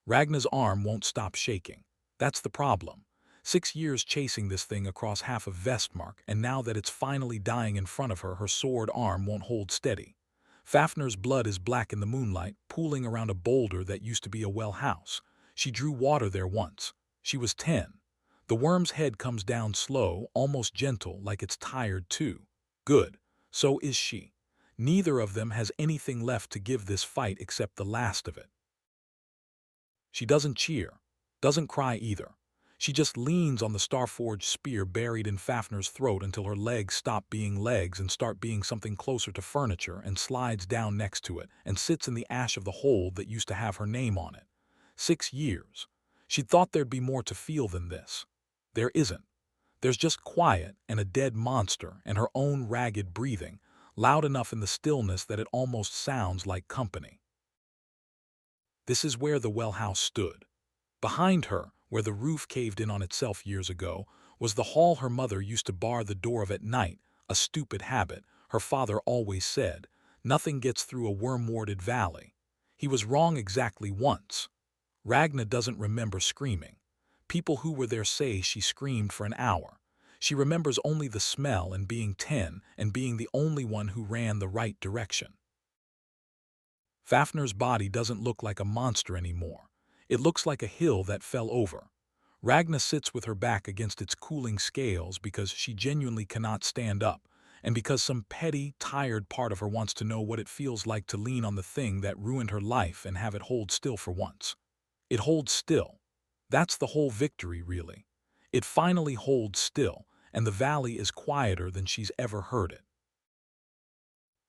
Ragna's arm won't stop shaking. That's the problem. 6 years chasing this thing across half of Vestmark, and now that it's finally dying in front of her, her sword arm won't hold steady. Fafnir's blood is black in the moonlight, pooling around a boulder that used to be a well house. She drew water there once. She was 10. The worm's head comes down slow, almost gentle, like it's tired too. Good. So is she. Neither of them has anything left to give this fight except the last of it. She doesn't cheer, doesn't cry either. She just leans on the star-forged spear buried in Fafnir's throat until her legs stop being legs and start being something closer to furniture, and slides down next to it and sits in the ash of the hold that used to have her name on it. 6 years. She'd thought there'd be more to feel than this. There isn't. There's just quiet and a dead monster and her own ragged breathing, loud enough in the stillness that it almost sounds like company. This is where the well house stood. Behind her, where the roof caved in on itself years ago, was the hall her mother used to bar the door of at night, a stupid habit. Her father always said, "Nothing gets through a worm-warded valley." He was wrong exactly once. Ragna doesn't remember screaming. People who were there say she screamed for an hour. She remembers only the smell and being 10 and being the only one who ran the right direction. Fafnir's body doesn't look like a monster anymore. It looks like a hill that fell over. Ragna sits with her back against its cooling scales because she genuinely cannot stand up, and because some petty, tired part of her wants to know what it feels like to lean on the thing that ruined her life and have it hold still for once. It holds still. That's the whole victory, really. It finally holds still, and the valley is quieter than she's ever heard it.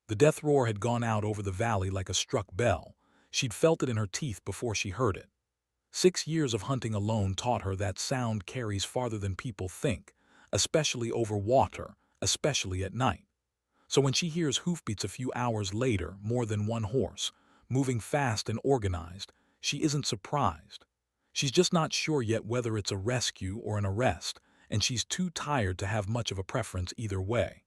The death roar had gone out over the valley like a struck bell. She'd felt it in her teeth before she heard it. 6 years of hunting alone taught her that sound carries farther than people think, especially over water, especially at night. So when she hears hoofbeats a few hours later, more than one horse, moving fast and organized, she isn't surprised. She's just not sure yet whether it's a rescue or an arrest, and she's too tired to have much of a preference either way.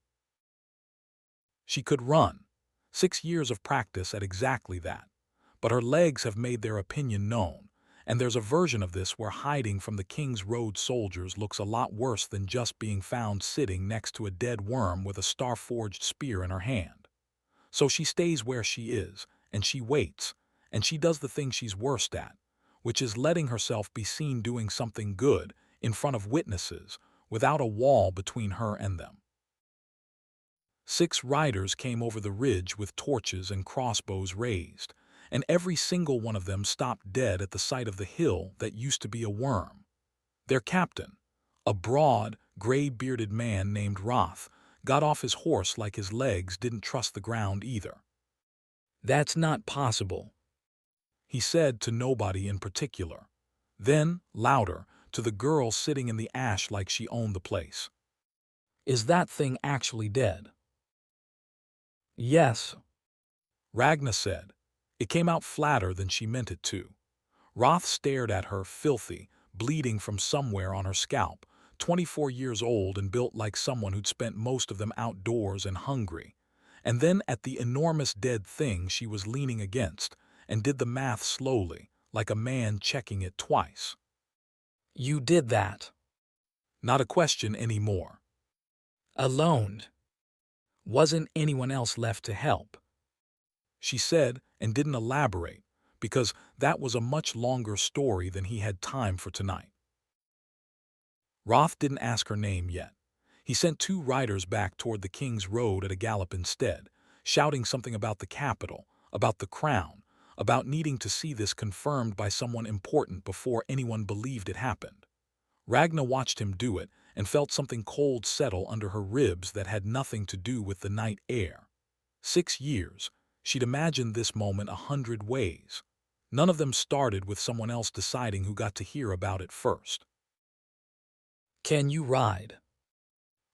She could run. 6 years of practice at exactly that. But her legs have made their opinion known, and there's a version of this where hiding from the King's Road soldiers looks a lot worse than just being found sitting next to a dead worm with a star-forged spear in her hand. So she stays where she is, and she waits, and she does the thing she's worst at, which is letting herself be seen doing something good in front of witnesses, without a wall between her and them. 6 riders came over the ridge with torches and crossbows raised, and every single one of them stopped dead at the sight of the hill that used to be a worm. Their captain, a broad, gray-bearded man named Roth, got off his horse like his legs didn't trust the ground either. "That's not possible," he said to nobody in particular. Then, louder, to the girl sitting in the ash like she owned the place. "Is that thing actually dead?" "Yes," Ragna said. It came out flatter than she meant it to. Roth stared at her, filthy, bleeding from somewhere on her scalp, 24 years old and built like someone who'd spent most of them outdoors and hungry. And then at the enormous dead thing she was leaning against, and did the math slowly, like a man checking it twice. "You did that?" Not a question anymore. "Alone? Wasn't anyone else left to help?" She said, and didn't elaborate, because that was a much longer story than he had time for tonight. Roth didn't ask her name yet. He sent 2 riders back toward the King's Road at a gallop instead, shouting something about the capital, about the crown, about needing to see this confirmed by someone important before anyone believed it happened. Ragna watched him do it and felt something cold settle under her ribs that had nothing to do with the night air. 6 years. She'd imagined this moment 100 ways. None of them started with someone else deciding who got to hear about it first. "Can you ride?"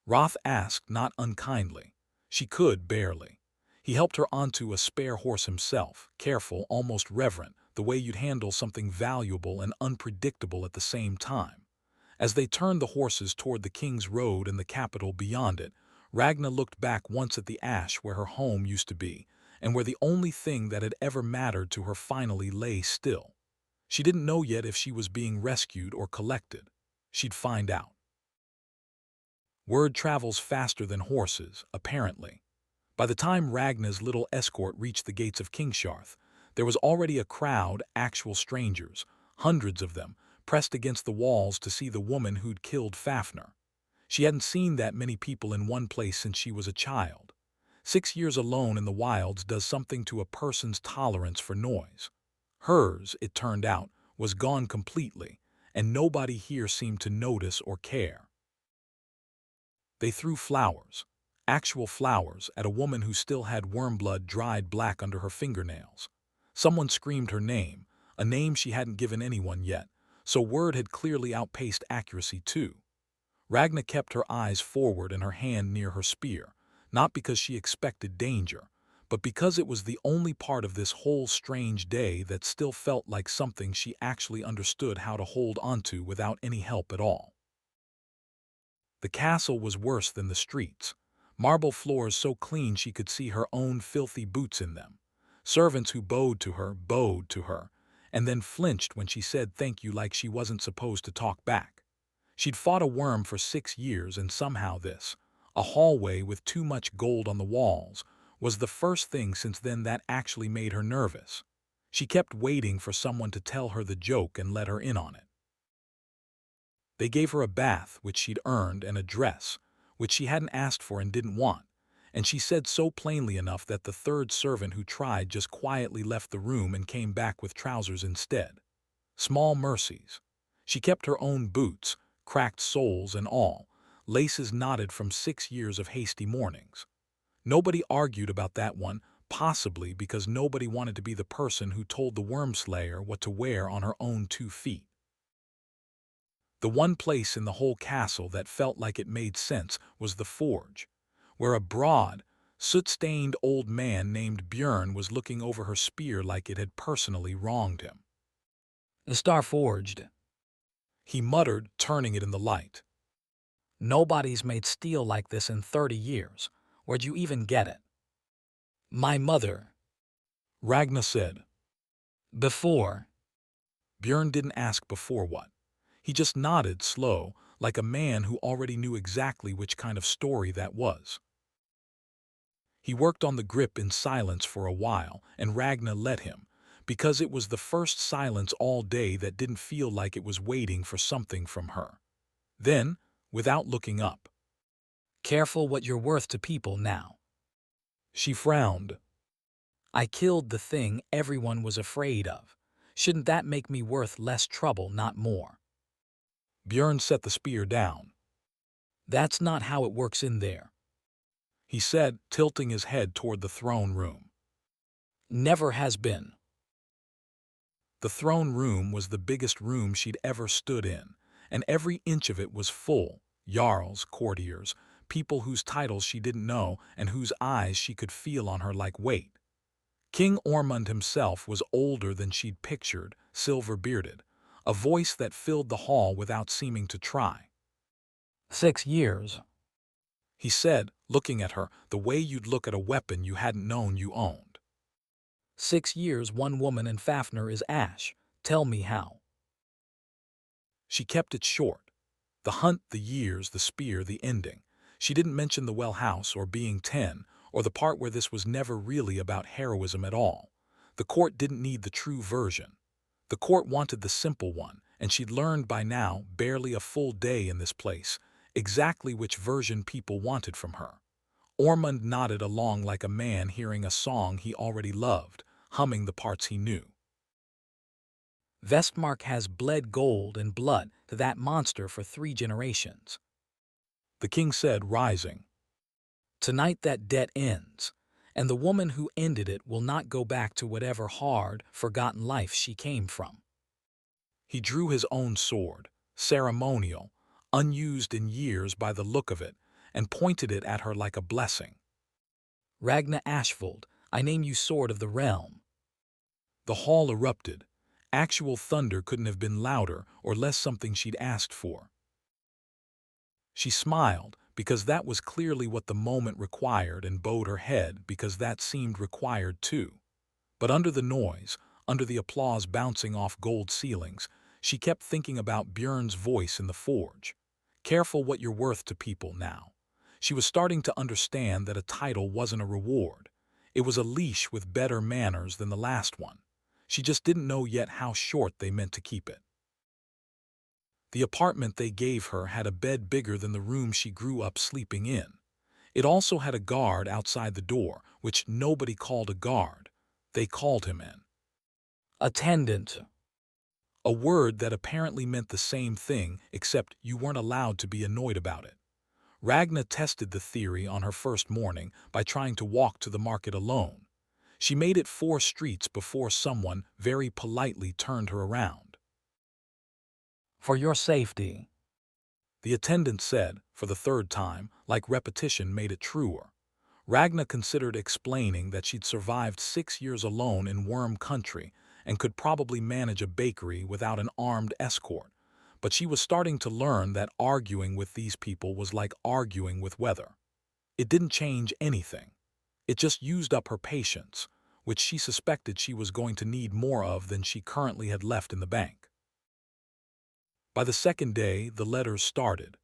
Roth asked, not unkindly. She could, barely. He helped her onto a spare horse himself, careful, almost reverent, the way you'd handle something valuable and unpredictable at the same time. As they turned the horses toward the King's Road and the capital beyond it, Ragna looked back once at the ash where her home used to be, and where the only thing that had ever mattered to her finally lay still. She didn't know yet if she was being rescued or collected. She'd find out. Word travels faster than horses, apparently. By the time Ragnar's little escort reached the gates of Kingsharth, there was already a crowd, actual strangers, hundreds of them, pressed against the walls to see the woman who'd killed Fafnir. She hadn't seen that many people in one place since she was a child. 6 years alone in the wilds does something to a person's tolerance for noise. Hers, it turned out, was gone completely, and nobody here seemed to notice or care. They threw flowers, actual flowers, at a woman who still had worm blood dried black under her fingernails. Someone screamed her name, a name she hadn't given anyone yet, so word had clearly outpaced accuracy too. Ragna kept her eyes forward and her hand near her spear, not because she expected danger, but because it was the only part of this whole strange day that still felt like something she actually understood how to hold onto without any help at all. The castle was worse than the streets. Marble floors so clean she could see her own filthy boots in them. Servants who bowed to her, and then flinched when she said thank you like she wasn't supposed to talk back. She'd fought a worm for 6 years, and somehow this, a hallway with too much gold on the walls, was the first thing since then that actually made her nervous. She kept waiting for someone to tell her the joke and let her in on it. They gave her a bath, which she'd earned, and a dress, which she hadn't asked for and didn't want, and she said so plainly enough that the third servant who tried just quietly left the room and came back with trousers instead. Small mercies. She kept her own boots, cracked soles and all, laces knotted from 6 years of hasty mornings. Nobody argued about that one, possibly because nobody wanted to be the person who told the Wormslayer what to wear on her own 2 feet. The one place in the whole castle that felt like it made sense was the forge, where a broad, soot-stained old man named Bjern was looking over her spear like it had personally wronged him. "The star forged," he muttered, turning it in the light. "Nobody's made steel like this in 30 years. Where'd you even get it?" "My mother," Ragna said. "Before." Bjern didn't ask before what. He just nodded slow, like a man who already knew exactly which kind of story that was. He worked on the grip in silence for a while, and Ragna let him, because it was the first silence all day that didn't feel like it was waiting for something from her. Then, without looking up, "Careful what you're worth to people now." she frowned. "I killed the thing everyone was afraid of. Shouldn't that make me worth less trouble, not more?" Bjern set the spear down. "That's not how it works in there," he said, tilting his head toward the throne room. "Never has been." The throne room was the biggest room she'd ever stood in, and every inch of it was full. Jarls, courtiers, people whose titles she didn't know and whose eyes she could feel on her like weight. King Ormund himself was older than she'd pictured, silver-bearded, a voice that filled the hall without seeming to try. 6 years, he said, looking at her the way you'd look at a weapon you hadn't known you owned. 6 years, one woman, and Fafnir is Ash. Tell me how. She kept it short. The hunt, the years, the spear, the ending. She didn't mention the well house or being 10, or the part where this was never really about heroism at all. The court didn't need the true version. The court wanted the simple one, and she'd learned by now, barely a full day in this place, exactly which version people wanted from her. Ormund nodded along like a man hearing a song he already loved, humming the parts he knew. Vestmark has bled gold and blood to that monster for 3 generations. The king said, rising. Tonight that debt ends, and the woman who ended it will not go back to whatever hard, forgotten life she came from. He drew his own sword, ceremonial, unused in years by the look of it, and pointed it at her like a blessing. Ragna Ashfold, I name you Sword of the Realm. The hall erupted. Actual thunder couldn't have been louder or less something she'd asked for. She smiled, because that was clearly what the moment required, and bowed her head because that seemed required too. But under the noise, under the applause bouncing off gold ceilings, she kept thinking about Bjern's voice in the forge. Careful what you're worth to people now. She was starting to understand that a title wasn't a reward. It was a leash with better manners than the last one. She just didn't know yet how short they meant to keep it. The apartment they gave her had a bed bigger than the room she grew up sleeping in. It also had a guard outside the door, which nobody called a guard. They called him an attendant. a word that apparently meant the same thing, except you weren't allowed to be annoyed about it. Ragna tested the theory on her first morning by trying to walk to the market alone. She made it 4 streets before someone very politely turned her around. For your safety. The attendant said, for the 3rd time, like repetition made it truer. Ragna considered explaining that she'd survived 6 years alone in Wyrm country and could probably manage a bakery without an armed escort, but she was starting to learn that arguing with these people was like arguing with weather. It didn't change anything. It just used up her patience, which she suspected she was going to need more of than she currently had left in the bank. By the 2nd day, the letters started.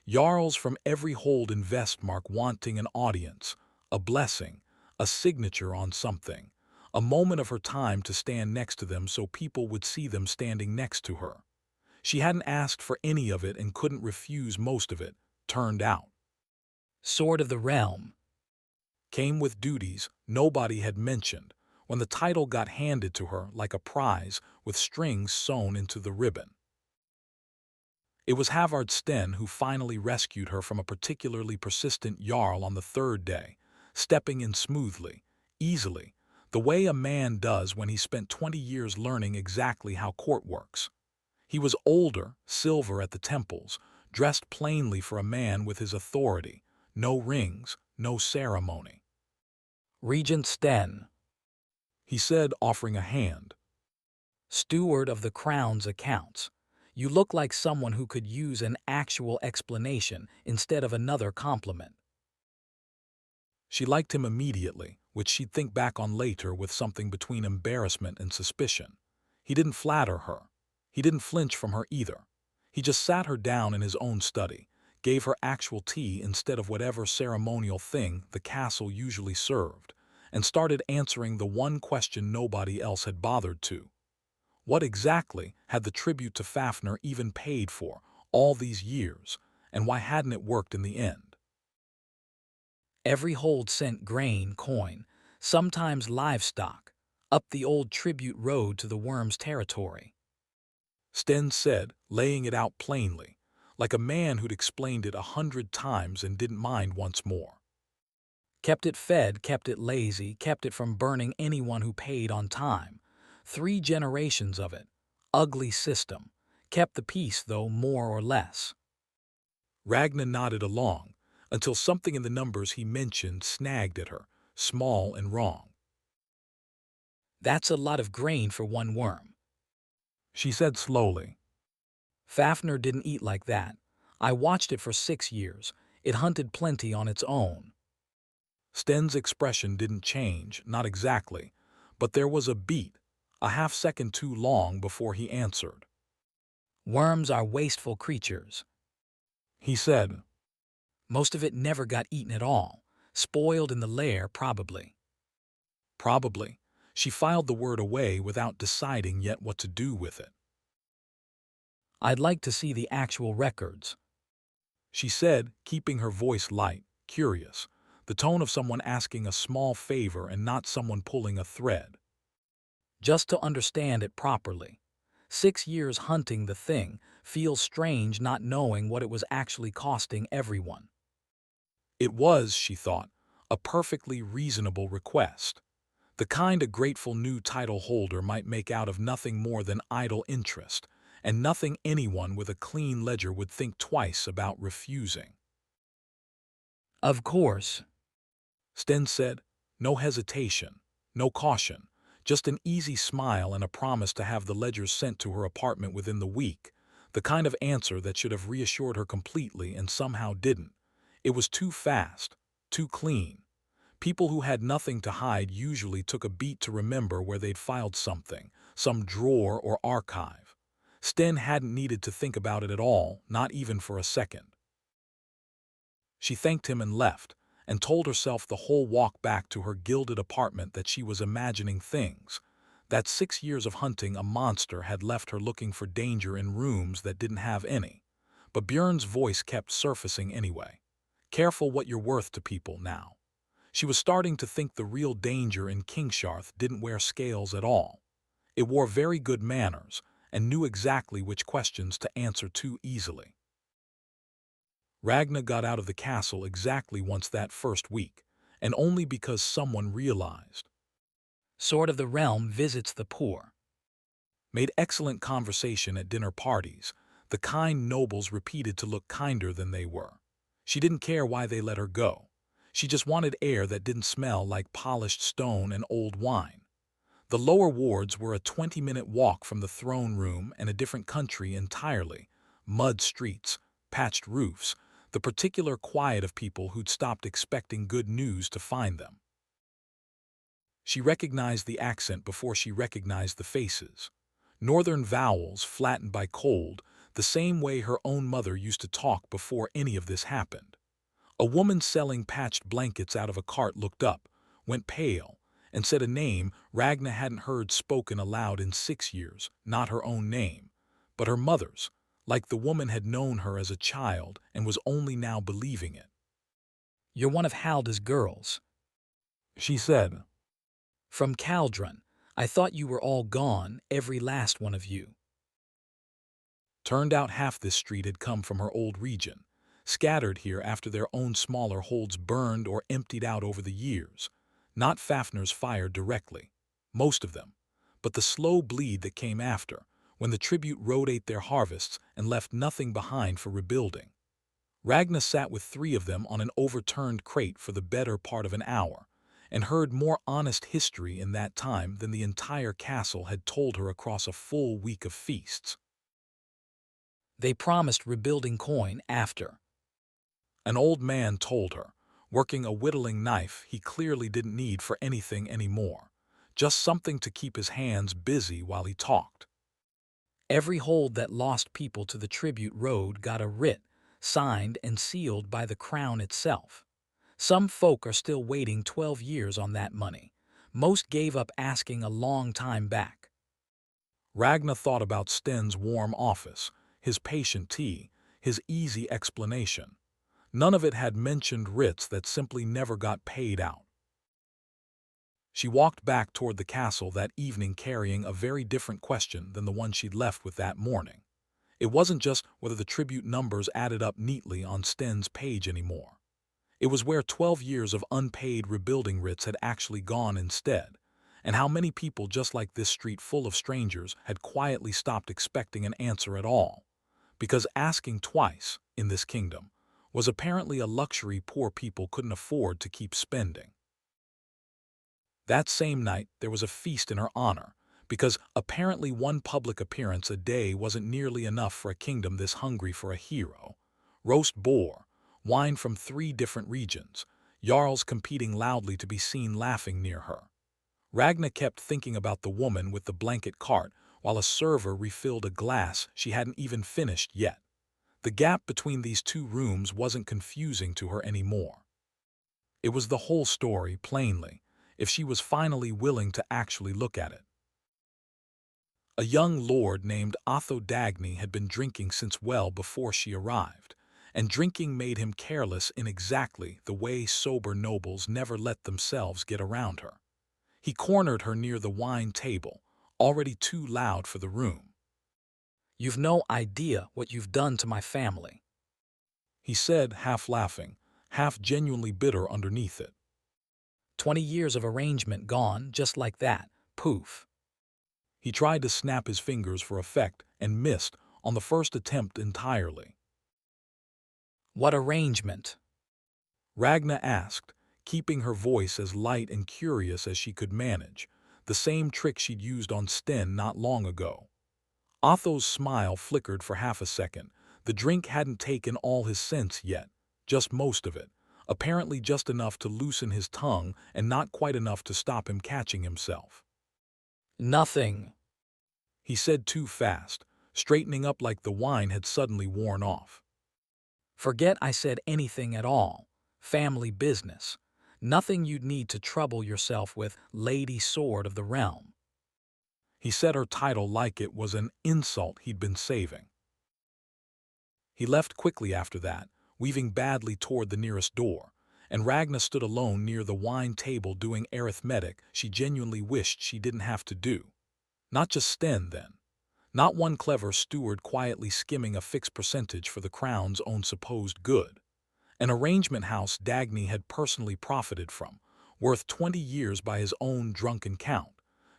Jarls from every hold in Vestmark wanting an audience, a blessing, a signature on something, a moment of her time to stand next to them so people would see them standing next to her. She hadn't asked for any of it and couldn't refuse most of it, turned out. Sword of the Realm. Came with duties nobody had mentioned when the title got handed to her like a prize with strings sewn into the ribbon. It was Havard Sten who finally rescued her from a particularly persistent Jarl on the 3rd day, stepping in smoothly, easily, the way a man does when he spent 20 years learning exactly how court works. He was older, silver at the temples, dressed plainly for a man with his authority, no rings, no ceremony. Regent Sten. He said, offering a hand. Steward of the Crown's accounts. You look like someone who could use an actual explanation instead of another compliment. She liked him immediately, which she'd think back on later with something between embarrassment and suspicion. He didn't flatter her. He didn't flinch from her either. He just sat her down in his own study, gave her actual tea instead of whatever ceremonial thing the castle usually served, and started answering the one question nobody else had bothered to. What exactly had the tribute to Fafnir even paid for all these years, and why hadn't it worked in the end? Every hold sent grain, coin, sometimes livestock, up the old tribute road to the Wyrm's territory. Sten said, laying it out plainly, like a man who'd explained it 100 times and didn't mind once more. Kept it fed, kept it lazy, kept it from burning anyone who paid on time. 3 generations of it. Ugly system. Kept the peace, though, more or less. Ragna nodded along, until something in the numbers he mentioned snagged at her, small and wrong. That's a lot of grain for one wyrm, She said slowly. Fafnir didn't eat like that. I watched it for 6 years. It hunted plenty on its own. Sten's expression didn't change, not exactly, but there was a beat, a half-second too long before he answered. Wyrms are wasteful creatures. He said, Most of it never got eaten at all. Spoiled in the lair, probably. Probably. She filed the word away without deciding yet what to do with it. I'd like to see the actual records, She said, keeping her voice light, curious, the tone of someone asking a small favor and not someone pulling a thread. just to understand it properly. 6 years hunting the thing, feels strange not knowing what it was actually costing everyone. It was, she thought, a perfectly reasonable request. The kind a grateful new title holder might make out of nothing more than idle interest, and nothing anyone with a clean ledger would think twice about refusing. Of course, Sten said, no hesitation, no caution, just an easy smile and a promise to have the ledgers sent to her apartment within the week, the kind of answer that should have reassured her completely and somehow didn't. It was too fast, too clean. People who had nothing to hide usually took a beat to remember where they'd filed something, some drawer or archive. Sten hadn't needed to think about it at all, not even for a second. She thanked him and left, and told herself the whole walk back to her gilded apartment that she was imagining things. That 6 years of hunting a monster had left her looking for danger in rooms that didn't have any. But Bjern's voice kept surfacing anyway. Careful what you're worth to people now. She was starting to think the real danger in Kingsharth didn't wear scales at all. It wore very good manners, and knew exactly which questions to answer too easily. Ragna got out of the castle exactly once that first week, and only because someone realized. Sword of the Realm visits the poor. Made excellent conversation at dinner parties. The kind nobles repeated to look kinder than they were. She didn't care why they let her go. She just wanted air that didn't smell like polished stone and old wine. The lower wards were a 20-minute walk from the throne room and a different country entirely. Mud streets, patched roofs, the particular quiet of people who'd stopped expecting good news to find them. She recognized the accent before she recognized the faces. Northern vowels flattened by cold, the same way her own mother used to talk before any of this happened. A woman selling patched blankets out of a cart looked up, went pale, and said a name Ragna hadn't heard spoken aloud in 6 years, not her own name, but her mother's, like the woman had known her as a child and was only now believing it. You're one of Halda's girls. She said, From Caldron. I thought you were all gone, every last one of you. Turned out half this street had come from her old region, scattered here after their own smaller holds burned or emptied out over the years. Not Fafnir's fire directly, most of them, but the slow bleed that came after, when the tribute road ate their harvests and left nothing behind for rebuilding. Ragna sat with 3 of them on an overturned crate for the better part of an hour, and heard more honest history in that time than the entire castle had told her across a full week of feasts. They promised rebuilding coin after. An old man told her, working a whittling knife he clearly didn't need for anything anymore, just something to keep his hands busy while he talked. Every hold that lost people to the tribute road got a writ, signed and sealed by the crown itself. Some folk are still waiting 12 years on that money. Most gave up asking a long time back. Ragna thought about Sten's warm office, his patient tea, his easy explanation. None of it had mentioned writs that simply never got paid out. She walked back toward the castle that evening carrying a very different question than the one she'd left with that morning. It wasn't just whether the tribute numbers added up neatly on Sten's page anymore. It was where 12 years of unpaid rebuilding writs had actually gone instead, and how many people just like this street full of strangers had quietly stopped expecting an answer at all, because asking twice, in this kingdom, was apparently a luxury poor people couldn't afford to keep spending. That same night there was a feast in her honor, because apparently one public appearance a day wasn't nearly enough for a kingdom this hungry for a hero. Roast boar, wine from 3 different regions, Jarls competing loudly to be seen laughing near her. Ragna kept thinking about the woman with the blanket cart while a server refilled a glass she hadn't even finished yet. The gap between these 2 rooms wasn't confusing to her anymore. It was the whole story, plainly, if she was finally willing to actually look at it. A young lord named Otho Dagny had been drinking since well before she arrived, and drinking made him careless in exactly the way sober nobles never let themselves get around her. He cornered her near the wine table, already too loud for the room. You've no idea what you've done to my family, he said, half laughing, half genuinely bitter underneath it. 20 years of arrangement gone just like that, poof. He tried to snap his fingers for effect and missed on the first attempt entirely. What arrangement? Ragna asked, keeping her voice as light and curious as she could manage, the same trick she'd used on Sten not long ago. Otho's smile flickered for half a second. The drink hadn't taken all his sense yet, just most of it, apparently just enough to loosen his tongue and not quite enough to stop him catching himself. Nothing. He said too fast, straightening up like the wine had suddenly worn off. Forget I said anything at all. Family business. Nothing you'd need to trouble yourself with, Lady Sword of the Realm. He said her title like it was an insult he'd been saving. He left quickly after that, weaving badly toward the nearest door, and Ragna stood alone near the wine table doing arithmetic she genuinely wished she didn't have to do. Not just Sten, then. Not one clever steward quietly skimming a fixed percentage for the crown's own supposed good. An arrangement house Dagny had personally profited from, worth 20 years by his own drunken count,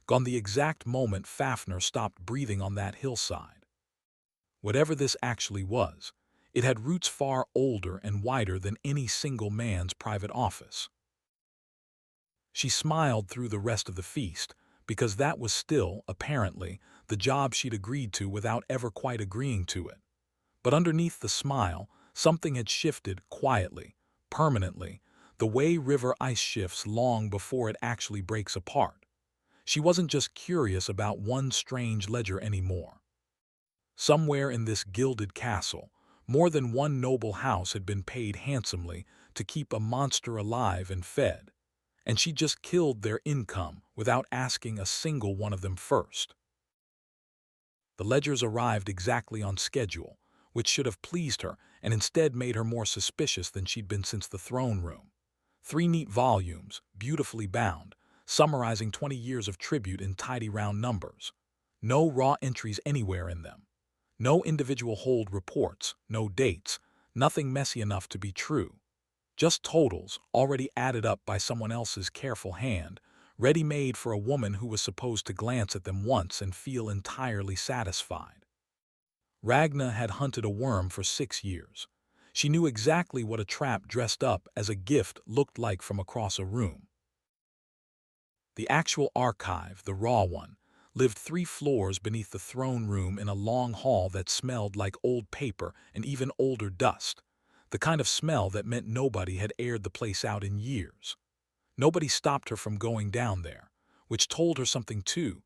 gone the exact moment Fafnir stopped breathing on that hillside. Whatever this actually was, it had roots far older and wider than any single man's private office. She smiled through the rest of the feast, because that was still, apparently, the job she'd agreed to without ever quite agreeing to it. But underneath the smile, something had shifted quietly, permanently, the way river ice shifts long before it actually breaks apart. She wasn't just curious about one strange ledger anymore. Somewhere in this gilded castle, more than one noble house had been paid handsomely to keep a monster alive and fed, and she just killed their income without asking a single one of them first. The ledgers arrived exactly on schedule, which should have pleased her and instead made her more suspicious than she'd been since the throne room. 3 neat volumes, beautifully bound, summarizing 20 years of tribute in tidy round numbers. No raw entries anywhere in them. No individual hold reports, no dates, nothing messy enough to be true. Just totals, already added up by someone else's careful hand, ready-made for a woman who was supposed to glance at them once and feel entirely satisfied. Ragna had hunted a wyrm for 6 years. She knew exactly what a trap dressed up as a gift looked like from across a room. The actual archive, the raw one, lived 3 floors beneath the throne room in a long hall that smelled like old paper and even older dust, the kind of smell that meant nobody had aired the place out in years. Nobody stopped her from going down there, which told her something too.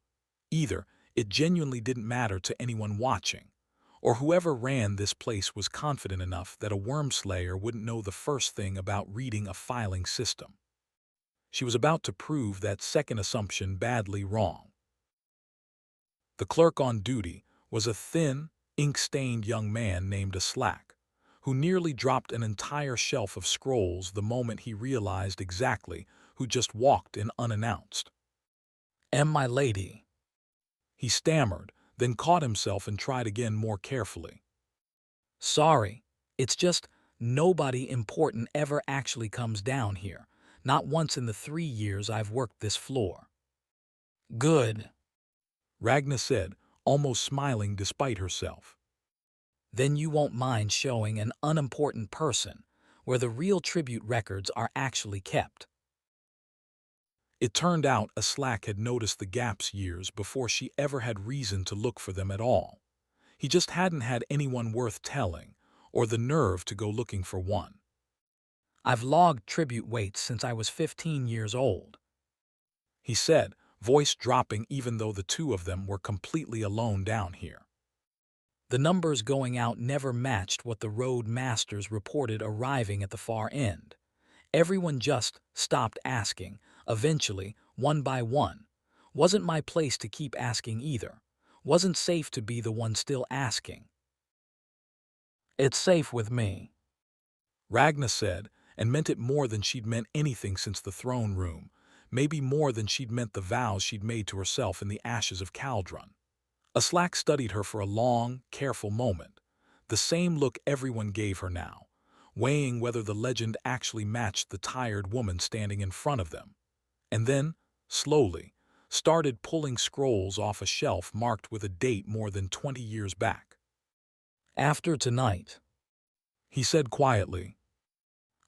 Either it genuinely didn't matter to anyone watching, or whoever ran this place was confident enough that a worm slayer wouldn't know the first thing about reading a filing system. She was about to prove that second assumption badly wrong. The clerk on duty was a thin, ink-stained young man named Ashwick, who nearly dropped an entire shelf of scrolls the moment he realized exactly who just walked in unannounced. My lady. He stammered, then caught himself and tried again more carefully. Sorry, it's just nobody important ever actually comes down here, not once in the 3 years I've worked this floor. Good. Ragna said, almost smiling despite herself. Then you won't mind showing an unimportant person where the real tribute records are actually kept. It turned out Ashwick had noticed the gaps years before she ever had reason to look for them at all. He just hadn't had anyone worth telling, or the nerve to go looking for one. I've logged tribute weights since I was 15 years old, he said, voice dropping even though the 2 of them were completely alone down here. The numbers going out never matched what the road masters reported arriving at the far end. Everyone just stopped asking, eventually, one by one. Wasn't my place to keep asking either. Wasn't safe to be the one still asking. It's safe with me, Ragna said, and meant it more than she'd meant anything since the throne room, maybe more than she'd meant the vows she'd made to herself in the ashes of Caldron. Ashwick studied her for a long, careful moment, the same look everyone gave her now, weighing whether the legend actually matched the tired woman standing in front of them, and then, slowly, started pulling scrolls off a shelf marked with a date more than 20 years back. After tonight, he said quietly.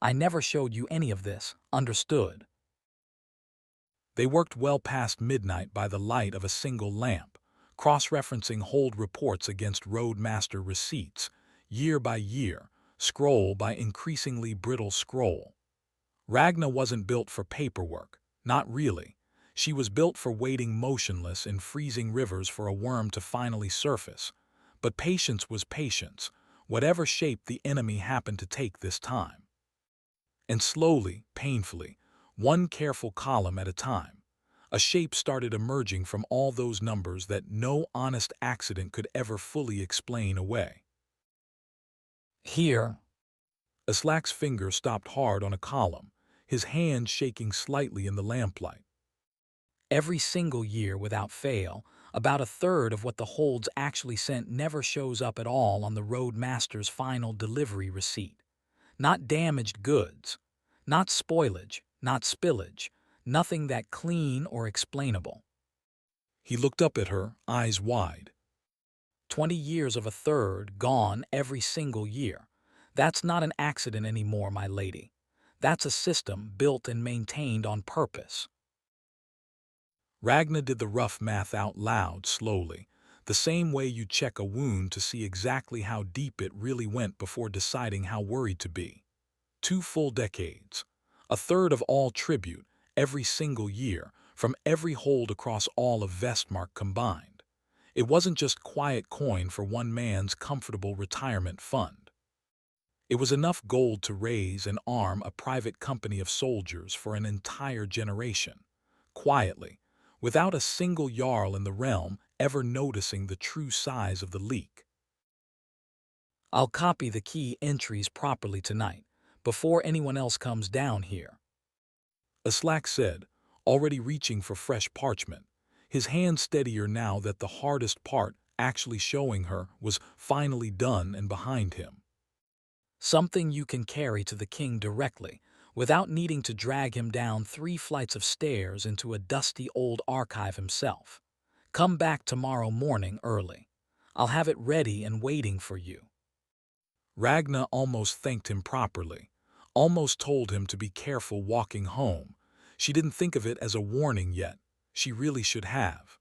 I never showed you any of this, understood? They worked well past midnight by the light of a single lamp, cross-referencing hold reports against roadmaster receipts, year by year, scroll by increasingly brittle scroll. Ragna wasn't built for paperwork, not really. She was built for waiting motionless in freezing rivers for a worm to finally surface. But patience was patience, whatever shape the enemy happened to take this time. And slowly, painfully, one careful column at a time, a shape started emerging from all those numbers that no honest accident could ever fully explain away. Here, Aslak's finger stopped hard on a column, his hand shaking slightly in the lamplight. every single year without fail, about a third of what the holds actually sent never shows up at all on the roadmaster's final delivery receipt. Not damaged goods, not spoilage, not spillage, nothing that clean or explainable. He looked up at her, eyes wide. 20 years of a third gone every single year. That's not an accident anymore, my lady. That's a system built and maintained on purpose. Ragna did the rough math out loud, slowly, the same way you check a wound to see exactly how deep it really went before deciding how worried to be. 2 full decades. A third of all tribute, every single year, from every hold across all of Vestmark combined. It wasn't just quiet coin for one man's comfortable retirement fund. It was enough gold to raise and arm a private company of soldiers for an entire generation, quietly, without a single Jarl in the realm ever noticing the true size of the leak. I'll copy the key entries properly tonight, before anyone else comes down here. Aslak said, already reaching for fresh parchment, his hand steadier now that the hardest part, actually showing her, was finally done and behind him. Something you can carry to the king directly, without needing to drag him down 3 flights of stairs into a dusty old archive himself. Come back tomorrow morning early. I'll have it ready and waiting for you. Ragna almost thanked him properly, almost told him to be careful walking home. She didn't think of it as a warning yet. She really should have.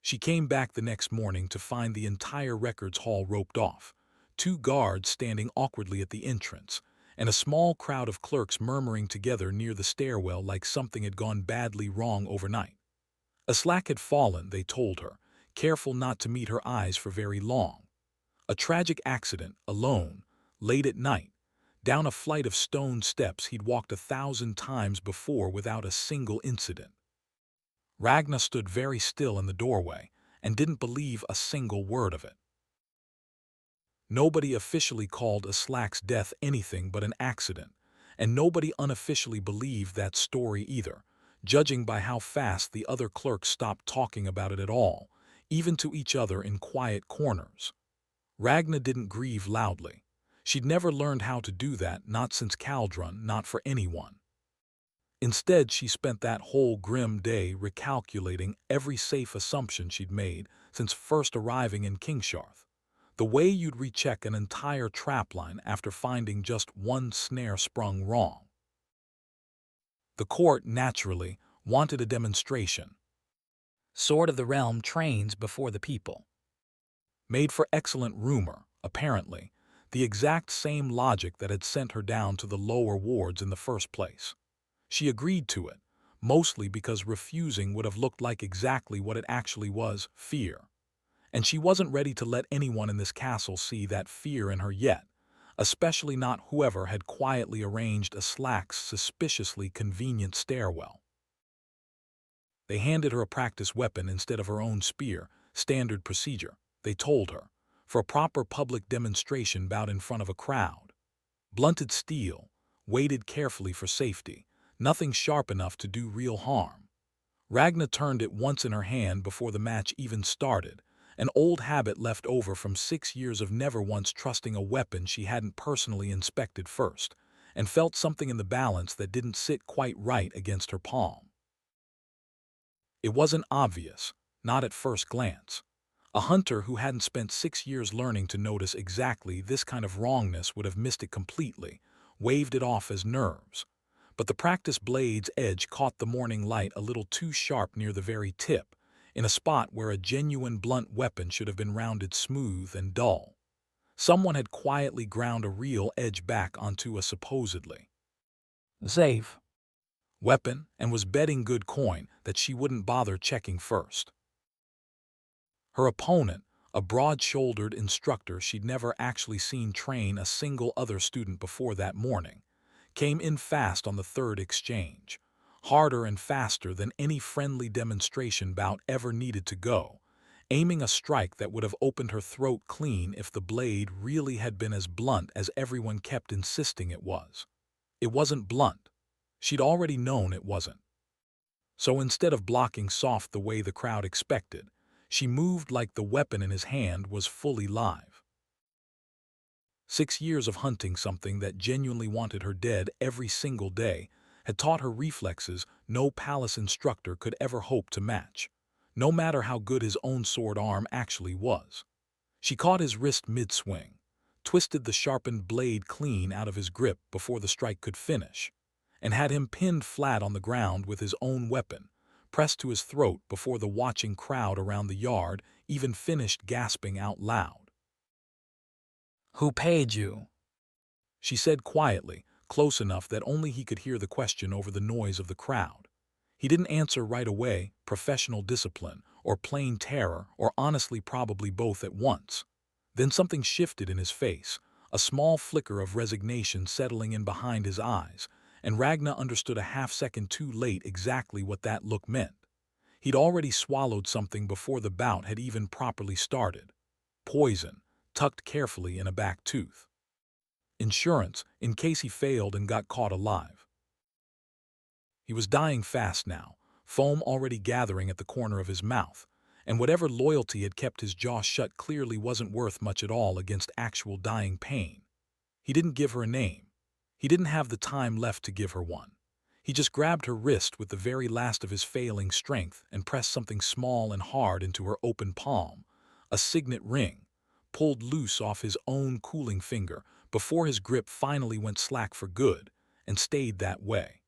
She came back the next morning to find the entire records hall roped off, 2 guards standing awkwardly at the entrance, and a small crowd of clerks murmuring together near the stairwell like something had gone badly wrong overnight. Aslak had fallen, they told her, careful not to meet her eyes for very long. A tragic accident, alone, late at night, down a flight of stone steps he'd walked 1,000 times before without a single incident. Ragna stood very still in the doorway and didn't believe a single word of it. Nobody officially called Aslak's death anything but an accident, and nobody unofficially believed that story either, judging by how fast the other clerks stopped talking about it at all, even to each other in quiet corners. Ragna didn't grieve loudly. She'd never learned how to do that, not since Caldron, not for anyone. Instead, she spent that whole grim day recalculating every safe assumption she'd made since first arriving in Kingsharth. The way you'd recheck an entire trapline after finding just one snare sprung wrong. The court, naturally, wanted a demonstration. Sword of the Realm trains before the people. Made for excellent rumor, apparently, the exact same logic that had sent her down to the lower wards in the first place. She agreed to it, mostly because refusing would have looked like exactly what it actually was, fear. And she wasn't ready to let anyone in this castle see that fear in her yet, especially not whoever had quietly arranged Aslak's suspiciously convenient stairwell. They handed her a practice weapon instead of her own spear, standard procedure, they told her, for a proper public demonstration bout in front of a crowd. Blunted steel, weighted carefully for safety, nothing sharp enough to do real harm. Ragna turned it once in her hand before the match even started, an old habit left over from 6 years of never once trusting a weapon she hadn't personally inspected first, and felt something in the balance that didn't sit quite right against her palm. It wasn't obvious, not at first glance. A hunter who hadn't spent 6 years learning to notice exactly this kind of wrongness would have missed it completely, waved it off as nerves. But the practice blade's edge caught the morning light a little too sharp near the very tip, in a spot where a genuine blunt weapon should have been rounded smooth and dull. Someone had quietly ground a real edge back onto a supposedly Safe. Weapon, and was betting good coin that she wouldn't bother checking first. Her opponent, a broad-shouldered instructor she'd never actually seen train a single other student before that morning, came in fast on the third exchange, harder and faster than any friendly demonstration bout ever needed to go, aiming a strike that would have opened her throat clean if the blade really had been as blunt as everyone kept insisting it was. It wasn't blunt. She'd already known it wasn't. So instead of blocking soft the way the crowd expected, she moved like the weapon in his hand was fully live. 6 years of hunting something that genuinely wanted her dead every single day had taught her reflexes no palace instructor could ever hope to match, no matter how good his own sword arm actually was. She caught his wrist mid-swing, twisted the sharpened blade clean out of his grip before the strike could finish, and had him pinned flat on the ground with his own weapon, pressed to his throat before the watching crowd around the yard even finished gasping out loud. Who paid you? She said quietly, close enough that only he could hear the question over the noise of the crowd. He didn't answer right away, professional discipline, or plain terror, or honestly probably both at once. Then something shifted in his face, a small flicker of resignation settling in behind his eyes, and Ragnar understood a half-second too late exactly what that look meant. He'd already swallowed something before the bout had even properly started. Poison, tucked carefully in a back tooth. Insurance, in case he failed and got caught alive. He was dying fast now, foam already gathering at the corner of his mouth, and whatever loyalty had kept his jaw shut clearly wasn't worth much at all against actual dying pain. He didn't give her a name. He didn't have the time left to give her one. He just grabbed her wrist with the very last of his failing strength and pressed something small and hard into her open palm, a signet ring, pulled loose off his own cooling finger before his grip finally went slack for good, and stayed that way.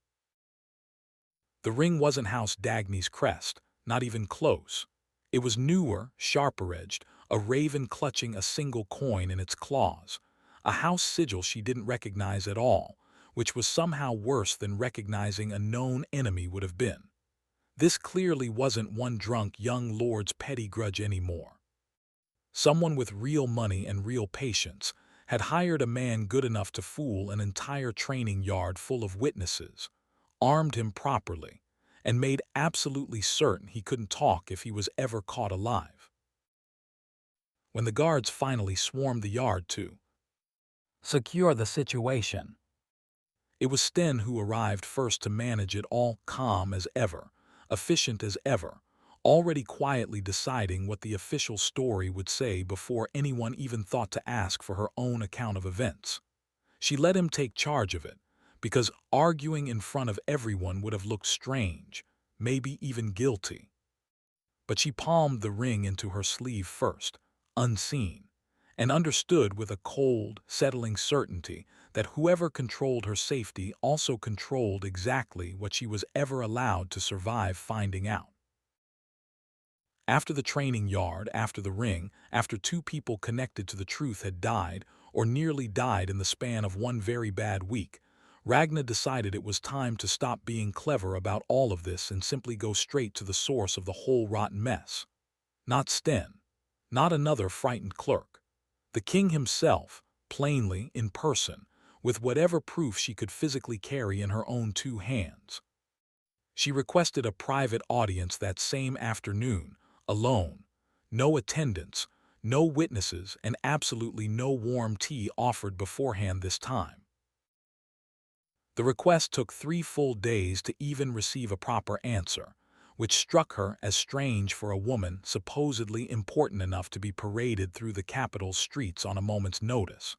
The ring wasn't House Dagny's crest, not even close. It was newer, sharper-edged, a raven clutching a single coin in its claws, a house sigil she didn't recognize at all, which was somehow worse than recognizing a known enemy would have been. This clearly wasn't one drunk young lord's petty grudge anymore. Someone with real money and real patience had hired a man good enough to fool an entire training yard full of witnesses, armed him properly, and made absolutely certain he couldn't talk if he was ever caught alive. When the guards finally swarmed the yard to Secure the situation. it was Sten who arrived first to manage it all, calm as ever, efficient as ever, already quietly deciding what the official story would say before anyone even thought to ask for her own account of events. She let him take charge of it, because arguing in front of everyone would have looked strange, maybe even guilty. But she palmed the ring into her sleeve first, unseen, and understood with a cold, settling certainty that whoever controlled her safety also controlled exactly what she was ever allowed to survive finding out. After the training yard, after the ring, after 2 people connected to the truth had died, or nearly died in the span of one very bad week, Ragnar decided it was time to stop being clever about all of this and simply go straight to the source of the whole rotten mess. Not Sten. Not another frightened clerk. The king himself, plainly, in person, with whatever proof she could physically carry in her own 2 hands. She requested a private audience that same afternoon, alone. No attendance, no witnesses, and absolutely no warm tea offered beforehand this time. The request took 3 full days to even receive a proper answer, which struck her as strange for a woman supposedly important enough to be paraded through the capital's streets on a moment's notice.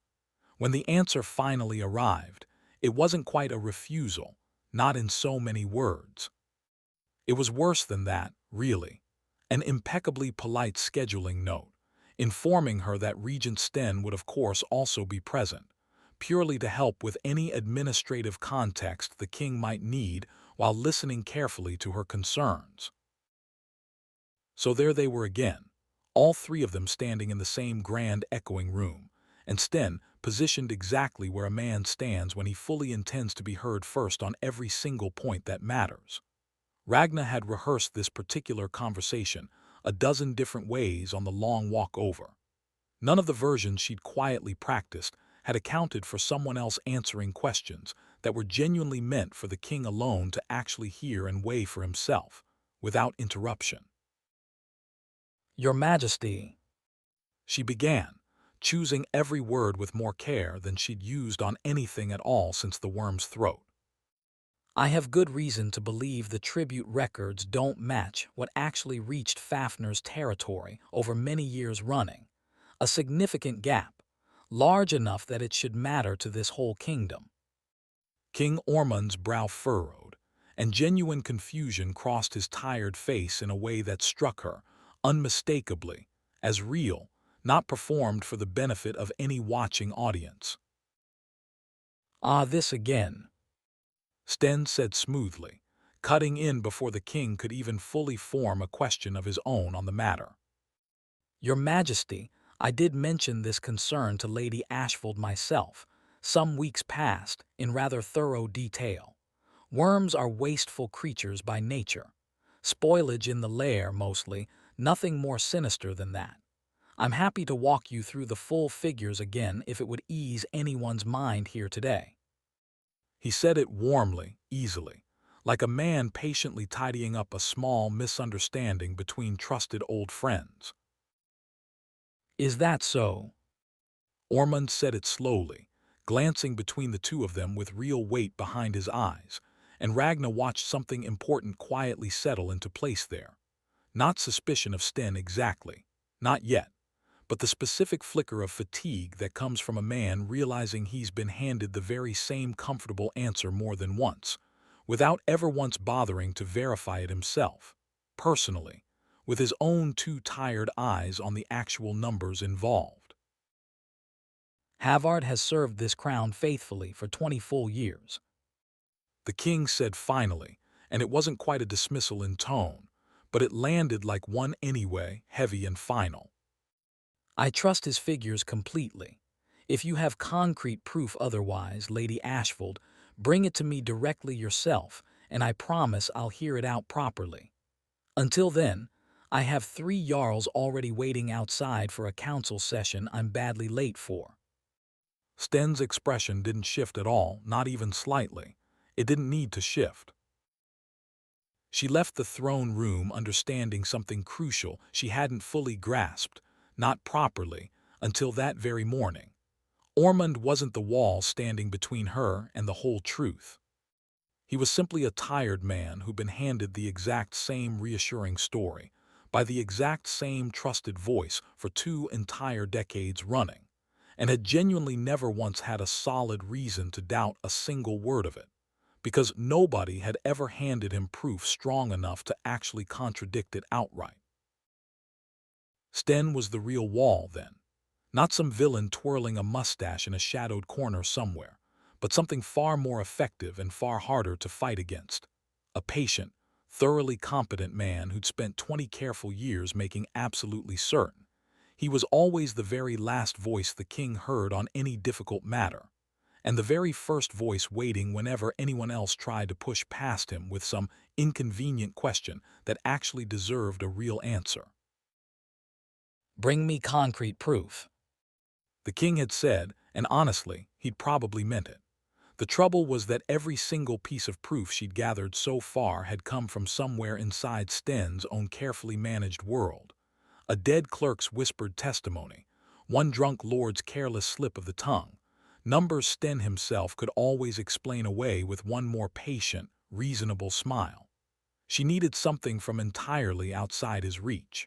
When the answer finally arrived, it wasn't quite a refusal, not in so many words. It was worse than that, really. An impeccably polite scheduling note, informing her that Regent Sten would of course also be present, purely to help with any administrative context the king might need while listening carefully to her concerns. So there they were again, all 3 of them standing in the same grand echoing room, and Sten, positioned exactly where a man stands when he fully intends to be heard first on every single point that matters. Ragnar had rehearsed this particular conversation a dozen different ways on the long walk over. None of the versions she'd quietly practiced had accounted for someone else answering questions that were genuinely meant for the king alone to actually hear and weigh for himself, without interruption. Your Majesty, She began, choosing every word with more care than she'd used on anything at all since the worm's throat. I have good reason to believe the tribute records don't match what actually reached Fafnir's territory over many years running, a significant gap, large enough that it should matter to this whole kingdom. King Ormond's brow furrowed, and genuine confusion crossed his tired face in a way that struck her, unmistakably, as real, not performed for the benefit of any watching audience. Ah, this again. Sten said smoothly, cutting in before the king could even fully form a question of his own on the matter. Your Majesty, I did mention this concern to Lady Ashfield myself, some weeks past, in rather thorough detail. Worms are wasteful creatures by nature. Spoilage in the lair, mostly, nothing more sinister than that. I'm happy to walk you through the full figures again if it would ease anyone's mind here today. He said it warmly, easily, like a man patiently tidying up a small misunderstanding between trusted old friends. Is that so? Ormond said it slowly, glancing between the two of them with real weight behind his eyes, and Ragnar watched something important quietly settle into place there. Not suspicion of Sten exactly, not yet, but the specific flicker of fatigue that comes from a man realizing he's been handed the very same comfortable answer more than once, without ever once bothering to verify it himself, personally, with his own two tired eyes on the actual numbers involved. Havard has served this crown faithfully for 20 full years. The king said finally, and it wasn't quite a dismissal in tone, but it landed like one anyway, heavy and final. I trust his figures completely. If you have concrete proof otherwise, Lady Ashfield, bring it to me directly yourself, and I promise I'll hear it out properly. Until then, I have 3 Jarls already waiting outside for a council session I'm badly late for. Sten's expression didn't shift at all, not even slightly. It didn't need to shift. She left the throne room understanding something crucial she hadn't fully grasped, not properly, until that very morning. Ormond wasn't the wall standing between her and the whole truth. He was simply a tired man who'd been handed the exact same reassuring story, by the exact same trusted voice for 2 entire decades running, and had genuinely never once had a solid reason to doubt a single word of it, because nobody had ever handed him proof strong enough to actually contradict it outright. Sten was the real wall, then. Not some villain twirling a mustache in a shadowed corner somewhere, but something far more effective and far harder to fight against. A patient, thoroughly competent man who'd spent 20 careful years making absolutely certain he was always the very last voice the king heard on any difficult matter, and the very first voice waiting whenever anyone else tried to push past him with some inconvenient question that actually deserved a real answer. Bring me concrete proof. The king had said, and honestly, he'd probably meant it. The trouble was that every single piece of proof she'd gathered so far had come from somewhere inside Sten's own carefully managed world. A dead clerk's whispered testimony, one drunk lord's careless slip of the tongue, numbers Sten himself could always explain away with one more patient, reasonable smile. She needed something from entirely outside his reach.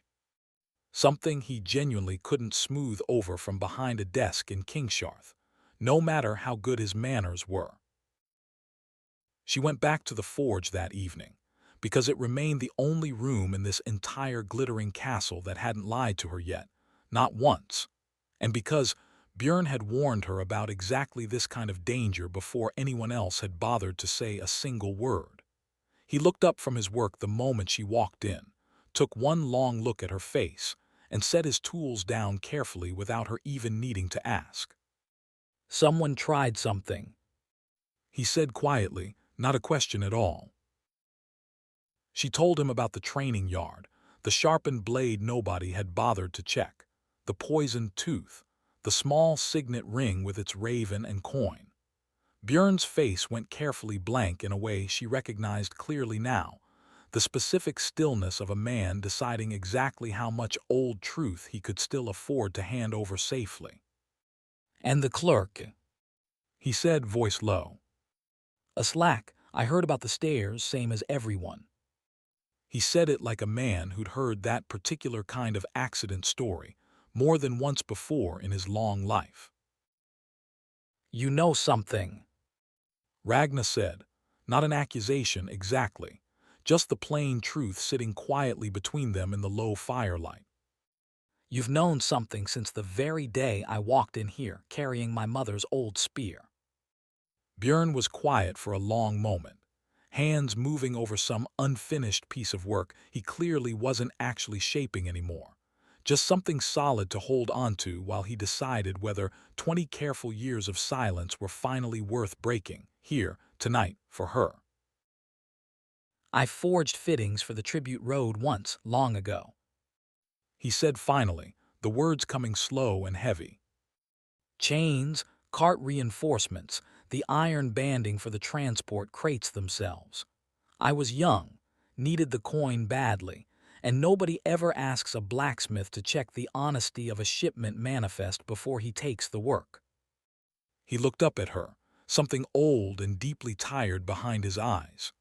Something he genuinely couldn't smooth over from behind a desk in Kingsharth, no matter how good his manners were. She went back to the forge that evening, because it remained the only room in this entire glittering castle that hadn't lied to her yet, not once, and because Bjern had warned her about exactly this kind of danger before anyone else had bothered to say a single word. He looked up from his work the moment she walked in, took one long look at her face, and set his tools down carefully without her even needing to ask. Someone tried something. He said quietly, not a question at all. She told him about the training yard, the sharpened blade nobody had bothered to check, the poisoned tooth, the small signet ring with its raven and coin. Bjern's face went carefully blank in a way she recognized clearly now, the specific stillness of a man deciding exactly how much old truth he could still afford to hand over safely. And the clerk. He said, voice low. A slack. I heard about the stairs, same as everyone. He said it like a man who'd heard that particular kind of accident story more than once before in his long life. You know something. Ragnar said, not an accusation exactly, just the plain truth sitting quietly between them in the low firelight. You've known something since the very day I walked in here carrying my mother's old spear. Bjern was quiet for a long moment, hands moving over some unfinished piece of work he clearly wasn't actually shaping anymore. Just something solid to hold onto while he decided whether 20 careful years of silence were finally worth breaking, here, tonight, for her. I forged fittings for the tribute road once, long ago. He said finally, the words coming slow and heavy. Chains, cart reinforcements, the iron banding for the transport crates themselves. I was young, needed the coin badly, and nobody ever asks a blacksmith to check the honesty of a shipment manifest before he takes the work. He looked up at her, something old and deeply tired behind his eyes.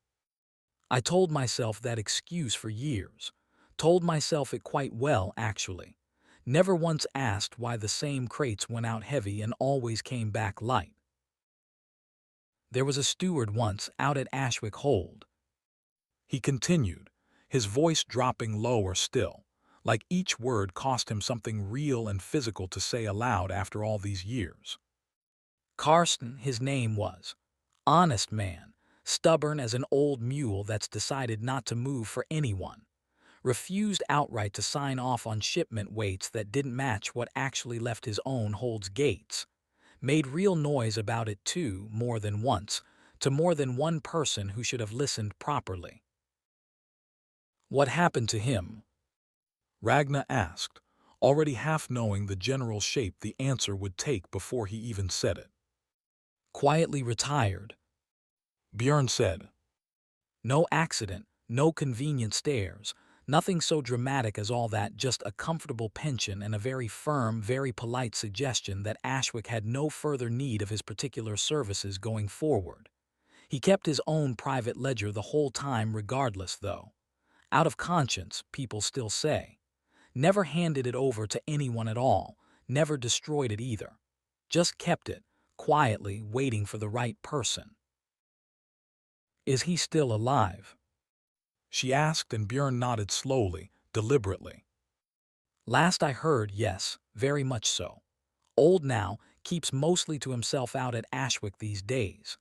I told myself that excuse for years. Told myself it quite well, actually. Never once asked why the same crates went out heavy and always came back light. There was a steward once out at Ashwick Hold. He continued, his voice dropping lower still, like each word cost him something real and physical to say aloud after all these years. Karsten, his name was. Honest man, stubborn as an old mule that's decided not to move for anyone. Refused outright to sign off on shipment weights that didn't match what actually left his own hold's gates. Made real noise about it too, more than once, to more than one person who should have listened properly. What happened to him? Ragnar asked, already half knowing the general shape the answer would take before he even said it. Quietly retired. Bjern said. No accident, no convenient stairs, nothing so dramatic as all that, just a comfortable pension and a very firm, very polite suggestion that Ashwick had no further need of his particular services going forward. He kept his own private ledger the whole time regardless, though. Out of conscience, people still say. Never handed it over to anyone at all, never destroyed it either. Just kept it, quietly waiting for the right person. Is he still alive? She asked, and Bjern nodded slowly, deliberately. Last I heard, yes, very much so. Old now, keeps mostly to himself out at Ashwick these days.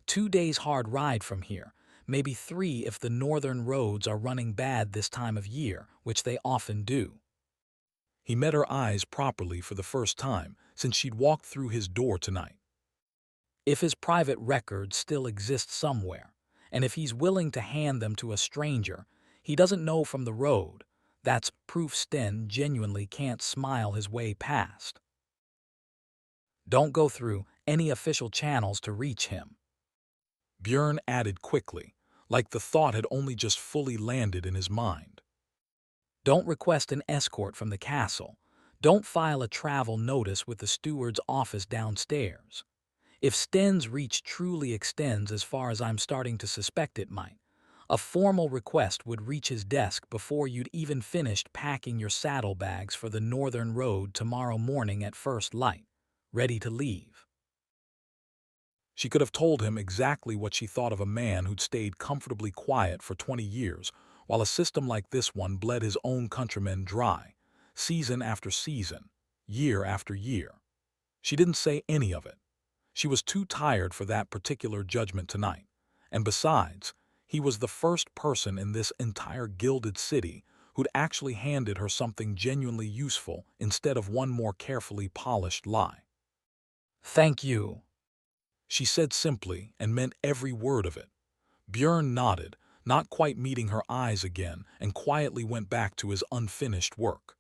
2 days hard ride from here, maybe 3 if the northern roads are running bad this time of year, which they often do. He met her eyes properly for the first time since she'd walked through his door tonight. If his private records still exist somewhere, and if he's willing to hand them to a stranger he doesn't know from the road, that's proof Sten genuinely can't smile his way past. Don't go through any official channels to reach him. Bjern added quickly, like the thought had only just fully landed in his mind. Don't request an escort from the castle. Don't file a travel notice with the steward's office downstairs. If Sten's reach truly extends as far as I'm starting to suspect it might, a formal request would reach his desk before you'd even finished packing your saddlebags for the northern road tomorrow morning at first light, ready to leave. She could have told him exactly what she thought of a man who'd stayed comfortably quiet for 20 years, while a system like this one bled his own countrymen dry, season after season, year after year. She didn't say any of it. She was too tired for that particular judgment tonight, and besides, he was the first person in this entire gilded city who'd actually handed her something genuinely useful instead of one more carefully polished lie. Thank you. She said simply and meant every word of it. Bjern nodded, not quite meeting her eyes again, and quietly went back to his unfinished work.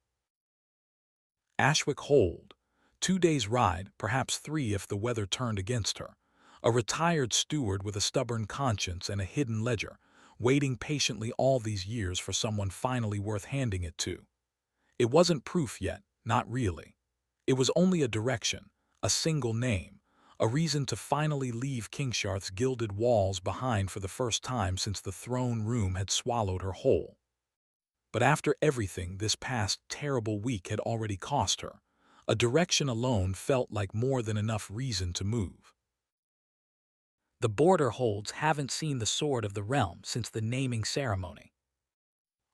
Ashwick Hold. 2 days' ride, perhaps 3 if the weather turned against her. A retired steward with a stubborn conscience and a hidden ledger, waiting patiently all these years for someone finally worth handing it to. It wasn't proof yet, not really. It was only a direction, a single name, a reason to finally leave Kingsharth's gilded walls behind for the first time since the throne room had swallowed her whole. But after everything this past terrible week had already cost her, a direction alone felt like more than enough reason to move. The border holds haven't seen the sword of the realm since the naming ceremony.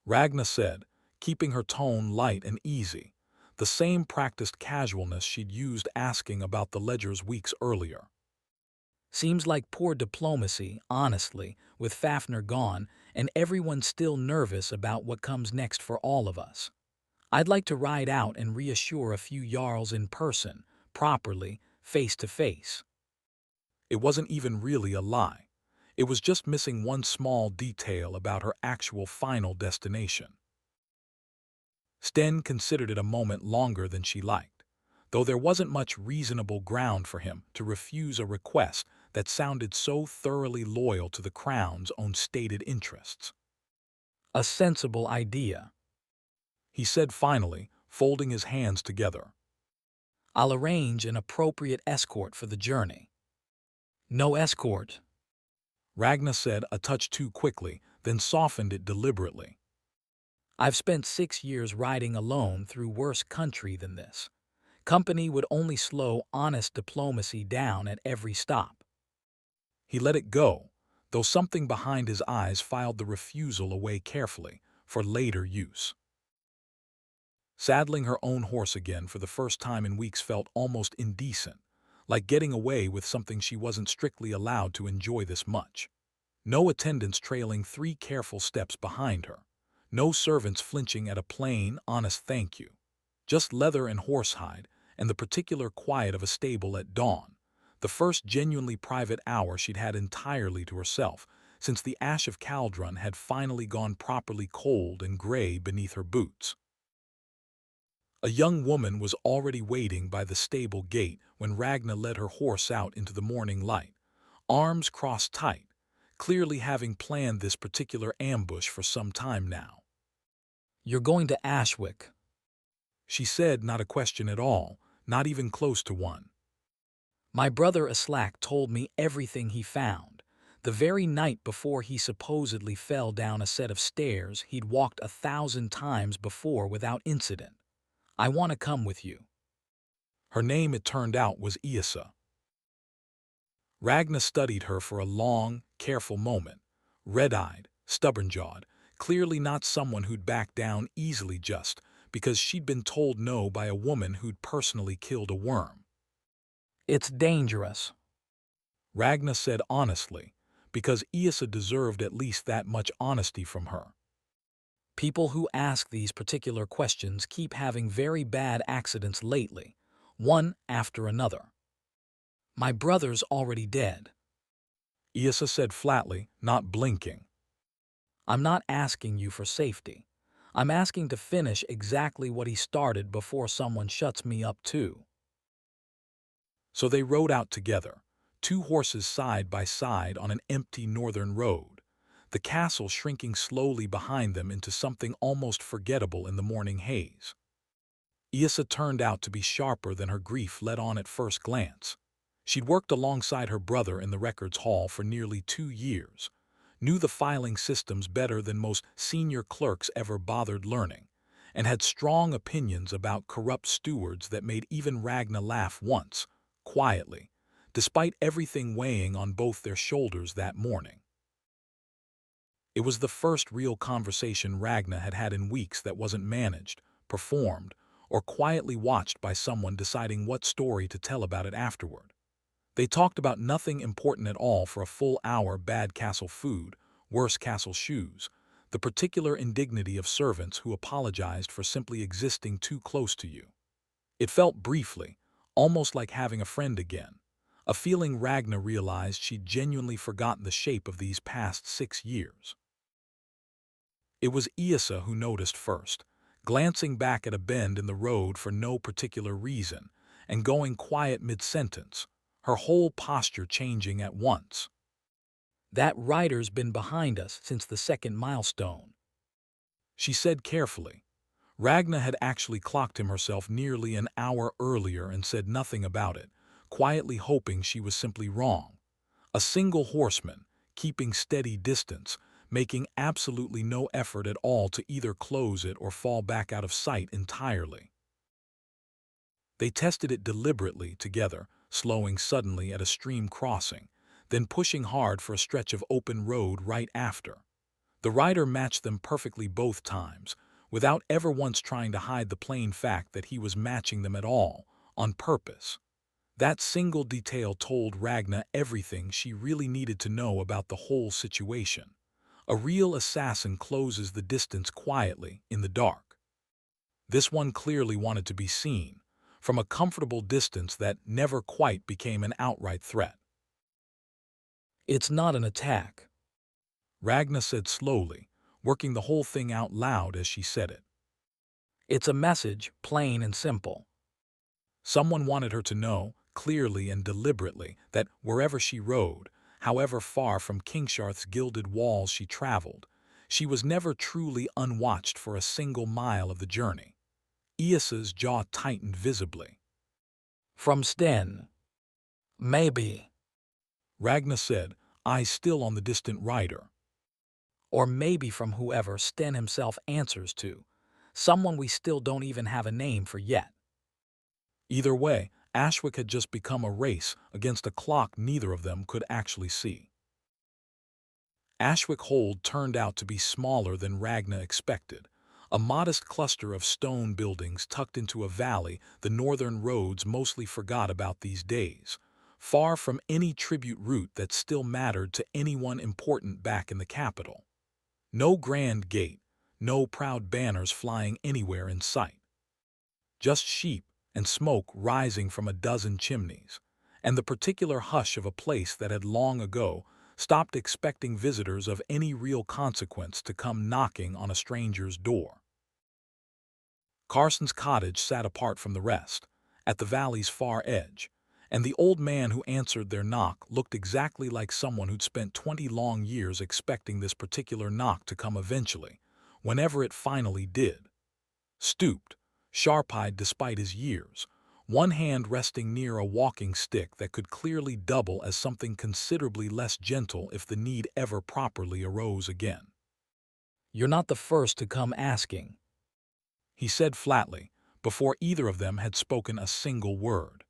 Ragna said, keeping her tone light and easy, the same practiced casualness she'd used asking about the ledgers weeks earlier. Seems like poor diplomacy, honestly, with Fafnir gone and everyone still nervous about what comes next for all of us. I'd like to ride out and reassure a few Jarls in person, properly, face to face. It wasn't even really a lie. It was just missing one small detail about her actual final destination. Sten considered it a moment longer than she liked, though there wasn't much reasonable ground for him to refuse a request that sounded so thoroughly loyal to the Crown's own stated interests. A sensible idea. He said finally, folding his hands together. I'll arrange an appropriate escort for the journey. No escort. Ragna said a touch too quickly, then softened it deliberately. I've spent 6 years riding alone through worse country than this. Company would only slow honest diplomacy down at every stop. He let it go, though something behind his eyes filed the refusal away carefully, for later use. Saddling her own horse again for the first time in weeks felt almost indecent, like getting away with something she wasn't strictly allowed to enjoy this much. No attendants trailing 3 careful steps behind her. No servants flinching at a plain, honest thank you. Just leather and horsehide, and the particular quiet of a stable at dawn. The first genuinely private hour she'd had entirely to herself, since the ash of Caldron had finally gone properly cold and gray beneath her boots. A young woman was already waiting by the stable gate when Ragna led her horse out into the morning light, arms crossed tight, clearly having planned this particular ambush for some time now. You're going to Ashwick. She said, not a question at all, not even close to one. My brother Aslak told me everything he found. The very night before he supposedly fell down a set of stairs he'd walked 1,000 times before without incident. I want to come with you. Her name, it turned out, was Yrsa. Ragna studied her for a long, careful moment, red-eyed, stubborn-jawed, clearly not someone who'd back down easily just because she'd been told no by a woman who'd personally killed a wyrm. It's dangerous. Ragna said honestly, because Yrsa deserved at least that much honesty from her. People who ask these particular questions keep having very bad accidents lately, one after another. My brother's already dead. Yrsa said flatly, not blinking. I'm not asking you for safety. I'm asking to finish exactly what he started before someone shuts me up too. So they rode out together, 2 horses side by side on an empty northern road, the castle shrinking slowly behind them into something almost forgettable in the morning haze. Yrsa turned out to be sharper than her grief let on at first glance. She'd worked alongside her brother in the records hall for nearly 2 years, knew the filing systems better than most senior clerks ever bothered learning, and had strong opinions about corrupt stewards that made even Ragna laugh once, quietly, despite everything weighing on both their shoulders that morning. It was the first real conversation Ragna had had in weeks that wasn't managed, performed, or quietly watched by someone deciding what story to tell about it afterward. They talked about nothing important at all for a full hour: bad castle food, worse castle shoes, the particular indignity of servants who apologized for simply existing too close to you. It felt briefly, almost like having a friend again, a feeling Ragna realized she'd genuinely forgotten the shape of these past 6 years. It was Yrsa who noticed first, glancing back at a bend in the road for no particular reason, and going quiet mid-sentence, her whole posture changing at once. That rider's been behind us since the second milestone, She said carefully. Ragna had actually clocked him herself nearly an hour earlier and said nothing about it, quietly hoping she was simply wrong. A single horseman, keeping steady distance, making absolutely no effort at all to either close it or fall back out of sight entirely. They tested it deliberately together, slowing suddenly at a stream crossing, then pushing hard for a stretch of open road right after. The rider matched them perfectly both times, without ever once trying to hide the plain fact that he was matching them at all, on purpose. That single detail told Ragna everything she really needed to know about the whole situation. A real assassin closes the distance quietly, in the dark. This one clearly wanted to be seen, from a comfortable distance that never quite became an outright threat. It's not an attack. Ragna said slowly, working the whole thing out loud as she said it. It's a message, plain and simple. Someone wanted her to know, clearly and deliberately, that wherever she rode, however far from Kingsharth's gilded walls she traveled, she was never truly unwatched for a single mile of the journey. Yrsa's jaw tightened visibly. From Sten. Maybe. Ragna said, eyes still on the distant rider. Or maybe from whoever Sten himself answers to. Someone we still don't even have a name for yet. Either way, Ashwick had just become a race against a clock neither of them could actually see. Ashwick Hold turned out to be smaller than Ragna expected, a modest cluster of stone buildings tucked into a valley the northern roads mostly forgot about these days, far from any tribute route that still mattered to anyone important back in the capital. No grand gate, no proud banners flying anywhere in sight. Just sheep and smoke rising from a dozen chimneys, and the particular hush of a place that had long ago stopped expecting visitors of any real consequence to come knocking on a stranger's door. Carson's cottage sat apart from the rest, at the valley's far edge, and the old man who answered their knock looked exactly like someone who'd spent 20 long years expecting this particular knock to come eventually, whenever it finally did. Stooped, sharp-eyed despite his years, one hand resting near a walking stick that could clearly double as something considerably less gentle if the need ever properly arose again. You're not the first to come asking, He said flatly, before either of them had spoken a single word.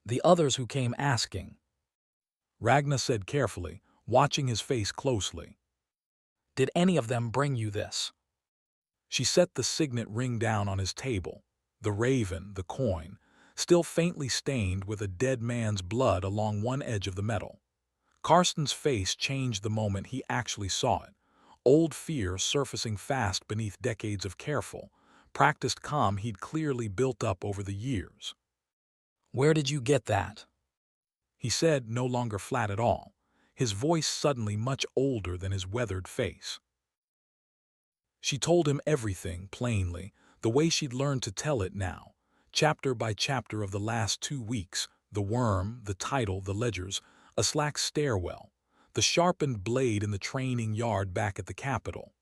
the others who came asking. Ragna said carefully, watching his face closely. Did any of them bring you this? She set the signet ring down on his table, the raven, the coin, still faintly stained with a dead man's blood along one edge of the metal. Carson's face changed the moment he actually saw it, old fear surfacing fast beneath decades of careful, practiced calm he'd clearly built up over the years. Where did you get that? He said, no longer flat at all, his voice suddenly much older than his weathered face. She told him everything, plainly, the way she'd learned to tell it now, chapter by chapter of the last 2 weeks, the wyrm, the title, the ledgers, a slack stairwell, the sharpened blade in the training yard back at the capital.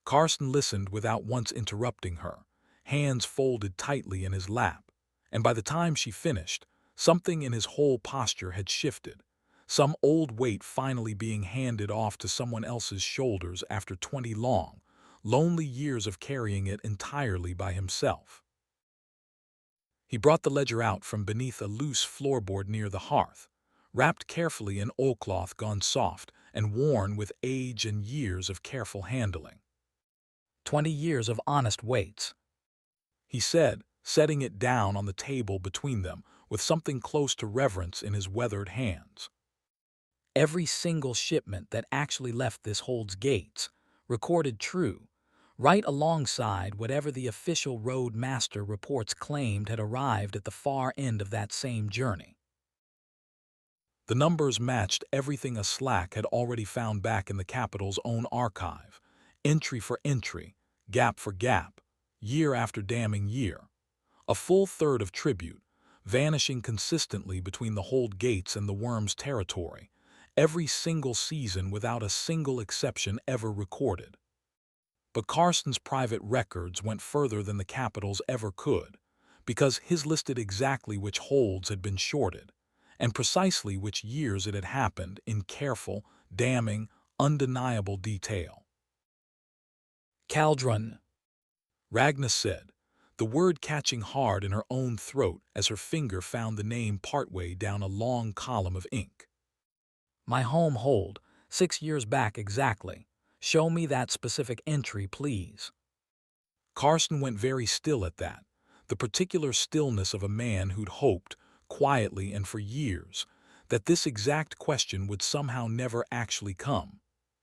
Carson listened without once interrupting her, hands folded tightly in his lap, and by the time she finished, something in his whole posture had shifted, some old weight finally being handed off to someone else's shoulders after 20 long, lonely years of carrying it entirely by himself. He brought the ledger out from beneath a loose floorboard near the hearth, wrapped carefully in oilcloth gone soft and worn with age and years of careful handling. 20 years of honest waits. He said, setting it down on the table between them with something close to reverence in his weathered hands. Every single shipment that actually left this hold's gates, recorded true, right alongside whatever the official road master reports claimed had arrived at the far end of that same journey. The numbers matched everything a Slack had already found back in the capital's own archive, entry for entry, gap for gap, year after damning year. A full third of tribute, vanishing consistently between the Hold gates and the Wyrm's territory, every single season without a single exception ever recorded. But Carson's private records went further than the capital's ever could, because his listed exactly which holds had been shorted, and precisely which years it had happened in careful, damning, undeniable detail. Caldron, Ragna said, the word catching hard in her own throat as her finger found the name partway down a long column of ink. my home hold, 6 years back exactly. Show me that specific entry, please. Carson went very still at that, the particular stillness of a man who'd hoped, quietly and for years, that this exact question would somehow never actually come.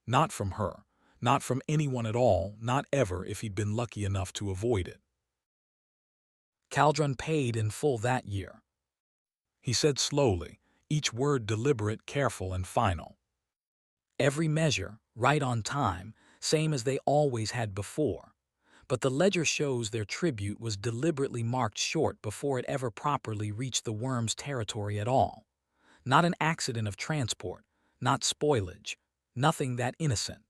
Not from her, not from anyone at all, not ever if he'd been lucky enough to avoid it. Caldron paid in full that year. He said slowly, each word deliberate, careful, and final. Every measure, right on time, same as they always had before. But the ledger shows their tribute was deliberately marked short before it ever properly reached the Wyrm's territory at all. Not an accident of transport, not spoilage, nothing that innocent.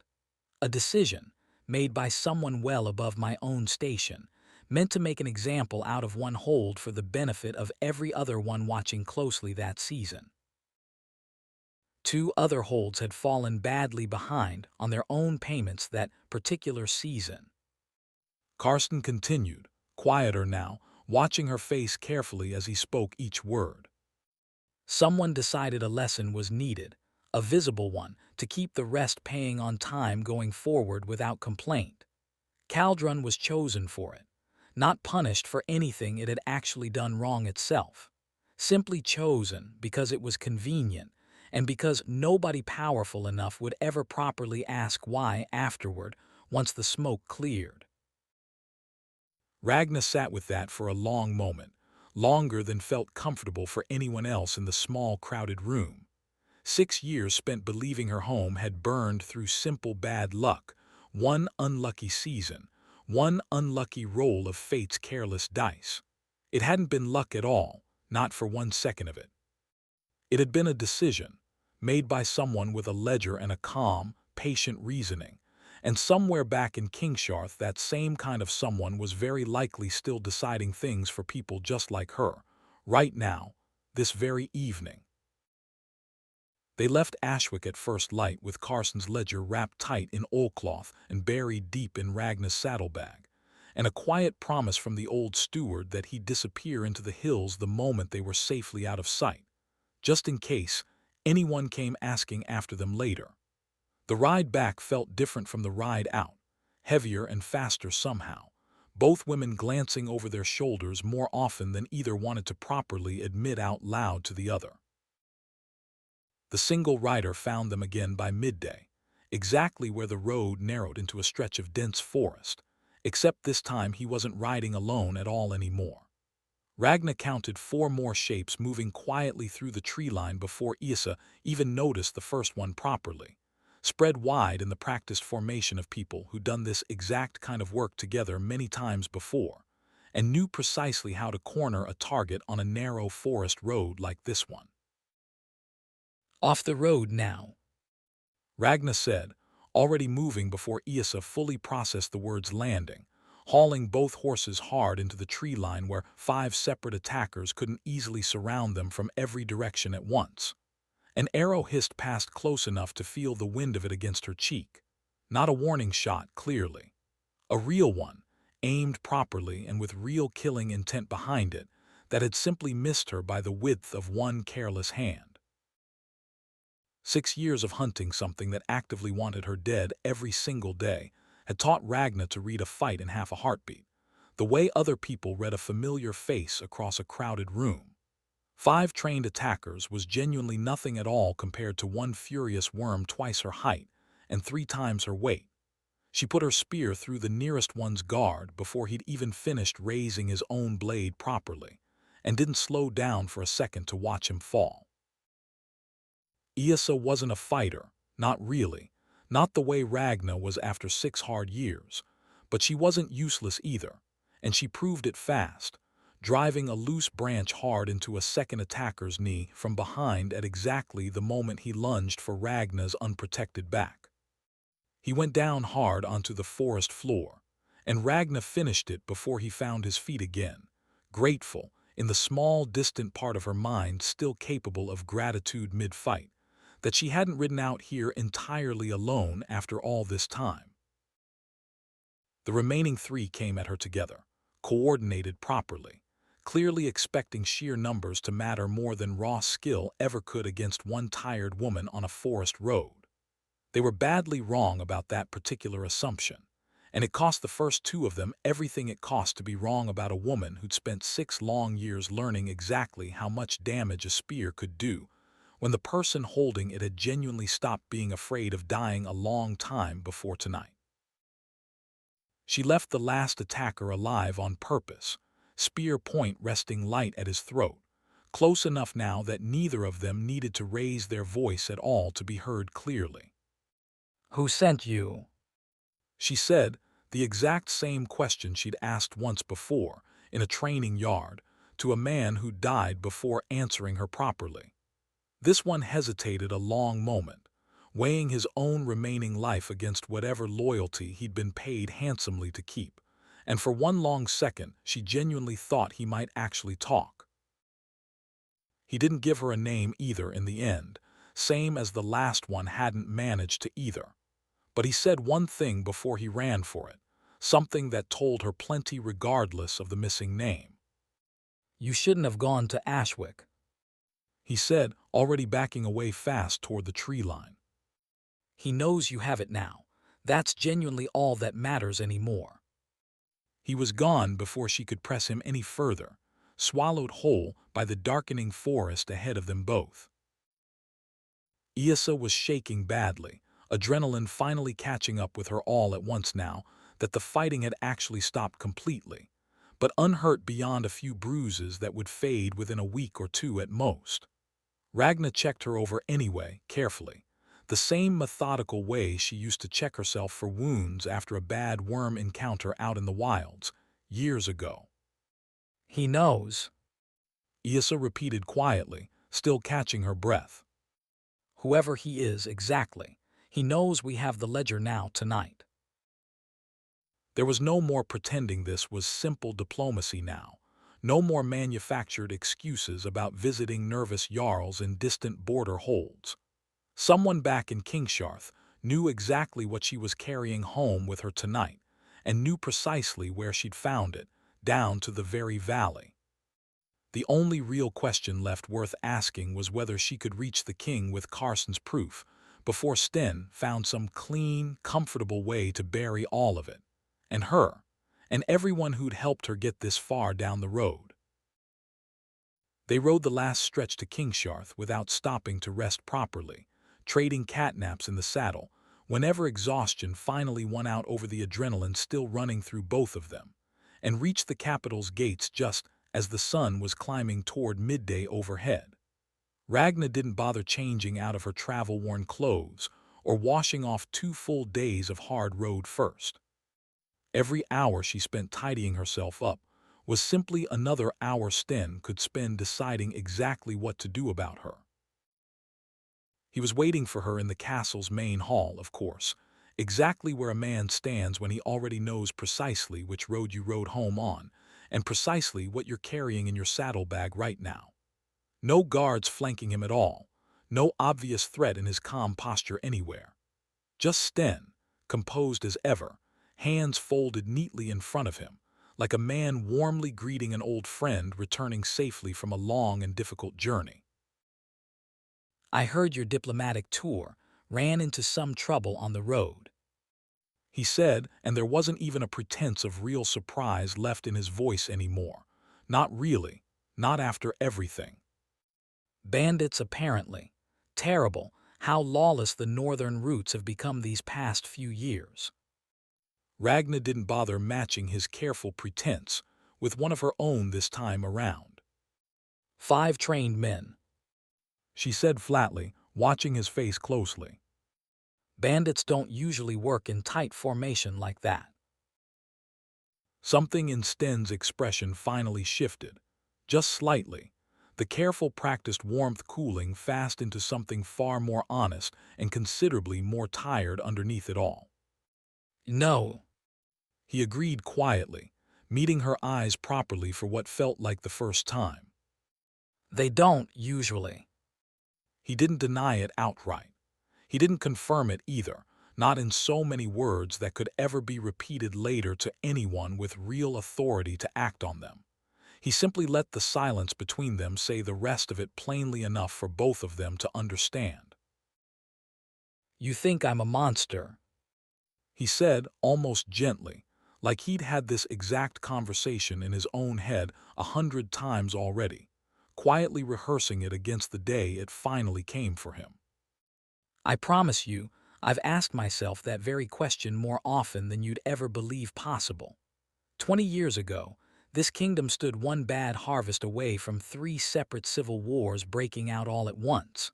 A decision, made by someone well above my own station, meant to make an example out of one hold for the benefit of every other one watching closely that season. 2 other holds had fallen badly behind on their own payments that particular season. Carson continued, quieter now, watching her face carefully as he spoke each word. Someone decided a lesson was needed, a visible one, to keep the rest paying on time going forward without complaint. Caldron was chosen for it, not punished for anything it had actually done wrong itself. Simply chosen because it was convenient and because nobody powerful enough would ever properly ask why afterward once the smoke cleared. Ragna sat with that for a long moment, longer than felt comfortable for anyone else in the small, crowded room. 6 years spent believing her home had burned through simple bad luck, one unlucky season, one unlucky roll of fate's careless dice. It hadn't been luck at all, not for 1 second of it. It had been a decision, made by someone with a ledger and a calm, patient reasoning, and somewhere back in Kingsharth that same kind of someone was very likely still deciding things for people just like her, right now, this very evening. They left Ashwick at first light with Carson's ledger wrapped tight in oilcloth and buried deep in Ragna's saddlebag, and a quiet promise from the old steward that he'd disappear into the hills the moment they were safely out of sight, just in case anyone came asking after them later. The ride back felt different from the ride out, heavier and faster somehow, both women glancing over their shoulders more often than either wanted to properly admit out loud to the other. The single rider found them again by midday, exactly where the road narrowed into a stretch of dense forest, except this time he wasn't riding alone at all anymore. Ragna counted 4 more shapes moving quietly through the tree line before Yrsa even noticed the first one properly, spread wide in the practiced formation of people who'd done this exact kind of work together many times before, and knew precisely how to corner a target on a narrow forest road like this one. Off the road now, Ragna said, already moving before Yrsa fully processed the words landing, hauling both horses hard into the tree line where 5 separate attackers couldn't easily surround them from every direction at once. An arrow hissed past close enough to feel the wind of it against her cheek. Not a warning shot, clearly. A real one, aimed properly and with real killing intent behind it, that had simply missed her by the width of one careless hand. 6 years of hunting something that actively wanted her dead every single day had taught Ragna to read a fight in half a heartbeat, the way other people read a familiar face across a crowded room. 5 trained attackers was genuinely nothing at all compared to one furious wyrm twice her height and 3 times her weight. She put her spear through the nearest one's guard before he'd even finished raising his own blade properly, and didn't slow down for a second to watch him fall. Yrsa wasn't a fighter, not really, not the way Ragna was after 6 hard years, but she wasn't useless either, and she proved it fast, driving a loose branch hard into a second attacker's knee from behind at exactly the moment he lunged for Ragna's unprotected back. He went down hard onto the forest floor, and Ragna finished it before he found his feet again, grateful, in the small, distant part of her mind still capable of gratitude mid-fight, that she hadn't ridden out here entirely alone after all this time. The remaining 3 came at her together, coordinated properly, clearly expecting sheer numbers to matter more than raw skill ever could against one tired woman on a forest road. They were badly wrong about that particular assumption, and it cost the first 2 of them everything it cost to be wrong about a woman who'd spent 6 long years learning exactly how much damage a spear could do when the person holding it had genuinely stopped being afraid of dying a long time before tonight. She left the last attacker alive on purpose, spear point resting light at his throat, close enough now that neither of them needed to raise their voice at all to be heard clearly. Who sent you? She said, the exact same question she'd asked once before, in a training yard, to a man who died before answering her properly. This one hesitated a long moment, weighing his own remaining life against whatever loyalty he'd been paid handsomely to keep, and for one long second she genuinely thought he might actually talk. He didn't give her a name either in the end, same as the last one hadn't managed to either. But he said one thing before he ran for it, something that told her plenty regardless of the missing name. You shouldn't have gone to Ashwick, He said, already backing away fast toward the tree line. He knows you have it now. That's genuinely all that matters anymore. He was gone before she could press him any further, swallowed whole by the darkening forest ahead of them both. Yrsa was shaking badly, adrenaline finally catching up with her all at once now that the fighting had actually stopped completely, but unhurt beyond a few bruises that would fade within a week or 2 at most. Ragna checked her over anyway, carefully, the same methodical way she used to check herself for wounds after a bad wyrm encounter out in the wilds, years ago. He knows. Yrsa repeated quietly, still catching her breath. Whoever he is exactly. He knows we have the ledger now tonight. There was no more pretending this was simple diplomacy now. No more manufactured excuses about visiting nervous Jarls in distant border holds. Someone back in Kingsharth knew exactly what she was carrying home with her tonight, and knew precisely where she'd found it, down to the very valley. The only real question left worth asking was whether she could reach the king with Carson's proof before Sten found some clean, comfortable way to bury all of it, and her, and everyone who'd helped her get this far down the road. They rode the last stretch to Kingsharth without stopping to rest properly, trading catnaps in the saddle, whenever exhaustion finally won out over the adrenaline still running through both of them, and reached the capital's gates just as the sun was climbing toward midday overhead. Ragna didn't bother changing out of her travel-worn clothes or washing off 2 full days of hard road first. Every hour she spent tidying herself up was simply another hour Sten could spend deciding exactly what to do about her. He was waiting for her in the castle's main hall, of course, exactly where a man stands when he already knows precisely which road you rode home on, and precisely what you're carrying in your saddlebag right now. No guards flanking him at all, no obvious threat in his calm posture anywhere. Just Sten, composed as ever, hands folded neatly in front of him, like a man warmly greeting an old friend returning safely from a long and difficult journey. I heard your diplomatic tour ran into some trouble on the road, He said, and there wasn't even a pretense of real surprise left in his voice anymore. Not really, not after everything. Bandits apparently. Terrible how lawless the northern routes have become these past few years. Ragna didn't bother matching his careful pretense with one of her own this time around. 5 trained men. She said flatly, watching his face closely. Bandits don't usually work in tight formation like that. Something in Sten's expression finally shifted, just slightly, the careful practiced warmth cooling fast into something far more honest and considerably more tired underneath it all. No. He agreed quietly, meeting her eyes properly for what felt like the first time. They don't usually. He didn't deny it outright. He didn't confirm it either, not in so many words that could ever be repeated later to anyone with real authority to act on them. He simply let the silence between them say the rest of it plainly enough for both of them to understand. You think I'm a monster? He said, almost gently, like he'd had this exact conversation in his own head 100 times already, quietly rehearsing it against the day it finally came for him. I promise you, I've asked myself that very question more often than you'd ever believe possible. 20 years ago, this kingdom stood one bad harvest away from 3 separate civil wars breaking out all at once.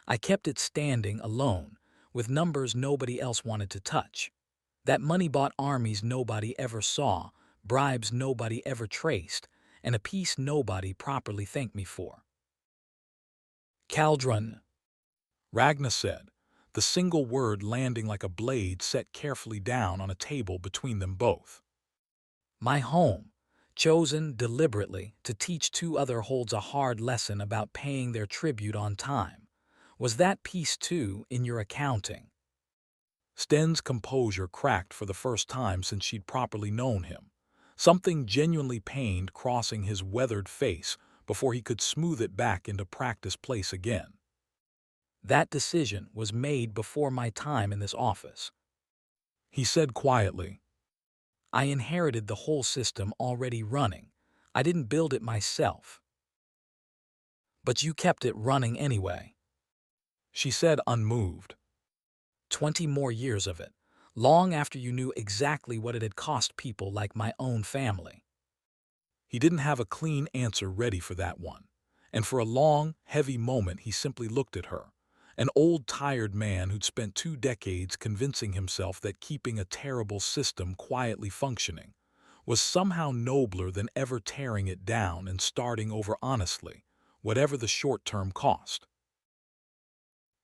I kept it standing alone, with numbers nobody else wanted to touch. That money bought armies nobody ever saw, bribes nobody ever traced, and a peace nobody properly thanked me for. Caldron, Ragna said, the single word landing like a blade set carefully down on a table between them both. my home, chosen deliberately to teach 2 other holds a hard lesson about paying their tribute on time. Was that piece too in your accounting? Sten's composure cracked for the first time since she'd properly known him, something genuinely pained crossing his weathered face before he could smooth it back into practice place again. That decision was made before my time in this office. He said quietly, I inherited the whole system already running. I didn't build it myself. But you kept it running anyway. she said unmoved. 20 more years of it, long after you knew exactly what it had cost people like my own family. He didn't have a clean answer ready for that one, and for a long, heavy moment he simply looked at her, an old tired man who'd spent 2 decades convincing himself that keeping a terrible system quietly functioning was somehow nobler than ever tearing it down and starting over honestly, whatever the short-term cost.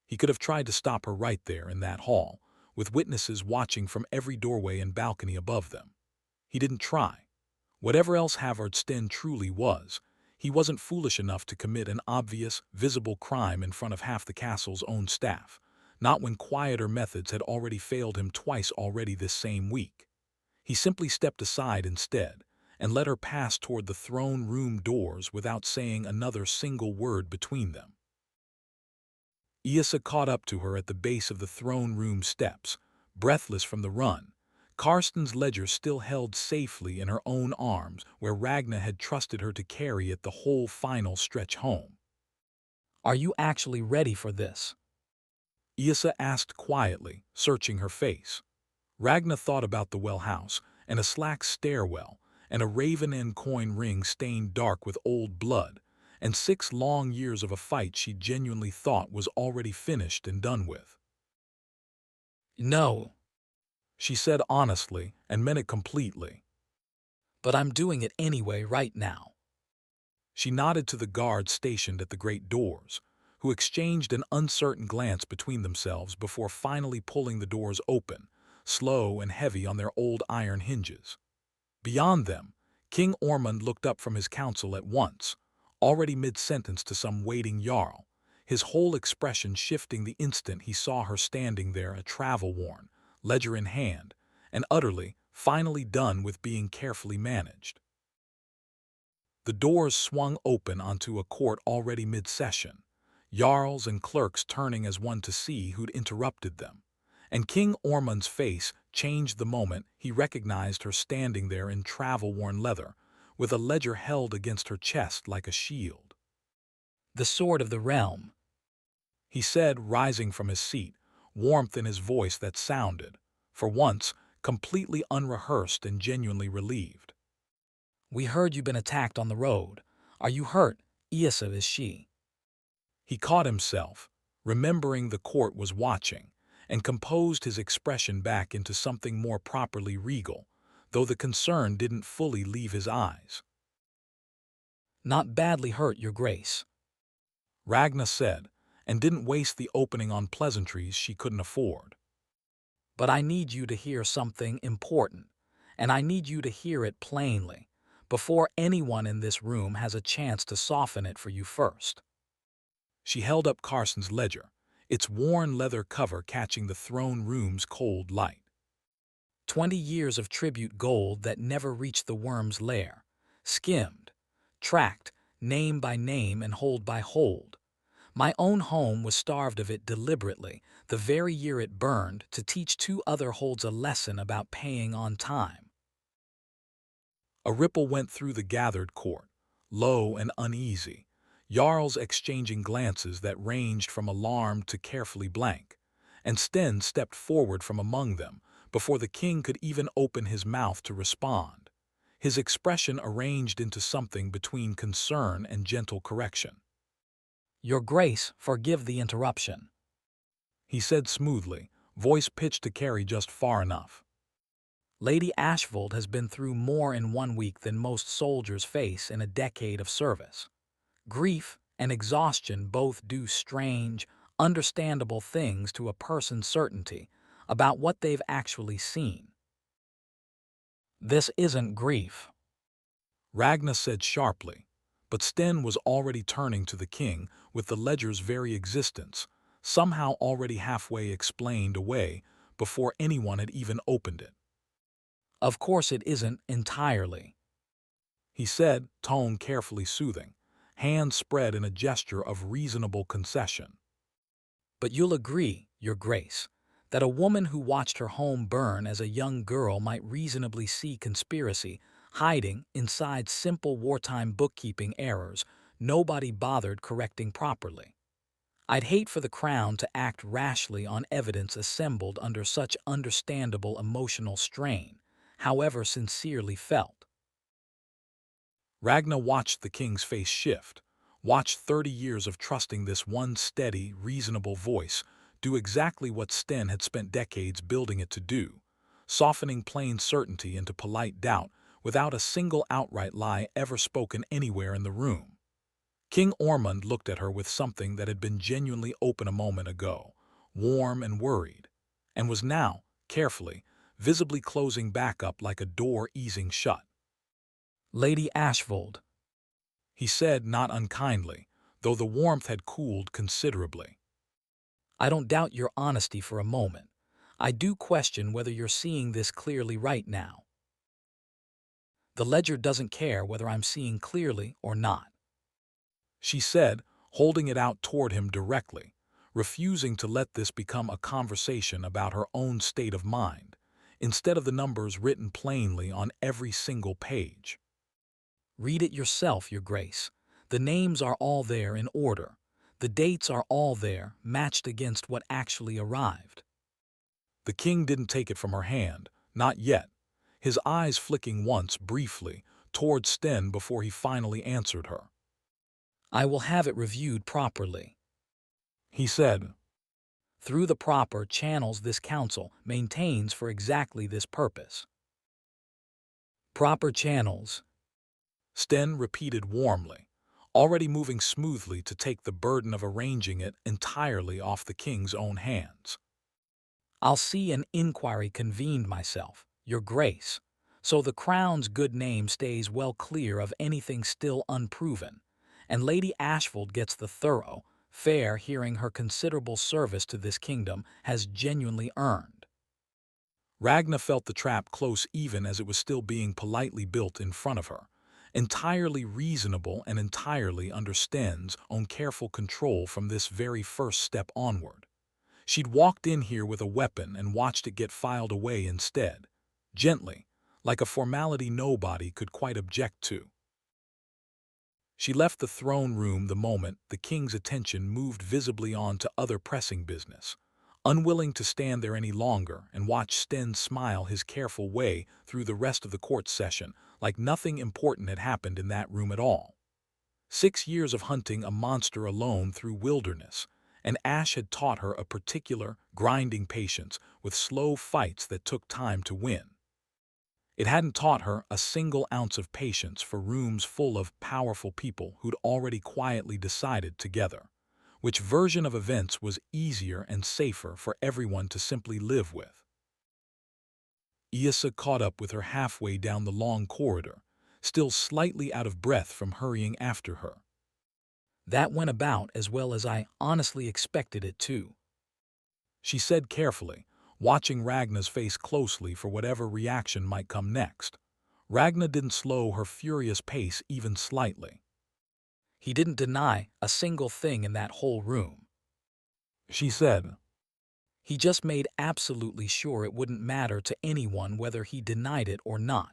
He could have tried to stop her right there in that hall, with witnesses watching from every doorway and balcony above them. He didn't try. Whatever else Havard Sten truly was, he wasn't foolish enough to commit an obvious, visible crime in front of half the castle's own staff, not when quieter methods had already failed him twice already this same week. He simply stepped aside instead, and let her pass toward the throne room doors without saying another single word between them. Yrsa caught up to her at the base of the throne room steps, breathless from the run, Karsten's ledger still held safely in her own arms where Ragna had trusted her to carry it the whole final stretch home. Are you actually ready for this? Yrsa asked quietly, searching her face. Ragna thought about the well house, and a slack stairwell, and a raven end coin ring stained dark with old blood, and 6 long years of a fight she genuinely thought was already finished and done with. No, She said honestly and meant it completely. but I'm doing it anyway right now. She nodded to the guards stationed at the great doors, who exchanged an uncertain glance between themselves before finally pulling the doors open, slow and heavy on their old iron hinges. Beyond them, King Ormond looked up from his council at once, already mid-sentence to some waiting Jarl, his whole expression shifting the instant he saw her standing there, a travel-worn, ledger in hand, and utterly, finally done with being carefully managed. The doors swung open onto a court already mid-session, Jarls and clerks turning as one to see who'd interrupted them, and King Ormond's face changed the moment he recognized her standing there in travel-worn leather, with a ledger held against her chest like a shield. The sword of the realm. He said, rising from his seat, warmth in his voice that sounded, for once, completely unrehearsed and genuinely relieved. We heard you've been attacked on the road. Are you hurt? Yrsa, is she? He caught himself, remembering the court was watching, and composed his expression back into something more properly regal, though the concern didn't fully leave his eyes. Not badly hurt, your grace, Ragna said, and didn't waste the opening on pleasantries she couldn't afford. but I need you to hear something important, and I need you to hear it plainly, before anyone in this room has a chance to soften it for you first. She held up Carson's ledger, its worn leather cover catching the throne room's cold light. 20 years of tribute gold that never reached the wyrm's lair, skimmed, tracked, name by name and hold by hold. My own home was starved of it deliberately, the very year it burned, to teach 2 other holds a lesson about paying on time. A ripple went through the gathered court, low and uneasy, Jarls exchanging glances that ranged from alarmed to carefully blank, and Sten stepped forward from among them before the king could even open his mouth to respond, his expression arranged into something between concern and gentle correction. Your grace, forgive the interruption. He said smoothly, voice pitched to carry just far enough. Lady Ashwold has been through more in 1 week than most soldiers face in a decade of service. Grief and exhaustion both do strange, understandable things to a person's certainty about what they've actually seen. This isn't grief. Ragna said sharply, but Sten was already turning to the king with the ledger's very existence, somehow already halfway explained away before anyone had even opened it. Of course it isn't entirely. He said, tone carefully soothing, hands spread in a gesture of reasonable concession. But you'll agree, your grace, that a woman who watched her home burn as a young girl might reasonably see conspiracy hiding inside simple wartime bookkeeping errors nobody bothered correcting properly. I'd hate for the crown to act rashly on evidence assembled under such understandable emotional strain, however sincerely felt. Ragna watched the king's face shift, watched 30 years of trusting this one steady, reasonable voice do exactly what Sten had spent decades building it to do, softening plain certainty into polite doubt without a single outright lie ever spoken anywhere in the room. King Ormond looked at her with something that had been genuinely open a moment ago, warm and worried, and was now, carefully, visibly closing back up like a door easing shut. Lady Ashwold, He said not unkindly, though the warmth had cooled considerably. I don't doubt your honesty for a moment. I do question whether you're seeing this clearly right now. The ledger doesn't care whether I'm seeing clearly or not. She said, holding it out toward him directly, refusing to let this become a conversation about her own state of mind, instead of the numbers written plainly on every single page. Read it yourself, your grace. The names are all there in order. The dates are all there, matched against what actually arrived. The king didn't take it from her hand, not yet, his eyes flicking once, briefly, toward Sten before he finally answered her. I will have it reviewed properly. He said, Through the proper channels this council maintains for exactly this purpose. Proper channels. Sten repeated warmly, already moving smoothly to take the burden of arranging it entirely off the king's own hands. I'll see an inquiry convened myself, your grace, so the crown's good name stays well clear of anything still unproven, and Lady Ashwold gets the thorough, fair hearing her considerable service to this kingdom has genuinely earned. Ragna felt the trap close even as it was still being politely built in front of her, entirely reasonable and entirely under Sten's own careful control from this very first step onward. She'd walked in here with a weapon and watched it get filed away instead, gently, like a formality nobody could quite object to. She left the throne room the moment the king's attention moved visibly on to other pressing business, unwilling to stand there any longer and watch Sten smile his careful way through the rest of the court session like nothing important had happened in that room at all. 6 years of hunting a monster alone through wilderness, and Ash had taught her a particular, grinding patience with slow fights that took time to win. It hadn't taught her a single ounce of patience for rooms full of powerful people who'd already quietly decided together which version of events was easier and safer for everyone to simply live with. Yrsa caught up with her halfway down the long corridor, still slightly out of breath from hurrying after her. That went about as well as I honestly expected it to, she said carefully, watching Ragna's face closely for whatever reaction might come next. Ragna didn't slow her furious pace even slightly. He didn't deny a single thing in that whole room, she said. He just made absolutely sure it wouldn't matter to anyone whether he denied it or not.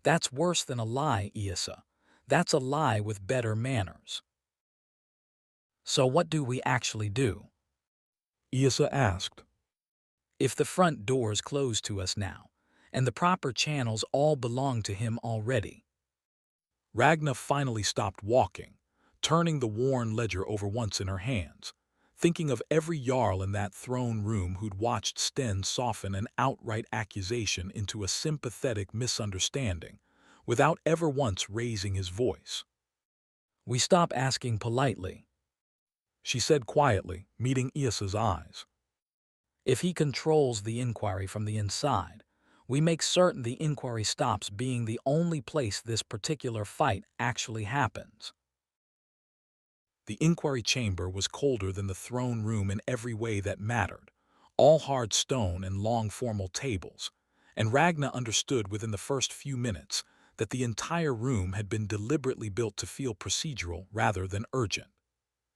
That's worse than a lie, Yrsa. That's a lie with better manners. So what do we actually do? Yrsa asked. If the front door's closed to us now, and the proper channels all belong to him already. Ragna finally stopped walking, turning the worn ledger over once in her hands, thinking of every Jarl in that throne room who'd watched Sten soften an outright accusation into a sympathetic misunderstanding, without ever once raising his voice. We stop asking politely, she said quietly, meeting Yrsa's eyes. If he controls the inquiry from the inside, we make certain the inquiry stops being the only place this particular fight actually happens. The inquiry chamber was colder than the throne room in every way that mattered, all hard stone and long formal tables, and Ragna understood within the first few minutes that the entire room had been deliberately built to feel procedural rather than urgent.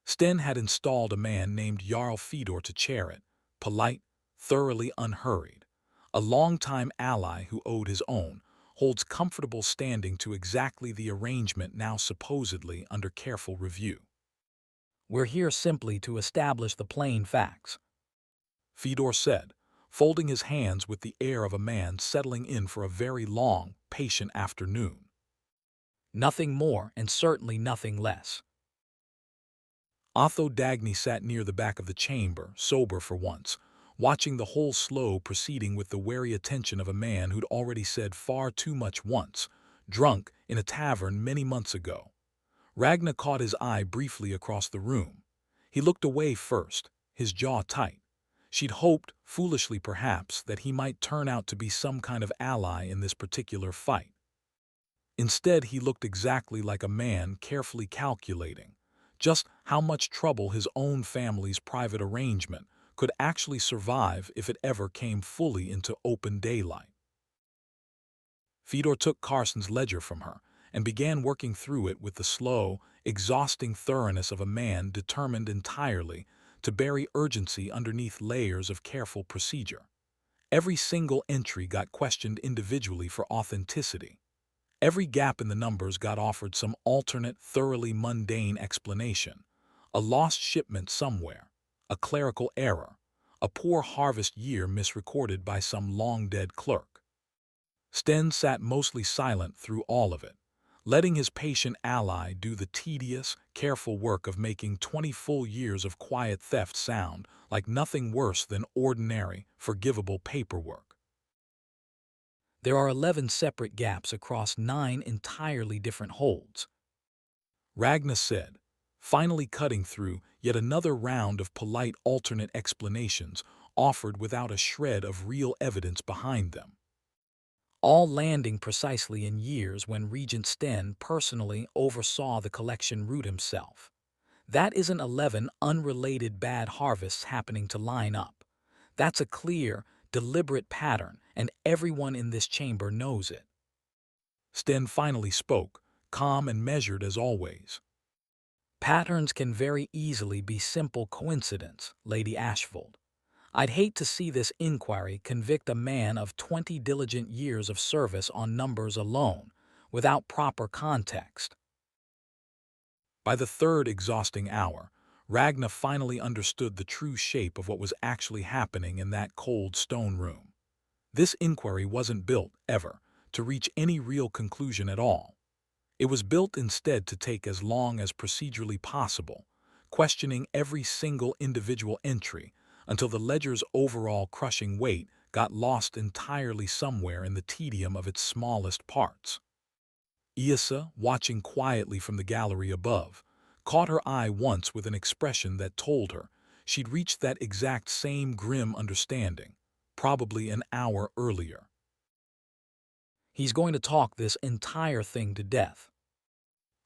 Sten had installed a man named Jarl Fedor to chair it, polite, thoroughly unhurried. A longtime ally who owed his own, holds comfortable standing to exactly the arrangement now supposedly under careful review. We're here simply to establish the plain facts, Fedor said, folding his hands with the air of a man settling in for a very long, patient afternoon. Nothing more and certainly nothing less. Otho Dagny sat near the back of the chamber, sober for once, watching the whole slow proceeding with the wary attention of a man who'd already said far too much once, drunk in a tavern many months ago. Ragna caught his eye briefly across the room. He looked away first, his jaw tight. She'd hoped, foolishly perhaps, that he might turn out to be some kind of ally in this particular fight. Instead, he looked exactly like a man carefully calculating just how much trouble his own family's private arrangement could actually survive if it ever came fully into open daylight. Fedor took Carson's ledger from her and began working through it with the slow, exhausting thoroughness of a man determined entirely to bury urgency underneath layers of careful procedure. Every single entry got questioned individually for authenticity. Every gap in the numbers got offered some alternate, thoroughly mundane explanation. A lost shipment somewhere, a clerical error, a poor harvest year misrecorded by some long-dead clerk. Sten sat mostly silent through all of it, letting his patient ally do the tedious, careful work of making 20 full years of quiet theft sound like nothing worse than ordinary, forgivable paperwork. There are 11 separate gaps across 9 entirely different holds, Ragna said, finally cutting through yet another round of polite alternate explanations offered without a shred of real evidence behind them. all landing precisely in years when Regent Sten personally oversaw the collection route himself. That isn't 11 unrelated bad harvests happening to line up. That's a clear, deliberate pattern, and everyone in this chamber knows it. Sten finally spoke, calm and measured as always. Patterns can very easily be simple coincidence, Lady Ashfold. I'd hate to see this inquiry convict a man of 20 diligent years of service on numbers alone, without proper context. By the third exhausting hour, Ragna finally understood the true shape of what was actually happening in that cold stone room. This inquiry wasn't built, ever, to reach any real conclusion at all. It was built instead to take as long as procedurally possible, questioning every single individual entry until the ledger's overall crushing weight got lost entirely somewhere in the tedium of its smallest parts. Yrsa, watching quietly from the gallery above, caught her eye once with an expression that told her she'd reached that exact same grim understanding, probably an hour earlier. He's going to talk this entire thing to death,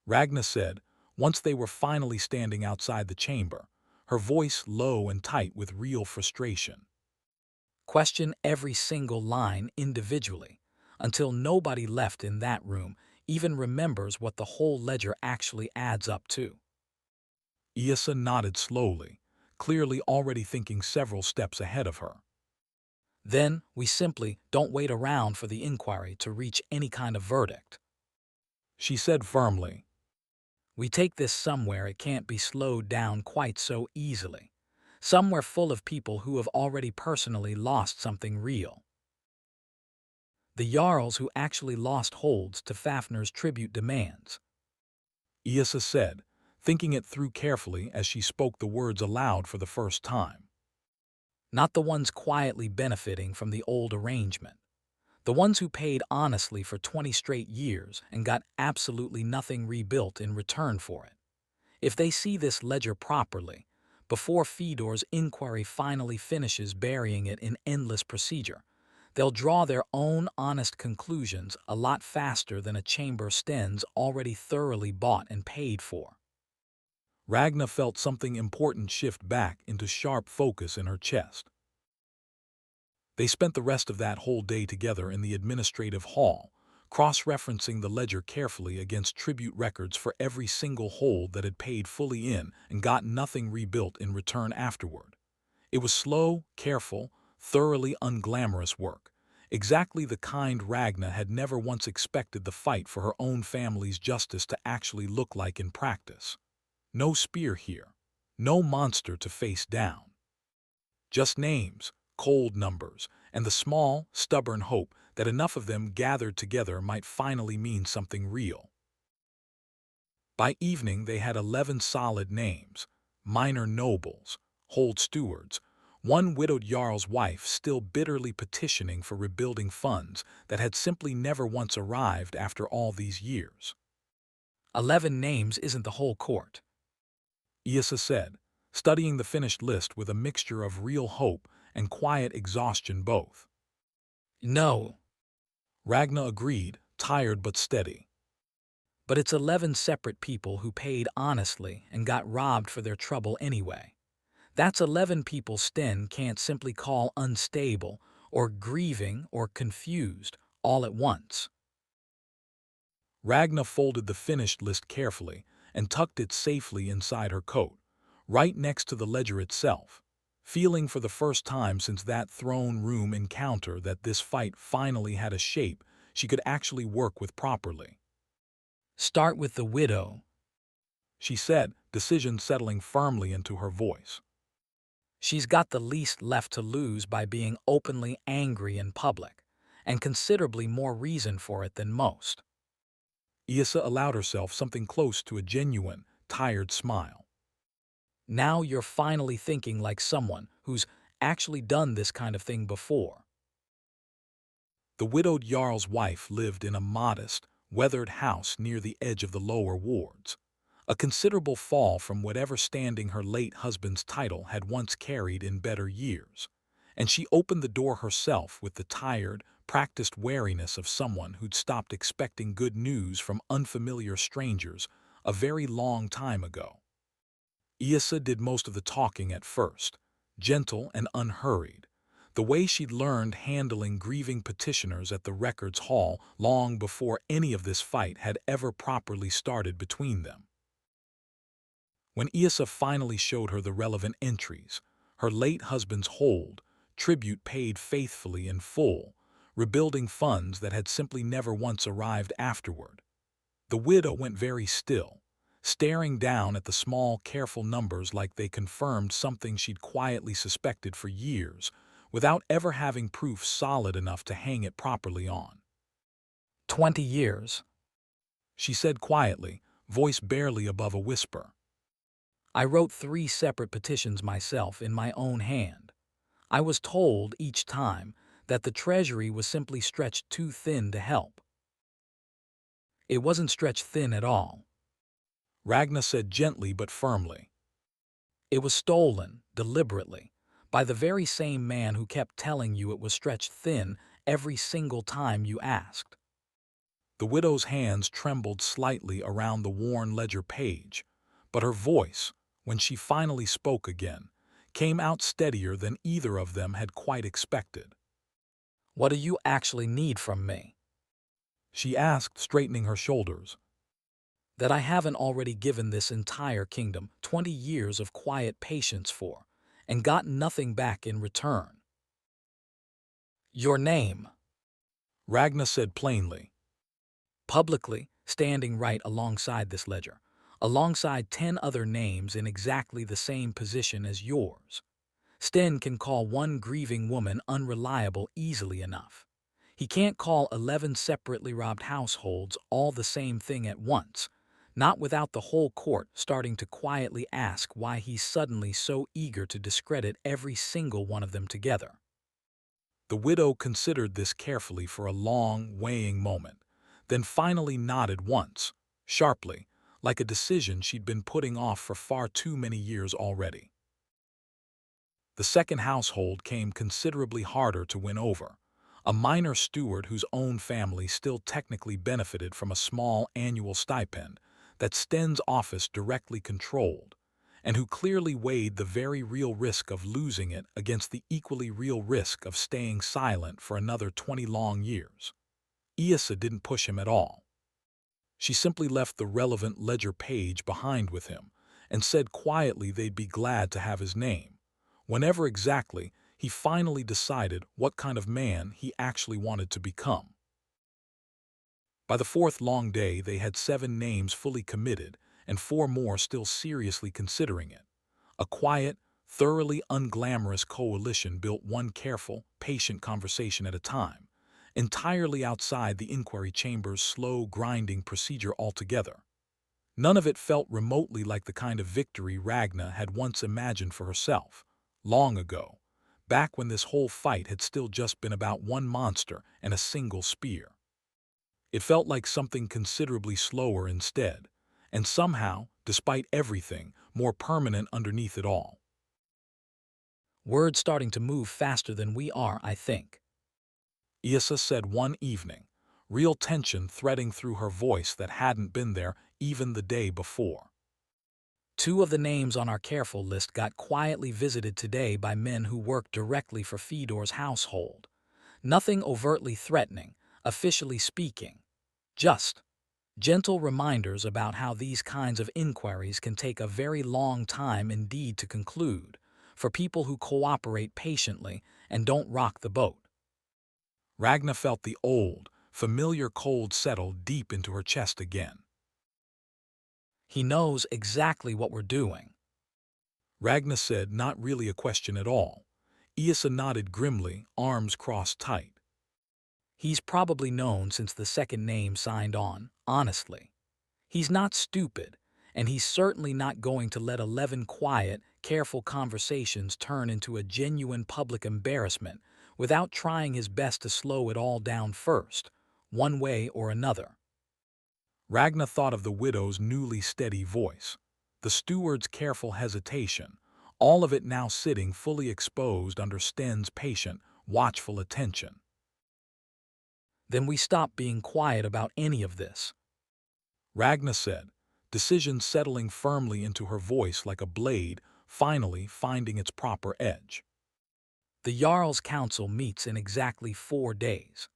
Ragna said, once they were finally standing outside the chamber, her voice low and tight with real frustration. question every single line individually, until nobody left in that room even remembers what the whole ledger actually adds up to. Yrsa nodded slowly, clearly already thinking several steps ahead of her. Then we simply don't wait around for the inquiry to reach any kind of verdict. She said firmly. We take this somewhere it can't be slowed down quite so easily. Somewhere full of people who have already personally lost something real. The Jarls who actually lost holds to Fafnir's tribute demands. Yrsa said, thinking it through carefully as she spoke the words aloud for the first time. Not the ones quietly benefiting from the old arrangement. The ones who paid honestly for 20 straight years and got absolutely nothing rebuilt in return for it. If they see this ledger properly, before Fedor's inquiry finally finishes burying it in endless procedure, they'll draw their own honest conclusions a lot faster than a chamber Sten's already thoroughly bought and paid for. Ragna felt something important shift back into sharp focus in her chest. They spent the rest of that whole day together in the administrative hall, cross-referencing the ledger carefully against tribute records for every single hold that had paid fully in and got nothing rebuilt in return afterward. It was slow, careful, thoroughly unglamorous work, exactly the kind Ragna had never once expected the fight for her own family's justice to actually look like in practice. No spear here, no monster to face down. Just names, cold numbers, and the small, stubborn hope that enough of them gathered together might finally mean something real. By evening they had 11 solid names, minor nobles, hold stewards, one widowed Jarl's wife still bitterly petitioning for rebuilding funds that had simply never once arrived after all these years. 11 names isn't the whole court, Yrsa said, studying the finished list with a mixture of real hope and quiet exhaustion both. No, Ragna agreed, tired but steady. but it's 11 separate people who paid honestly and got robbed for their trouble anyway. That's 11 people Sten can't simply call unstable or grieving or confused all at once. Ragna folded the finished list carefully and tucked it safely inside her coat, right next to the ledger itself, feeling for the first time since that throne room encounter that this fight finally had a shape she could actually work with properly. Start with the widow, She said, decision settling firmly into her voice. She's got the least left to lose by being openly angry in public, and considerably more reason for it than most. Yrsa allowed herself something close to a genuine, tired smile. Now you're finally thinking like someone who's actually done this kind of thing before. The widowed Jarl's wife lived in a modest, weathered house near the edge of the lower wards, a considerable fall from whatever standing her late husband's title had once carried in better years, and she opened the door herself with the tired, practiced wariness of someone who'd stopped expecting good news from unfamiliar strangers a very long time ago. Yrsa did most of the talking at first, gentle and unhurried, the way she'd learned handling grieving petitioners at the records hall long before any of this fight had ever properly started between them. When Yrsa finally showed her the relevant entries, her late husband's hold, tribute paid faithfully in full, rebuilding funds that had simply never once arrived afterward, the widow went very still, staring down at the small, careful numbers like they confirmed something she'd quietly suspected for years, without ever having proof solid enough to hang it properly on. 20 years. She said quietly, voice barely above a whisper. I wrote 3 separate petitions myself in my own hand. I was told each time that the treasury was simply stretched too thin to help. It wasn't stretched thin at all. Ragnar said gently but firmly. It was stolen, deliberately, by the very same man who kept telling you it was stretched thin every single time you asked. The widow's hands trembled slightly around the worn ledger page, but her voice, when she finally spoke again, came out steadier than either of them had quite expected. What do you actually need from me? She asked, straightening her shoulders. That I haven't already given this entire kingdom 20 years of quiet patience for, and got nothing back in return. Your name, Ragnar said plainly. publicly standing right alongside this ledger, alongside 10 other names in exactly the same position as yours. Sten can call one grieving woman unreliable easily enough. He can't call 11 separately robbed households all the same thing at once, not without the whole court starting to quietly ask why he's suddenly so eager to discredit every single one of them together. The widow considered this carefully for a long, weighing moment, then finally nodded once, sharply, like a decision she'd been putting off for far too many years already. The second household came considerably harder to win over, a minor steward whose own family still technically benefited from a small annual stipend that Sten's office directly controlled, and who clearly weighed the very real risk of losing it against the equally real risk of staying silent for another 20 long years. Yrsa didn't push him at all. She simply left the relevant ledger page behind with him and said quietly they'd be glad to have his name, whenever exactly he finally decided what kind of man he actually wanted to become. By the 4th long day, they had 7 names fully committed and 4 more still seriously considering it. A quiet, thoroughly unglamorous coalition built one careful, patient conversation at a time, entirely outside the inquiry chamber's slow, grinding procedure altogether. None of it felt remotely like the kind of victory Ragnar had once imagined for herself, long ago, back when this whole fight had still just been about one monster and a single spear. It felt like something considerably slower instead, and somehow, despite everything, more permanent underneath it all. Word's starting to move faster than we are, I think. Yrsa said one evening, real tension threading through her voice that hadn't been there even the day before. 2 of the names on our careful list got quietly visited today by men who work directly for Fedor's household. Nothing overtly threatening, officially speaking. Just gentle reminders about how these kinds of inquiries can take a very long time indeed to conclude, for people who cooperate patiently and don't rock the boat. Ragnar felt the old, familiar cold settle deep into her chest again. He knows exactly what we're doing. Ragnar said, not really a question at all. Yrsa nodded grimly, arms crossed tight. He's probably known since the second name signed on, honestly. He's not stupid, and he's certainly not going to let 11 quiet, careful conversations turn into a genuine public embarrassment without trying his best to slow it all down first, one way or another. Ragnar thought of the widow's newly steady voice, the steward's careful hesitation, all of it now sitting fully exposed under Sten's patient, watchful attention. Then we stop being quiet about any of this, Ragnar said, decision settling firmly into her voice like a blade, finally finding its proper edge. The Jarls Council meets in exactly 4 days.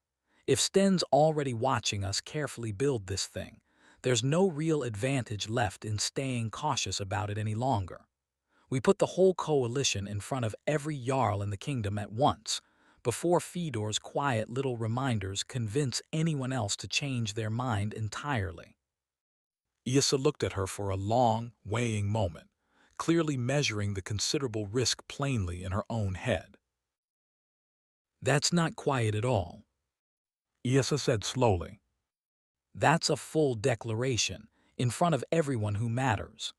If Sten's already watching us carefully build this thing, there's no real advantage left in staying cautious about it any longer. We put the whole coalition in front of every Jarl in the kingdom at once, before Fedor's quiet little reminders convince anyone else to change their mind entirely. Yrsa looked at her for a long, weighing moment, clearly measuring the considerable risk plainly in her own head. That's not quiet at all. Yrsa said slowly. That's a full declaration, in front of everyone who matters.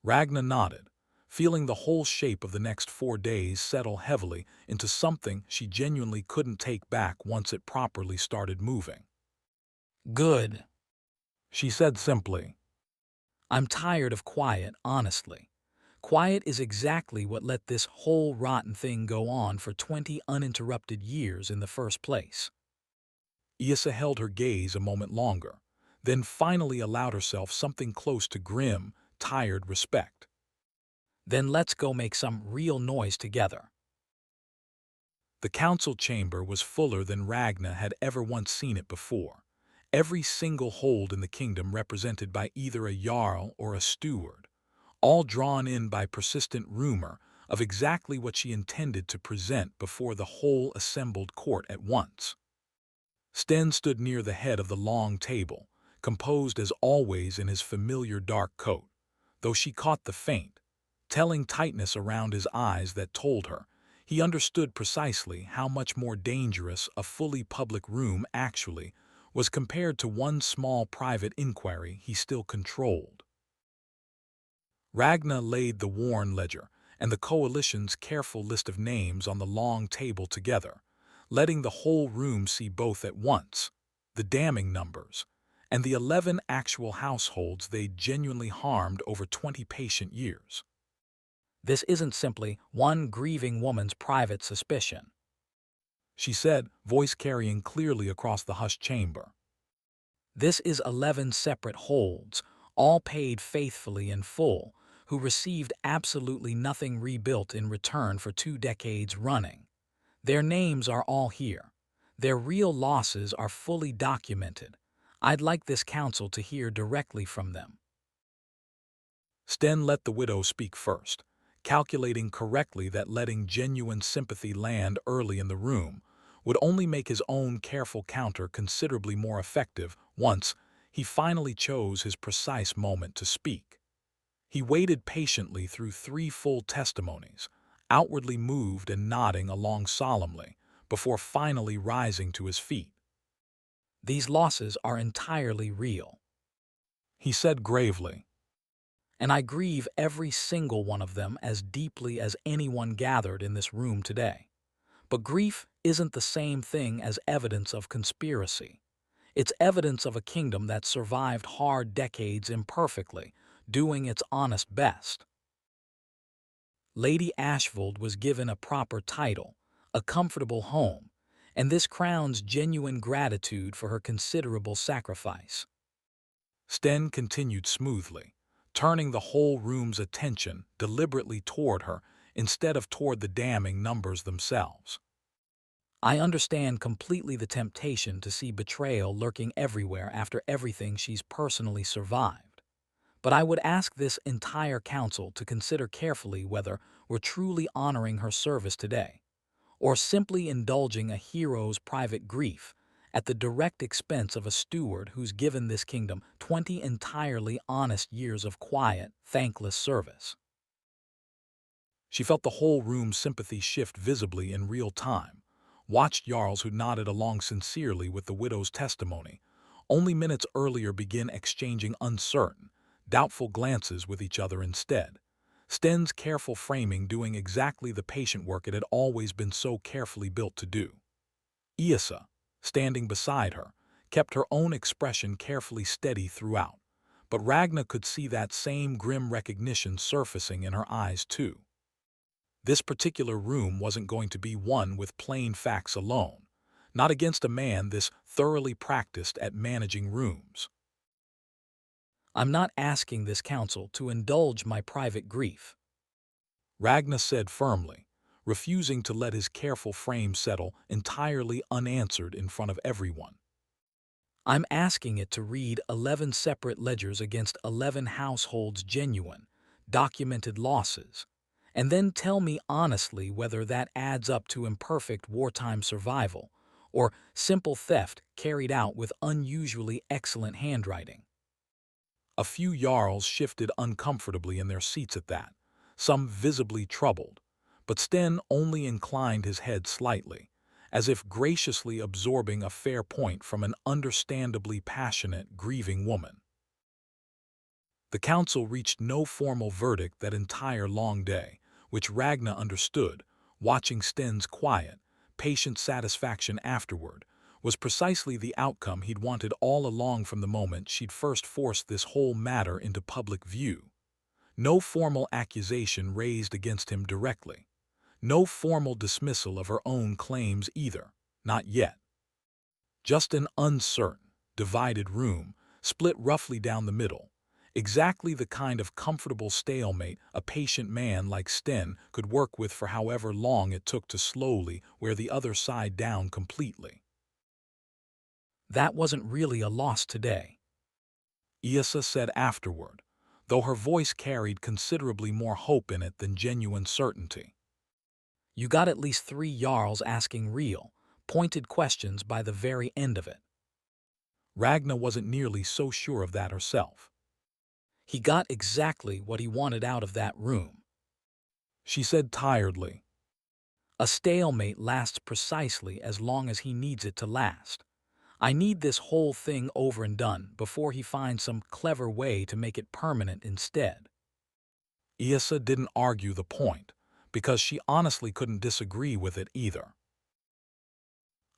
Ragnar nodded, feeling the whole shape of the next 4 days settle heavily into something she genuinely couldn't take back once it properly started moving. Good. She said simply. I'm tired of quiet, honestly. Quiet is exactly what let this whole rotten thing go on for 20 uninterrupted years in the first place. Yrsa held her gaze a moment longer, then finally allowed herself something close to grim, tired respect. Then let's go make some real noise together. The council chamber was fuller than Ragnar had ever once seen it before, every single hold in the kingdom represented by either a jarl or a steward, all drawn in by persistent rumor of exactly what she intended to present before the whole assembled court at once. Sten stood near the head of the long table, composed as always in his familiar dark coat, though she caught the faint, telling tightness around his eyes that told her he understood precisely how much more dangerous a fully public room actually was compared to one small private inquiry he still controlled. Ragnar laid the worn ledger and the coalition's careful list of names on the long table together, letting the whole room see both at once, the damning numbers, and the 11 actual households they'd genuinely harmed over 20 patient years. This isn't simply one grieving woman's private suspicion, She said, voice carrying clearly across the hushed chamber. This is 11 separate holds, all paid faithfully in full, who received absolutely nothing rebuilt in return for 2 decades running. Their names are all here. Their real losses are fully documented. I'd like this council to hear directly from them. Sten let the widow speak first, calculating correctly that letting genuine sympathy land early in the room would only make his own careful counter considerably more effective once he finally chose his precise moment to speak. He waited patiently through 3 full testimonies, outwardly moved and nodding along solemnly, before finally rising to his feet. These losses are entirely real, He said gravely. and I grieve every single one of them as deeply as anyone gathered in this room today. But grief isn't the same thing as evidence of conspiracy. It's evidence of a kingdom that survived hard decades imperfectly, doing its honest best. Lady Ashwold was given a proper title, a comfortable home, and this crowns genuine gratitude for her considerable sacrifice. Sten continued smoothly, turning the whole room's attention deliberately toward her instead of toward the damning numbers themselves. I understand completely the temptation to see betrayal lurking everywhere after everything she's personally survived. But I would ask this entire council to consider carefully whether we're truly honoring her service today, or simply indulging a hero's private grief at the direct expense of a steward who's given this kingdom 20 entirely honest years of quiet, thankless service. She felt the whole room's sympathy shift visibly in real time, watched Jarls who nodded along sincerely with the widow's testimony, only minutes earlier begin exchanging uncertain, doubtful glances with each other instead, Sten's careful framing doing exactly the patient work it had always been so carefully built to do. Yrsa, standing beside her, kept her own expression carefully steady throughout, but Ragnar could see that same grim recognition surfacing in her eyes too. This particular room wasn't going to be won with plain facts alone, not against a man this thoroughly practiced at managing rooms. I'm not asking this council to indulge my private grief. Ragnar said firmly, refusing to let his careful frame settle entirely unanswered in front of everyone. I'm asking it to read 11 separate ledgers against 11 households' genuine, documented losses, and then tell me honestly whether that adds up to imperfect wartime survival or simple theft carried out with unusually excellent handwriting. A few Jarls shifted uncomfortably in their seats at that, some visibly troubled, but Sten only inclined his head slightly, as if graciously absorbing a fair point from an understandably passionate, grieving woman. The council reached no formal verdict that entire long day, which Ragna understood, watching Sten's quiet, patient satisfaction afterward, was precisely the outcome he'd wanted all along from the moment she'd first forced this whole matter into public view. No formal accusation raised against him directly. No formal dismissal of her own claims either, not yet. Just an uncertain, divided room, split roughly down the middle, exactly the kind of comfortable stalemate a patient man like Sten could work with for however long it took to slowly wear the other side down completely. That wasn't really a loss today, Yrsa said afterward, though her voice carried considerably more hope in it than genuine certainty. You got at least 3 Jarls asking real, pointed questions by the very end of it. Ragna wasn't nearly so sure of that herself. He got exactly what he wanted out of that room. She said tiredly. A stalemate lasts precisely as long as he needs it to last. I need this whole thing over and done before he finds some clever way to make it permanent instead. Yrsa didn't argue the point, because she honestly couldn't disagree with it either.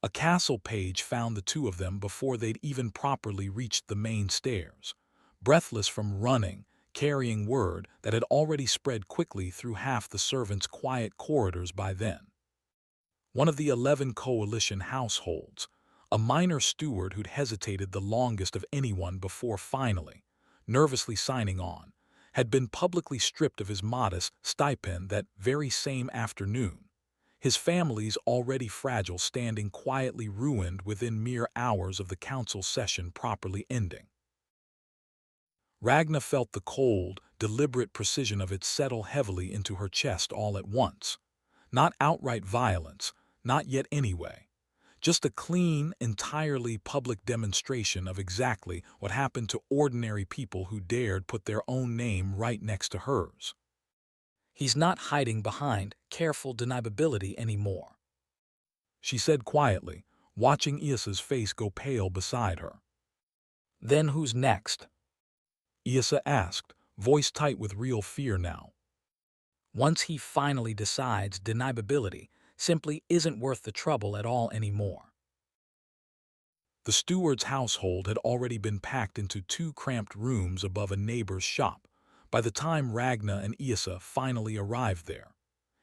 A castle page found the two of them before they'd even properly reached the main stairs, breathless from running, carrying word that had already spread quickly through half the servants' quiet corridors by then. One of the 11 coalition households, a minor steward who'd hesitated the longest of anyone before finally, nervously signing on, had been publicly stripped of his modest stipend that very same afternoon, his family's already fragile standing quietly ruined within mere hours of the council session properly ending. Ragna felt the cold, deliberate precision of it settle heavily into her chest all at once. Not outright violence, not yet anyway. Just a clean, entirely public demonstration of exactly what happened to ordinary people who dared put their own name right next to hers. He's not hiding behind careful deniability anymore, She said quietly, watching Yrsa's face go pale beside her. Then who's next? Yrsa asked, voice tight with real fear now. Once he finally decides deniability simply isn't worth the trouble at all anymore. The steward's household had already been packed into 2 cramped rooms above a neighbor's shop by the time Ragna and Yrsa finally arrived there,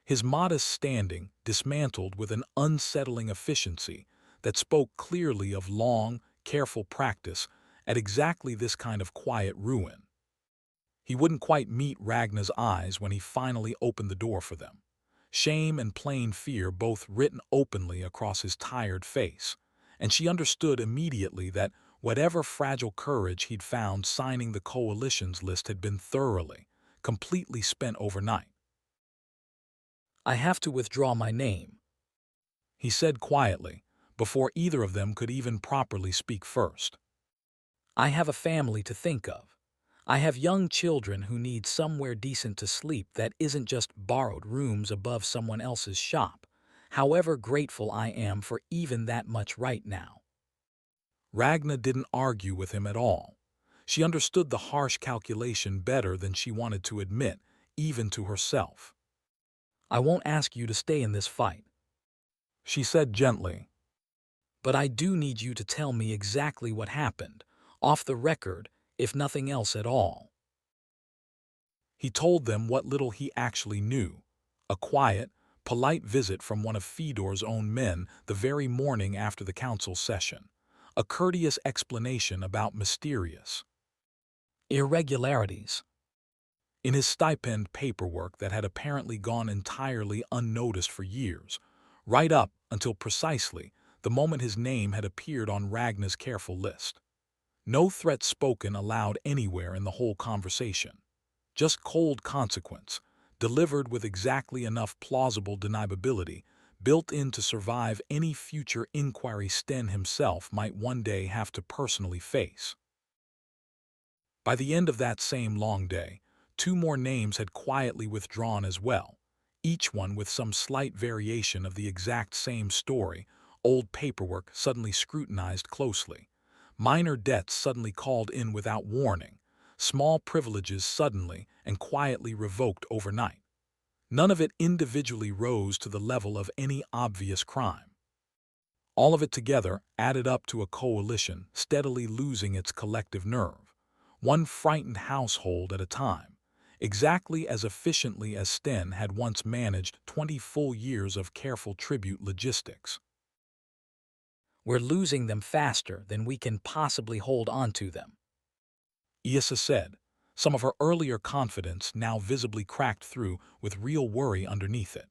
his modest standing dismantled with an unsettling efficiency that spoke clearly of long, careful practice at exactly this kind of quiet ruin. He wouldn't quite meet Ragna's eyes when he finally opened the door for them, shame and plain fear both written openly across his tired face, and she understood immediately that whatever fragile courage he'd found signing the coalition's list had been thoroughly, completely spent overnight. I have to withdraw my name, He said quietly, before either of them could even properly speak first. I have a family to think of. I have young children who need somewhere decent to sleep that isn't just borrowed rooms above someone else's shop, however grateful I am for even that much right now. Ragna didn't argue with him at all. She understood the harsh calculation better than she wanted to admit, even to herself. I won't ask you to stay in this fight, She said gently. but I do need you to tell me exactly what happened, off the record, if nothing else at all. He told them what little he actually knew. A quiet, polite visit from one of Fedor's own men the very morning after the council session. A courteous explanation about mysterious Irregularities. in his stipend paperwork that had apparently gone entirely unnoticed for years, right up until precisely the moment his name had appeared on Ragna's careful list. No threat spoken aloud anywhere in the whole conversation. Just cold consequence, delivered with exactly enough plausible deniability built in to survive any future inquiry Sten himself might one day have to personally face. By the end of that same long day, 2 more names had quietly withdrawn as well, each one with some slight variation of the exact same story, old paperwork suddenly scrutinized closely, minor debts suddenly called in without warning, small privileges suddenly and quietly revoked overnight. None of it individually rose to the level of any obvious crime. All of it together added up to a coalition steadily losing its collective nerve, one frightened household at a time, exactly as efficiently as Sten had once managed 20 full years of careful tribute logistics. We're losing them faster than we can possibly hold on to them. Yrsa said, some of her earlier confidence now visibly cracked through with real worry underneath it.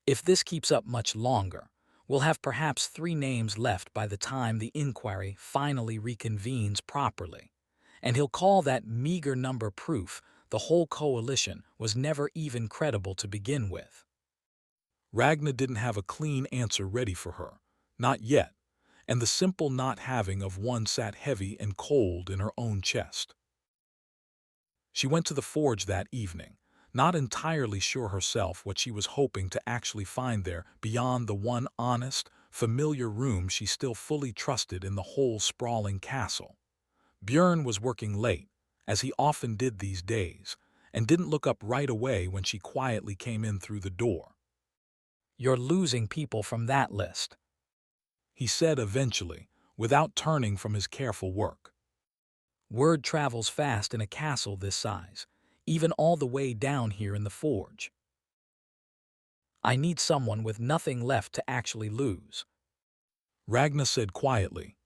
If this keeps up much longer, we'll have perhaps 3 names left by the time the inquiry finally reconvenes properly, and he'll call that meager number proof the whole coalition was never even credible to begin with. Ragna didn't have a clean answer ready for her, not yet, and the simple not having of one sat heavy and cold in her own chest. She went to the forge that evening, not entirely sure herself what she was hoping to actually find there beyond the one honest, familiar room she still fully trusted in the whole sprawling castle. Bjern was working late, as he often did these days, and didn't look up right away when she quietly came in through the door. You're losing people from that list, He said eventually, without turning from his careful work. Word travels fast in a castle this size, even all the way down here in the forge. I need someone with nothing left to actually lose. Ragna said quietly.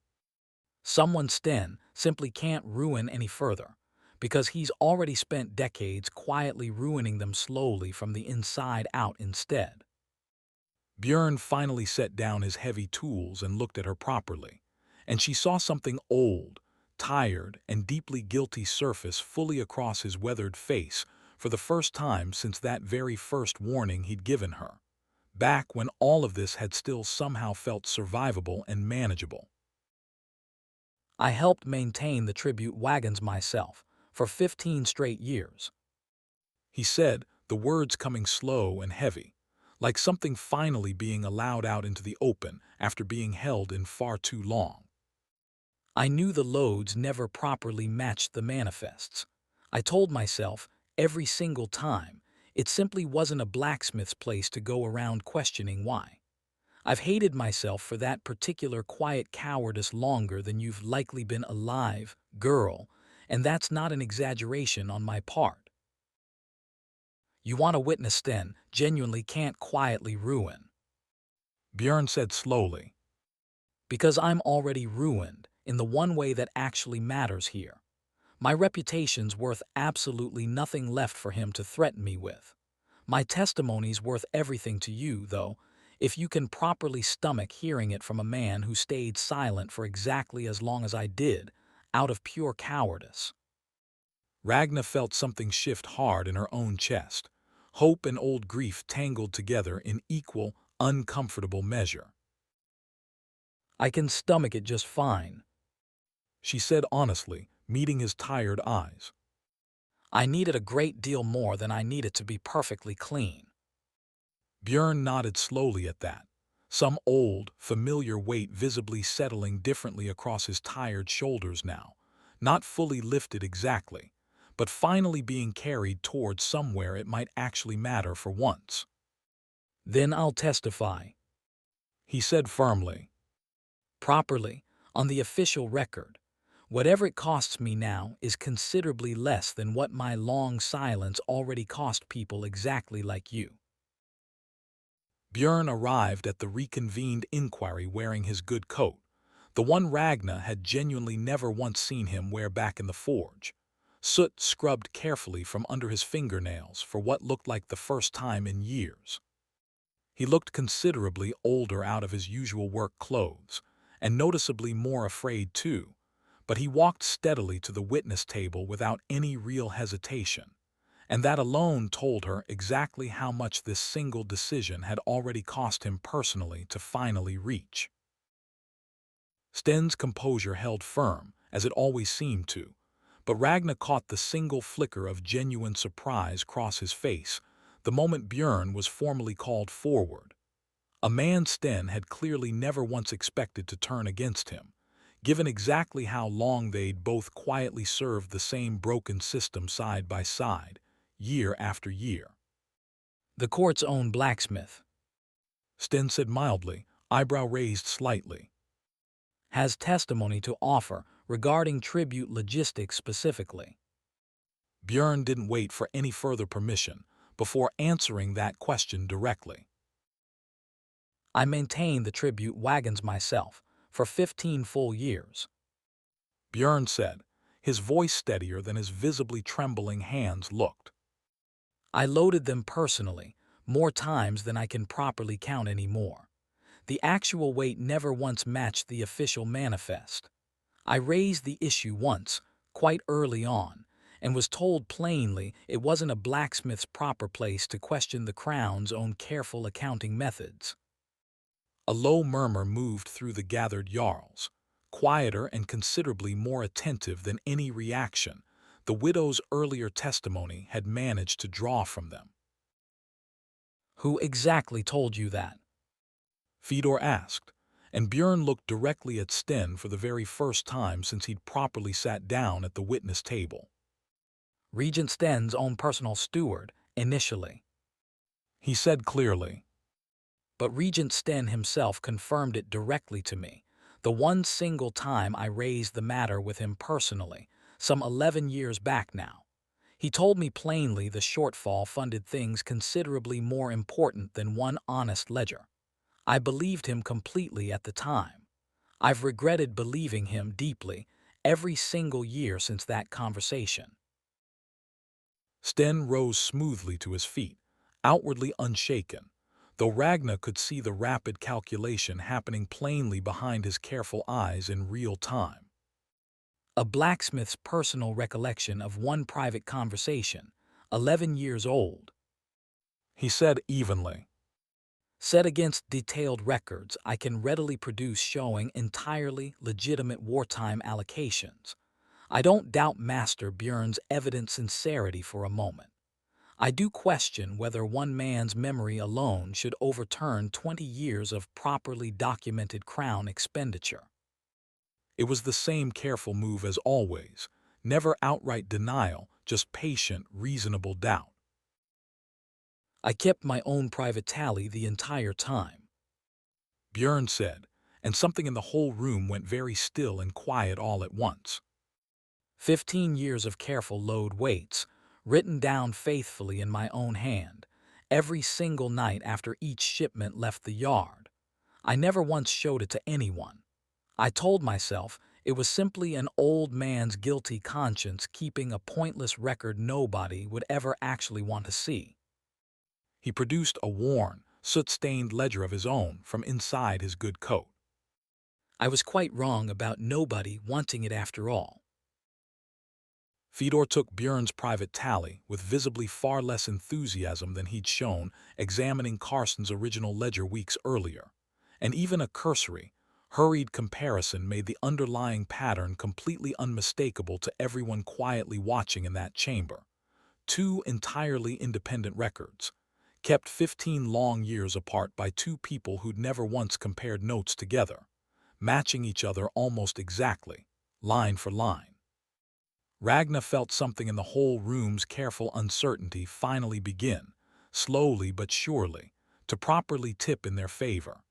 Someone Sten simply can't ruin any further, because he's already spent decades quietly ruining them slowly from the inside out instead. Bjern finally set down his heavy tools and looked at her properly, and she saw something old, tired, and deeply guilty surface fully across his weathered face for the first time since that very first warning he'd given her, back when all of this had still somehow felt survivable and manageable. I helped maintain the tribute wagons myself for 15 straight years. He said, the words coming slow and heavy, like something finally being allowed out into the open after being held in far too long. I knew the loads never properly matched the manifests. I told myself every single time it simply wasn't a blacksmith's place to go around questioning why. I've hated myself for that particular quiet cowardice longer than you've likely been alive, girl, and that's not an exaggeration on my part. You want to witness Sten genuinely can't quietly ruin. Bjern said slowly. Because I'm already ruined in the one way that actually matters here. My reputation's worth absolutely nothing left for him to threaten me with. My testimony's worth everything to you, though, if you can properly stomach hearing it from a man who stayed silent for exactly as long as I did, out of pure cowardice. Ragna felt something shift hard in her own chest, hope and old grief tangled together in equal, uncomfortable measure. I can stomach it just fine, She said honestly, meeting his tired eyes. I need it a great deal more than I need it to be perfectly clean. Bjern nodded slowly at that, some old, familiar weight visibly settling differently across his tired shoulders now, not fully lifted exactly, but finally being carried towards somewhere it might actually matter for once. Then I'll testify, He said firmly. properly, on the official record. Whatever it costs me now is considerably less than what my long silence already cost people exactly like you. Bjern arrived at the reconvened inquiry wearing his good coat, the one Ragna had genuinely never once seen him wear back in the forge, soot scrubbed carefully from under his fingernails for what looked like the first time in years. He looked considerably older out of his usual work clothes, and noticeably more afraid too, but he walked steadily to the witness table without any real hesitation, and that alone told her exactly how much this single decision had already cost him personally to finally reach. Sten's composure held firm, as it always seemed to, but Ragnar caught the single flicker of genuine surprise cross his face the moment Bjern was formally called forward. A man Sten had clearly never once expected to turn against him, given exactly how long they'd both quietly served the same broken system side by side, year after year. The court's own blacksmith Sten said mildly, eyebrow raised slightly. has testimony to offer regarding tribute logistics specifically. Bjern didn't wait for any further permission before answering that question directly. I maintained the tribute wagons myself for 15 full years. Bjern said, his voice steadier than his visibly trembling hands looked. I loaded them personally, more times than I can properly count anymore. The actual weight never once matched the official manifest. I raised the issue once, quite early on, and was told plainly it wasn't a blacksmith's proper place to question the Crown's own careful accounting methods. A low murmur moved through the gathered Jarls, quieter and considerably more attentive than any reaction the widow's earlier testimony had managed to draw from them. Who exactly told you that? Fedor asked, and Bjern looked directly at Sten for the very first time since he'd properly sat down at the witness table. Regent Sten's own personal steward, initially. He said clearly. But Regent Sten himself confirmed it directly to me, the one single time I raised the matter with him personally, some 11 years back now. He told me plainly the shortfall funded things considerably more important than one honest ledger. I believed him completely at the time. I've regretted believing him deeply every single year since that conversation. Sten rose smoothly to his feet, outwardly unshaken, though Ragnar could see the rapid calculation happening plainly behind his careful eyes in real time. A blacksmith's personal recollection of one private conversation, 11 years old, He said evenly. set against detailed records I can readily produce showing entirely legitimate wartime allocations. I don't doubt Master Bjern's evident sincerity for a moment. I do question whether one man's memory alone should overturn 20 years of properly documented Crown expenditure. It was the same careful move as always, never outright denial, just patient, reasonable doubt. I kept my own private tally the entire time. Bjern said, and something in the whole room went very still and quiet all at once. 15 years of careful load weights, written down faithfully in my own hand, every single night after each shipment left the yard. I never once showed it to anyone. I told myself it was simply an old man's guilty conscience keeping a pointless record nobody would ever actually want to see. He produced a worn, soot-stained ledger of his own from inside his good coat. I was quite wrong about nobody wanting it after all. Fedor took Bjern's private tally with visibly far less enthusiasm than he'd shown examining Carson's original ledger weeks earlier, and even a cursory, hurried comparison made the underlying pattern completely unmistakable to everyone quietly watching in that chamber. Two entirely independent records, kept 15 long years apart by two people who'd never once compared notes together, matching each other almost exactly, line for line. Ragnar felt something in the whole room's careful uncertainty finally begin, slowly but surely, to properly tip in their favor.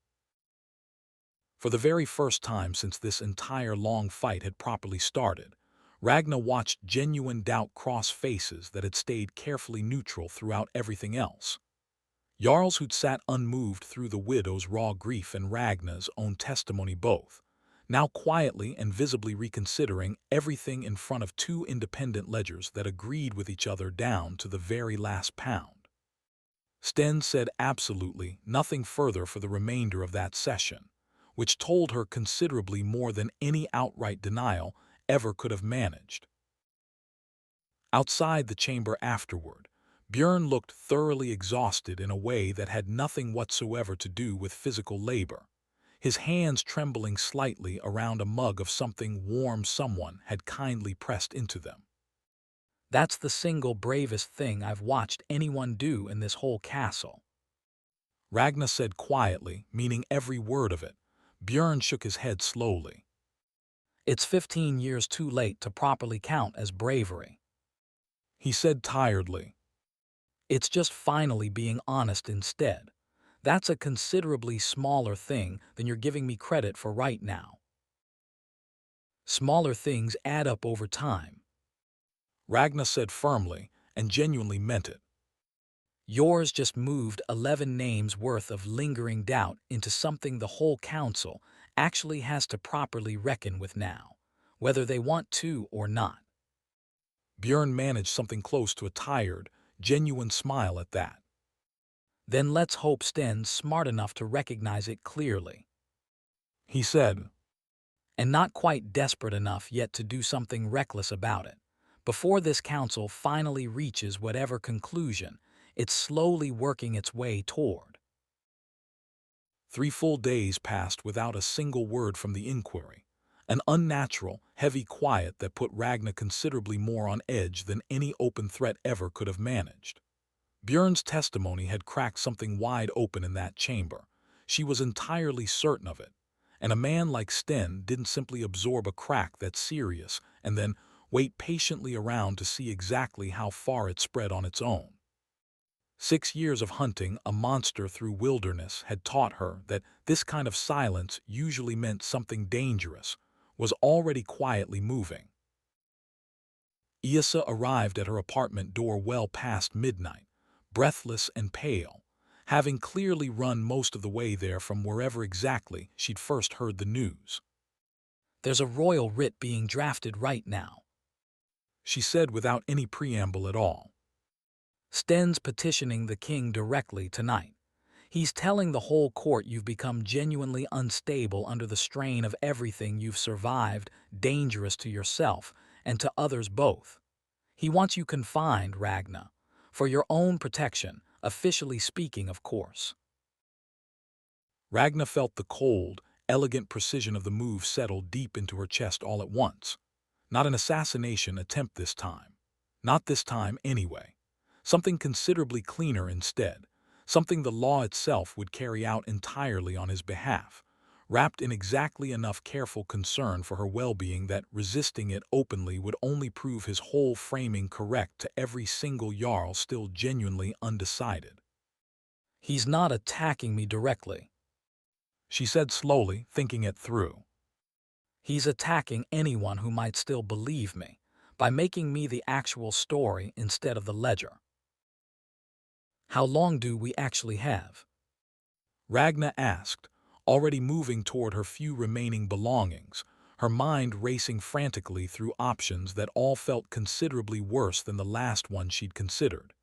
For the very first time since this entire long fight had properly started, Ragnar watched genuine doubt cross faces that had stayed carefully neutral throughout everything else. Jarls who'd sat unmoved through the widow's raw grief and Ragnar's own testimony both, now quietly and visibly reconsidering everything in front of two independent ledgers that agreed with each other down to the very last pound. Sten said absolutely nothing further for the remainder of that session, which told her considerably more than any outright denial ever could have managed. Outside the chamber afterward, Bjern looked thoroughly exhausted in a way that had nothing whatsoever to do with physical labor, his hands trembling slightly around a mug of something warm someone had kindly pressed into them. That's the single bravest thing I've watched anyone do in this whole castle. Ragnar said quietly, meaning every word of it. Bjern shook his head slowly. It's 15 years too late to properly count as bravery. He said tiredly. It's just finally being honest instead. That's a considerably smaller thing than you're giving me credit for right now. Smaller things add up over time. Ragnar said firmly, and genuinely meant it. Yours just moved 11 names worth of lingering doubt into something the whole council actually has to properly reckon with now, whether they want to or not. Bjern managed something close to a tired, genuine smile at that. Then let's hope Sten's smart enough to recognize it clearly. He said, And not quite desperate enough yet to do something reckless about it. Before this council finally reaches whatever conclusion it's slowly working its way toward. 3 full days passed without a single word from the inquiry, an unnatural, heavy quiet that put Ragnar considerably more on edge than any open threat ever could have managed. Bjern's testimony had cracked something wide open in that chamber. She was entirely certain of it, and a man like Sten didn't simply absorb a crack that's serious and then wait patiently around to see exactly how far it spread on its own. 6 years of hunting a monster through wilderness had taught her that this kind of silence usually meant something dangerous was already quietly moving. Yrsa arrived at her apartment door well past midnight, breathless and pale, having clearly run most of the way there from wherever exactly she'd first heard the news. There's a royal writ being drafted right now, She said without any preamble at all. Sten's petitioning the king directly tonight. He's telling the whole court you've become genuinely unstable under the strain of everything you've survived, dangerous to yourself and to others both. He wants you confined, Ragnar, for your own protection, officially speaking, of course. Ragnar felt the cold, elegant precision of the move settle deep into her chest all at once. Not an assassination attempt this time. Not this time, anyway. Something considerably cleaner instead. Something the law itself would carry out entirely on his behalf, wrapped in exactly enough careful concern for her well-being that resisting it openly would only prove his whole framing correct to every single Jarl still genuinely undecided. He's not attacking me directly. She said slowly, thinking it through. He's attacking anyone who might still believe me, by making me the actual story instead of the ledger. How long do we actually have? Ragnar asked, already moving toward her few remaining belongings, her mind racing frantically through options that all felt considerably worse than the last one she'd considered.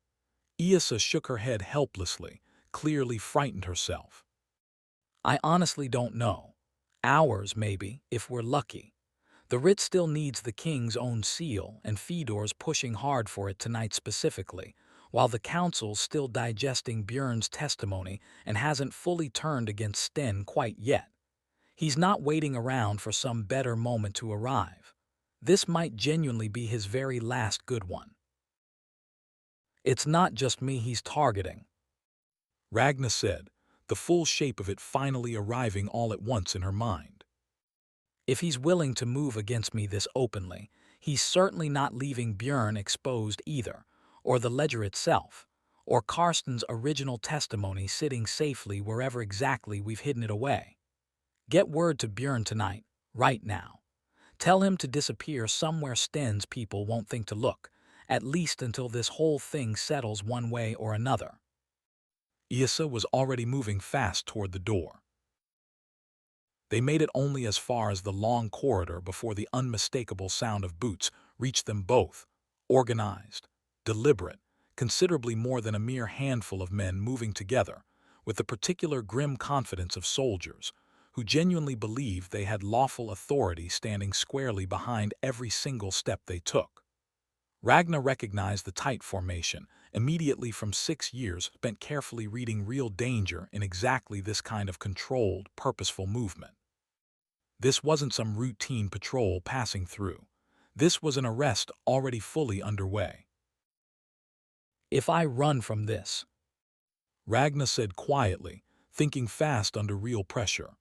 Yrsa shook her head helplessly, clearly frightened herself. I honestly don't know. Hours, maybe, if we're lucky. The writ still needs the king's own seal, and Fedor's pushing hard for it tonight specifically, while the council's still digesting Bjern's testimony and hasn't fully turned against Sten quite yet. He's not waiting around for some better moment to arrive. This might genuinely be his very last good one. It's not just me he's targeting, Ragnar said, the full shape of it finally arriving all at once in her mind. If he's willing to move against me this openly, he's certainly not leaving Bjern exposed either, or the ledger itself, or Karsten's original testimony sitting safely wherever exactly we've hidden it away. Get word to Bjern tonight, right now. Tell him to disappear somewhere Sten's people won't think to look, at least until this whole thing settles one way or another. Yrsa was already moving fast toward the door. They made it only as far as the long corridor before the unmistakable sound of boots reached them both, organized, deliberate, considerably more than a mere handful of men moving together, with the particular grim confidence of soldiers, who genuinely believed they had lawful authority standing squarely behind every single step they took. Ragnar recognized the tight formation immediately from 6 years spent carefully reading real danger in exactly this kind of controlled, purposeful movement. This wasn't some routine patrol passing through. This was an arrest already fully underway. If I run from this, Ragnar said quietly, thinking fast under real pressure.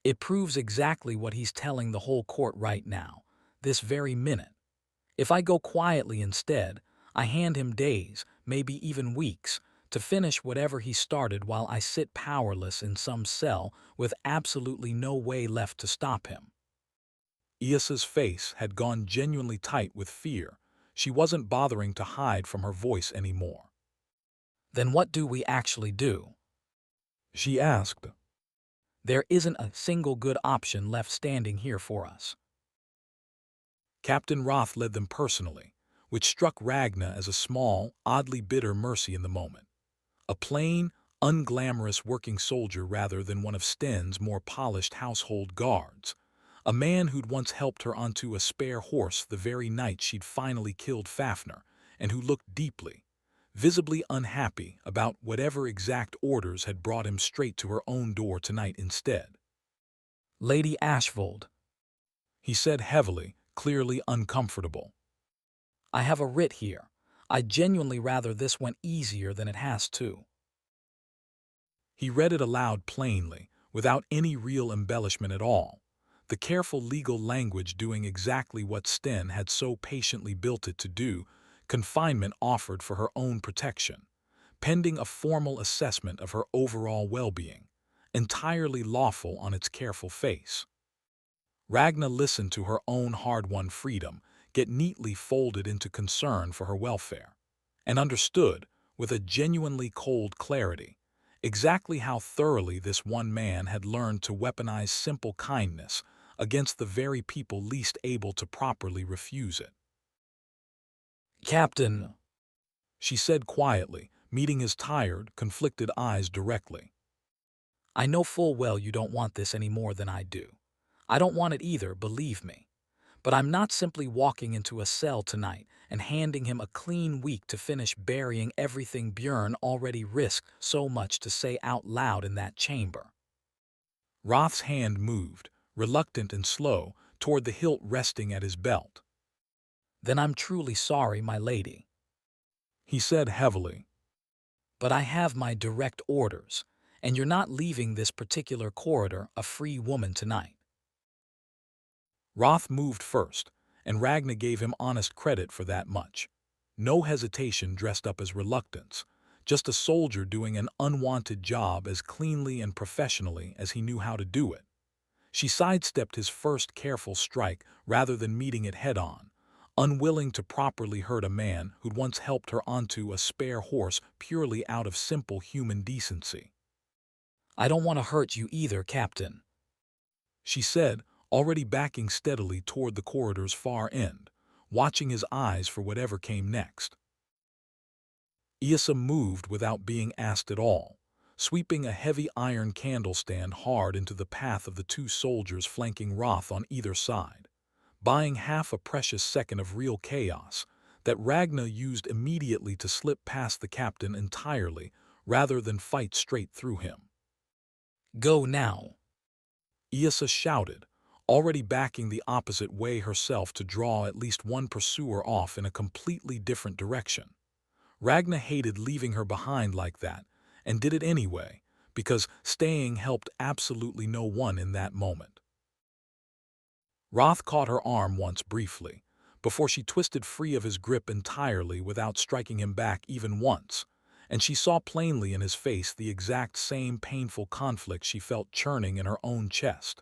it proves exactly what he's telling the whole court right now, this very minute. If I go quietly instead, I hand him days, maybe even weeks, to finish whatever he started while I sit powerless in some cell with absolutely no way left to stop him. Yrsa's face had gone genuinely tight with fear. She wasn't bothering to hide from her voice anymore. Then what do we actually do? She asked. There isn't a single good option left standing here for us. Captain Roth led them personally, which struck Ragnar as a small, oddly bitter mercy in the moment. A plain, unglamorous working soldier rather than one of Sten's more polished household guards. A man who'd once helped her onto a spare horse the very night she'd finally killed Fafnir, and who looked deeply, visibly unhappy about whatever exact orders had brought him straight to her own door tonight instead. Lady Ashwold, He said heavily, clearly uncomfortable. I have a writ here. I'd genuinely rather this went easier than it has to. He read it aloud plainly, without any real embellishment at all, the careful legal language doing exactly what Sten had so patiently built it to do, confinement offered for her own protection, pending a formal assessment of her overall well-being, entirely lawful on its careful face. Ragnar listened to her own hard-won freedom get neatly folded into concern for her welfare, and understood, with a genuinely cold clarity, exactly how thoroughly this one man had learned to weaponize simple kindness against the very people least able to properly refuse it. Captain, She said quietly, meeting his tired, conflicted eyes directly. I know full well you don't want this any more than I do. I don't want it either, believe me. But I'm not simply walking into a cell tonight and handing him a clean week to finish burying everything Bjern already risked so much to say out loud in that chamber. Roth's hand moved, reluctant and slow, toward the hilt resting at his belt. Then I'm truly sorry, my lady. He said heavily. But I have my direct orders, and you're not leaving this particular corridor a free woman tonight. Roth moved first, and Ragnar gave him honest credit for that much. No hesitation dressed up as reluctance, just a soldier doing an unwanted job as cleanly and professionally as he knew how to do it. She sidestepped his first careful strike rather than meeting it head-on, unwilling to properly hurt a man who'd once helped her onto a spare horse purely out of simple human decency. I don't want to hurt you either, Captain, She said, already backing steadily toward the corridor's far end, watching his eyes for whatever came next. Yrsa moved without being asked at all, sweeping a heavy iron candle stand hard into the path of the two soldiers flanking Roth on either side, buying half a precious second of real chaos that Ragnar used immediately to slip past the captain entirely rather than fight straight through him. Go now. Yrsa shouted, already backing the opposite way herself to draw at least one pursuer off in a completely different direction. Ragnar hated leaving her behind like that, and did it anyway, because staying helped absolutely no one in that moment. Roth caught her arm once briefly, before she twisted free of his grip entirely without striking him back even once, and she saw plainly in his face the exact same painful conflict she felt churning in her own chest.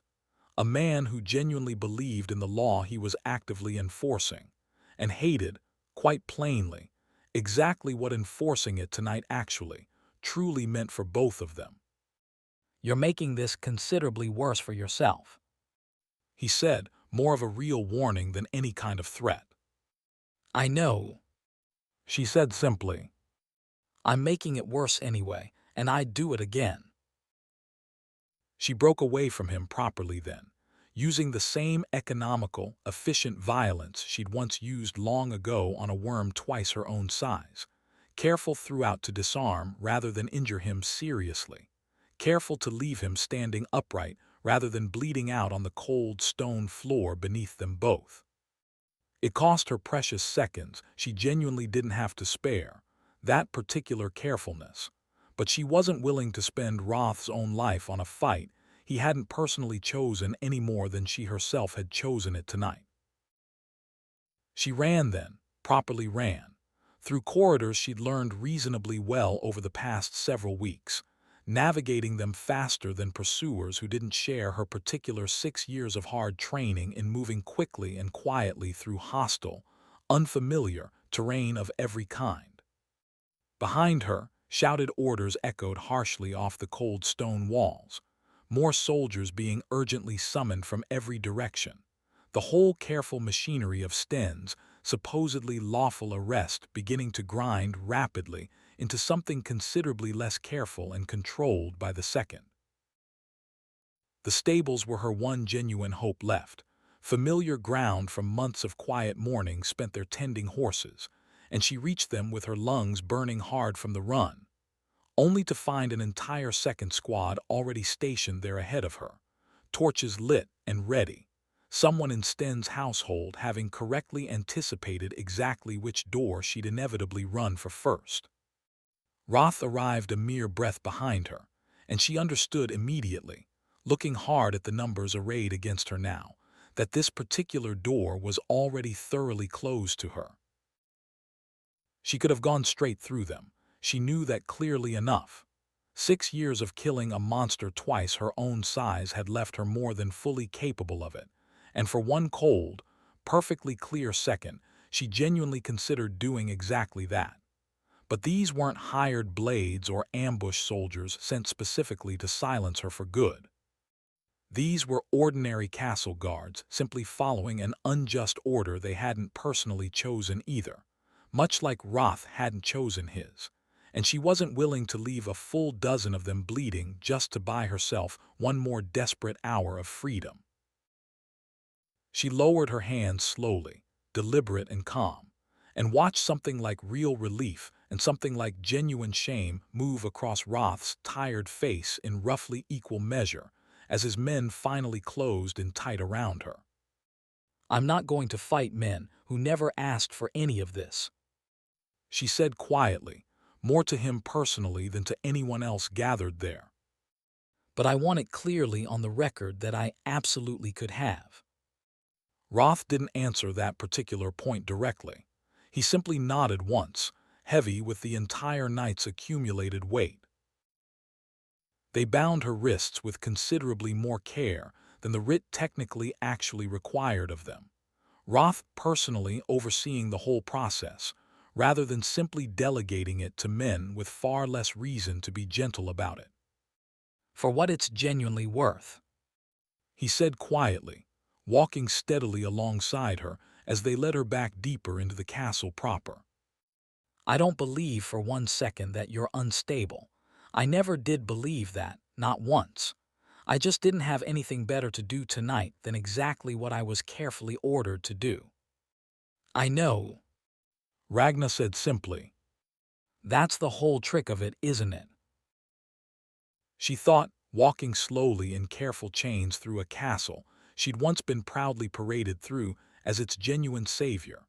A man who genuinely believed in the law he was actively enforcing, and hated, quite plainly, exactly what enforcing it tonight actually, truly meant for both of them. You're making this considerably worse for yourself. He said, more of a real warning than any kind of threat. I know. She said simply. I'm making it worse anyway, and I'd do it again. She broke away from him properly then, using the same economical, efficient violence she'd once used long ago on a worm twice her own size, careful throughout to disarm rather than injure him seriously, careful to leave him standing upright rather than bleeding out on the cold stone floor beneath them both. It cost her precious seconds she genuinely didn't have to spare, that particular carefulness. But she wasn't willing to spend Roth's own life on a fight he hadn't personally chosen any more than she herself had chosen it tonight. She ran then, properly ran, through corridors she'd learned reasonably well over the past several weeks, navigating them faster than pursuers who didn't share her particular 6 years of hard training in moving quickly and quietly through hostile, unfamiliar terrain of every kind. Behind her, shouted orders echoed harshly off the cold stone walls, more soldiers being urgently summoned from every direction, the whole careful machinery of Sten's supposedly lawful arrest beginning to grind rapidly into something considerably less careful and controlled by the second. The stables were her one genuine hope left, familiar ground from months of quiet mourning spent there tending horses, and she reached them with her lungs burning hard from the run, only to find an entire second squad already stationed there ahead of her, torches lit and ready, someone in Sten's household having correctly anticipated exactly which door she'd inevitably run for first. Roth arrived a mere breath behind her, and she understood immediately, looking hard at the numbers arrayed against her now, that this particular door was already thoroughly closed to her. She could have gone straight through them. She knew that clearly enough. 6 years of killing a monster twice her own size had left her more than fully capable of it, and for one cold, perfectly clear second, she genuinely considered doing exactly that. But these weren't hired blades or ambush soldiers sent specifically to silence her for good. These were ordinary castle guards simply following an unjust order they hadn't personally chosen either, much like Roth hadn't chosen his, and she wasn't willing to leave a full dozen of them bleeding just to buy herself one more desperate hour of freedom. She lowered her hands slowly, deliberate and calm, and watched something like real relief and something like genuine shame move across Roth's tired face in roughly equal measure as his men finally closed in tight around her. I'm not going to fight men who never asked for any of this, she said quietly, more to him personally than to anyone else gathered there. but I want it clearly on the record that I absolutely could have. Roth didn't answer that particular point directly. He simply nodded once, heavy with the entire night's accumulated weight. They bound her wrists with considerably more care than the writ technically actually required of them, Roth personally overseeing the whole process, rather than simply delegating it to men with far less reason to be gentle about it. For what it's genuinely worth, He said quietly, walking steadily alongside her as they led her back deeper into the castle proper. I don't believe for one second that you're unstable. I never did believe that, not once. I just didn't have anything better to do tonight than exactly what I was carefully ordered to do. I know. Ragna said simply. That's the whole trick of it, isn't it? She thought, walking slowly in careful chains through a castle she'd once been proudly paraded through as its genuine savior,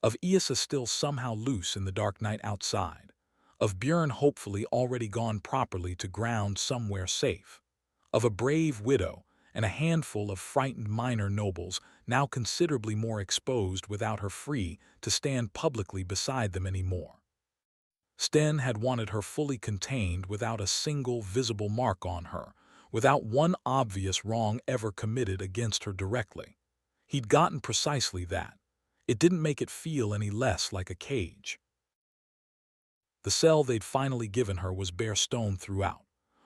of Yrsa still somehow loose in the dark night outside, of Bjern hopefully already gone properly to ground somewhere safe, of a brave widow and a handful of frightened minor nobles now considerably more exposed without her free to stand publicly beside them anymore. Sten had wanted her fully contained without a single visible mark on her, without one obvious wrong ever committed against her directly. He'd gotten precisely that. It didn't make it feel any less like a cage. The cell they'd finally given her was bare stone throughout,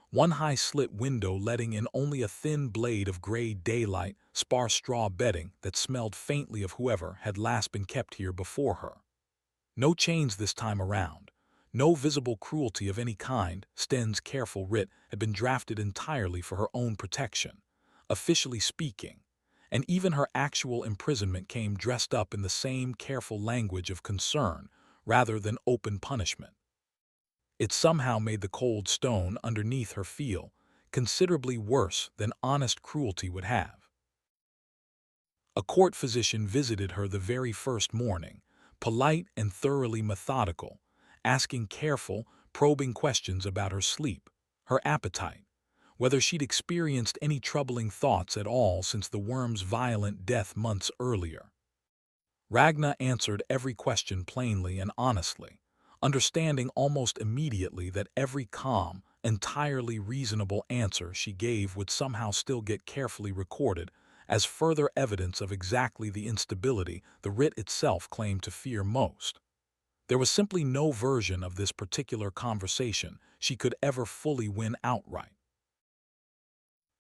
one high slit window letting in only a thin blade of gray daylight, sparse straw bedding that smelled faintly of whoever had last been kept here before her. No chains this time around. No visible cruelty of any kind. Sten's careful writ had been drafted entirely for her own protection, officially speaking, and even her actual imprisonment came dressed up in the same careful language of concern rather than open punishment. It somehow made the cold stone underneath her feel considerably worse than honest cruelty would have. A court physician visited her the very first morning, polite and thoroughly methodical, asking careful, probing questions about her sleep, her appetite, whether she'd experienced any troubling thoughts at all since the worm's violent death months earlier. Ragna answered every question plainly and honestly, understanding almost immediately that every calm, entirely reasonable answer she gave would somehow still get carefully recorded as further evidence of exactly the instability the writ itself claimed to fear most. There was simply no version of this particular conversation she could ever fully win outright.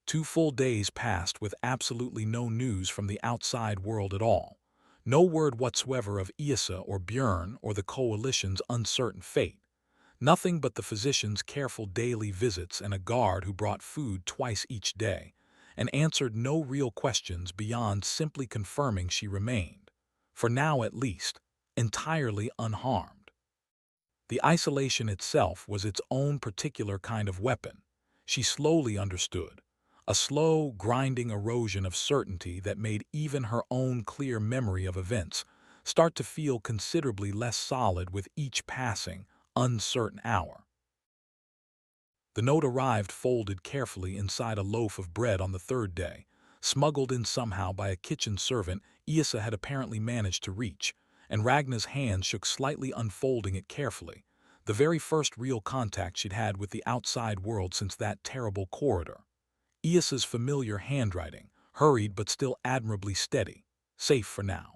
2 full days passed with absolutely no news from the outside world at all. No word whatsoever of Yrsa or Bjern or the coalition's uncertain fate. Nothing but the physician's careful daily visits and a guard who brought food twice each day, and answered no real questions beyond simply confirming she remained, for now at least, entirely unharmed. The isolation itself was its own particular kind of weapon, she slowly understood, a slow, grinding erosion of certainty that made even her own clear memory of events start to feel considerably less solid with each passing, uncertain hour. The note arrived folded carefully inside a loaf of bread on the third day, smuggled in somehow by a kitchen servant Yrsa had apparently managed to reach, and Ragna's hand shook slightly unfolding it carefully, the very first real contact she'd had with the outside world since that terrible corridor. Yrsa's familiar handwriting, hurried but still admirably steady, safe for now.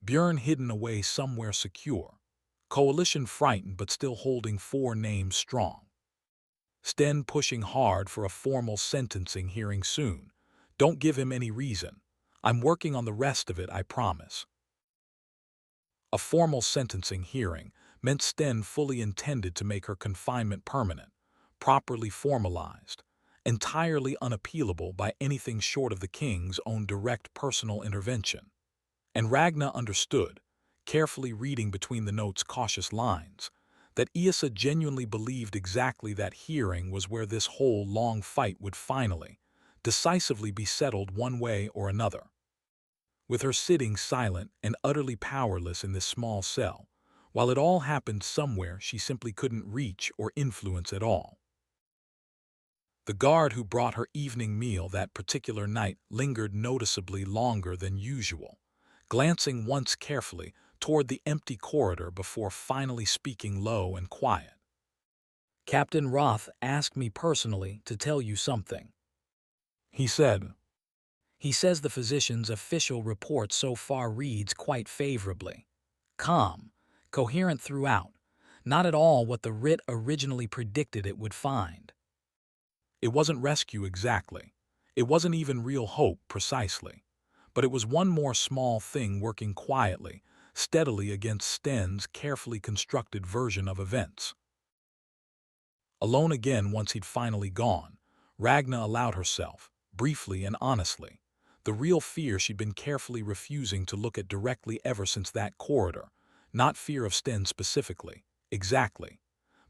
Bjern hidden away somewhere secure. Coalition frightened but still holding 4 names strong. Sten pushing hard for a formal sentencing hearing soon. Don't give him any reason. I'm working on the rest of it, I promise. A formal sentencing hearing meant Sten fully intended to make her confinement permanent, properly formalized, entirely unappealable by anything short of the king's own direct personal intervention. And Ragna understood, carefully reading between the note's cautious lines, that Yrsa genuinely believed exactly that hearing was where this whole long fight would finally, decisively be settled one way or another. With her sitting silent and utterly powerless in this small cell, while it all happened somewhere she simply couldn't reach or influence at all. The guard who brought her evening meal that particular night lingered noticeably longer than usual, glancing once carefully toward the empty corridor before finally speaking low and quiet. Captain Roth asked me personally to tell you something. He said, He says the physician's official report so far reads quite favorably. Calm, coherent throughout, not at all what the writ originally predicted it would find. it wasn't rescue exactly. It wasn't even real hope precisely. But it was one more small thing working quietly, steadily against Sten's carefully constructed version of events. Alone again once he'd finally gone, Ragna allowed herself, briefly and honestly, the real fear she'd been carefully refusing to look at directly ever since that corridor, not fear of Sten specifically, exactly,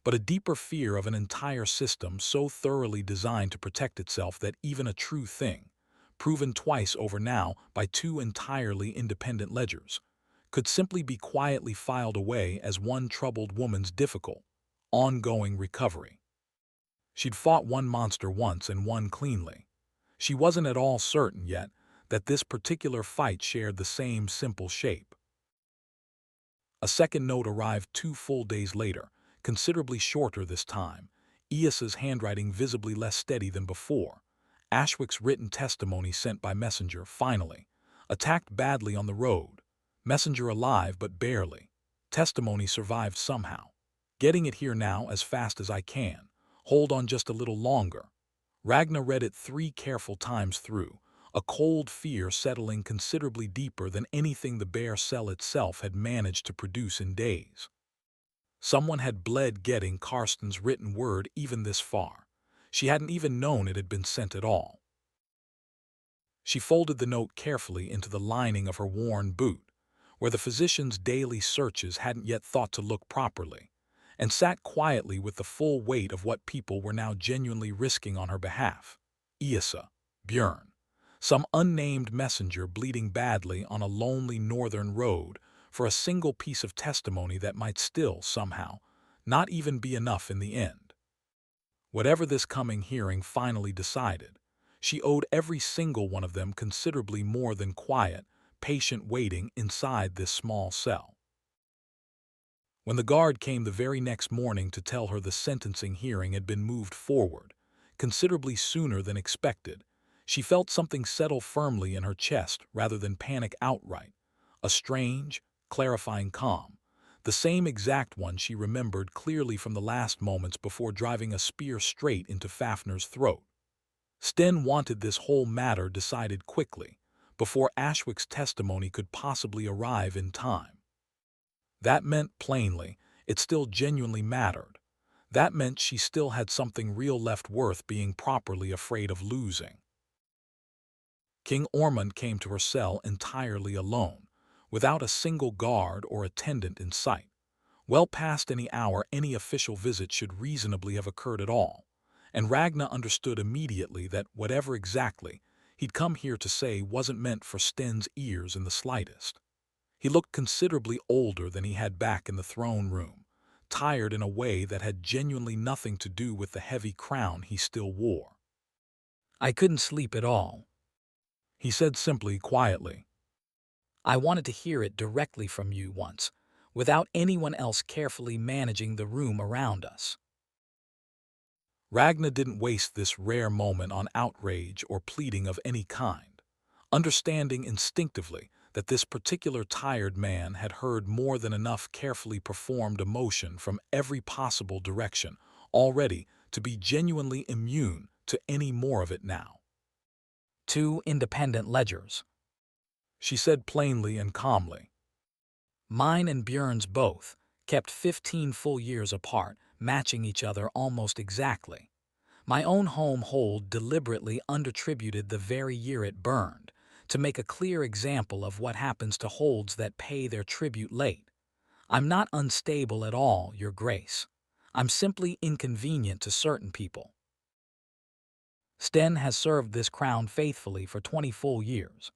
but a deeper fear of an entire system so thoroughly designed to protect itself that even a true thing, proven twice over now by 2 entirely independent ledgers, could simply be quietly filed away as one troubled woman's difficult, ongoing recovery. She'd fought one monster once and won cleanly. She wasn't at all certain yet that this particular fight shared the same simple shape. A second note arrived 2 full days later, considerably shorter this time, Yrsa's handwriting visibly less steady than before. Ashwick's written testimony sent by messenger, finally. Attacked badly on the road. Messenger alive but barely. Testimony survived somehow. Getting it here now as fast as I can. Hold on just a little longer. Ragna read it 3 careful times through, a cold fear settling considerably deeper than anything the bare cell itself had managed to produce in days. Someone had bled getting Karsten's written word even this far. She hadn't even known it had been sent at all. She folded the note carefully into the lining of her worn boot, where the physician's daily searches hadn't yet thought to look properly, and sat quietly with the full weight of what people were now genuinely risking on her behalf. Yrsa, Bjern, Some unnamed messenger bleeding badly on a lonely northern road for a single piece of testimony that might still, somehow, not even be enough in the end. Whatever this coming hearing finally decided, she owed every single one of them considerably more than quiet, patient waiting inside this small cell. When the guard came the very next morning to tell her the sentencing hearing had been moved forward, considerably sooner than expected, she felt something settle firmly in her chest rather than panic outright, a strange, clarifying calm, the same exact one she remembered clearly from the last moments before driving a spear straight into Fafnir's throat. Sten wanted this whole matter decided quickly, before Ashwick's testimony could possibly arrive in time. That meant, plainly, it still genuinely mattered. That meant she still had something real left worth being properly afraid of losing. King Ormond came to her cell entirely alone, without a single guard or attendant in sight, well past any hour any official visit should reasonably have occurred at all, and Ragna understood immediately that whatever exactly he'd come here to say wasn't meant for Sten's ears in the slightest. He looked considerably older than he had back in the throne room, tired in a way that had genuinely nothing to do with the heavy crown he still wore. I couldn't sleep at all. He said simply, quietly. I wanted to hear it directly from you once, without anyone else carefully managing the room around us. Ragna didn't waste this rare moment on outrage or pleading of any kind, understanding instinctively that this particular tired man had heard more than enough carefully performed emotion from every possible direction already to be genuinely immune to any more of it now. 2 independent ledgers. She said plainly and calmly. Mine and Bjern's both, kept 15 full years apart, matching each other almost exactly. My own home hold deliberately undertributed the very year it burned, to make a clear example of what happens to holds that pay their tribute late. I'm not unstable at all, Your Grace. I'm simply inconvenient to certain people. Sten has served this crown faithfully for 20 full years.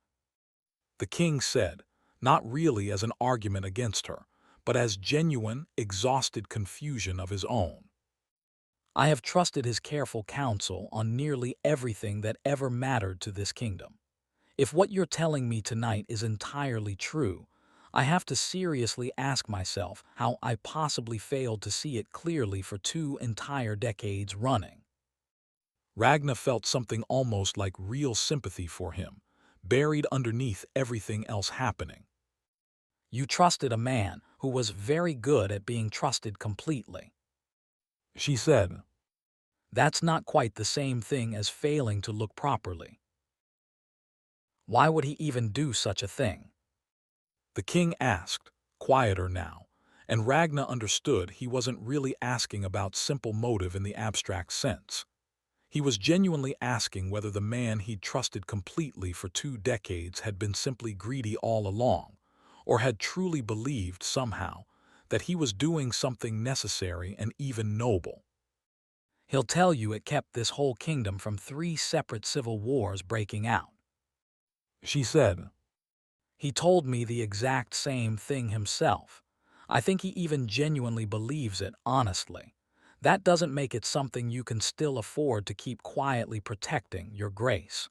The king said, not really as an argument against her, but as genuine, exhausted confusion of his own. I have trusted his careful counsel on nearly everything that ever mattered to this kingdom. If what you're telling me tonight is entirely true, I have to seriously ask myself how I possibly failed to see it clearly for 2 entire decades running. Ragna felt something almost like real sympathy for him, buried underneath everything else happening. You trusted a man who was very good at being trusted completely. She said. That's not quite the same thing as failing to look properly. Why would he even do such a thing? The king asked, quieter now, and Ragna understood he wasn't really asking about simple motive in the abstract sense. He was genuinely asking whether the man he'd trusted completely for 2 decades had been simply greedy all along, or had truly believed somehow that he was doing something necessary and even noble. He'll tell you it kept this whole kingdom from 3 separate civil wars breaking out. She said. He told me the exact same thing himself. I think he even genuinely believes it, honestly. That doesn't make it something you can still afford to keep quietly protecting, Your Grace.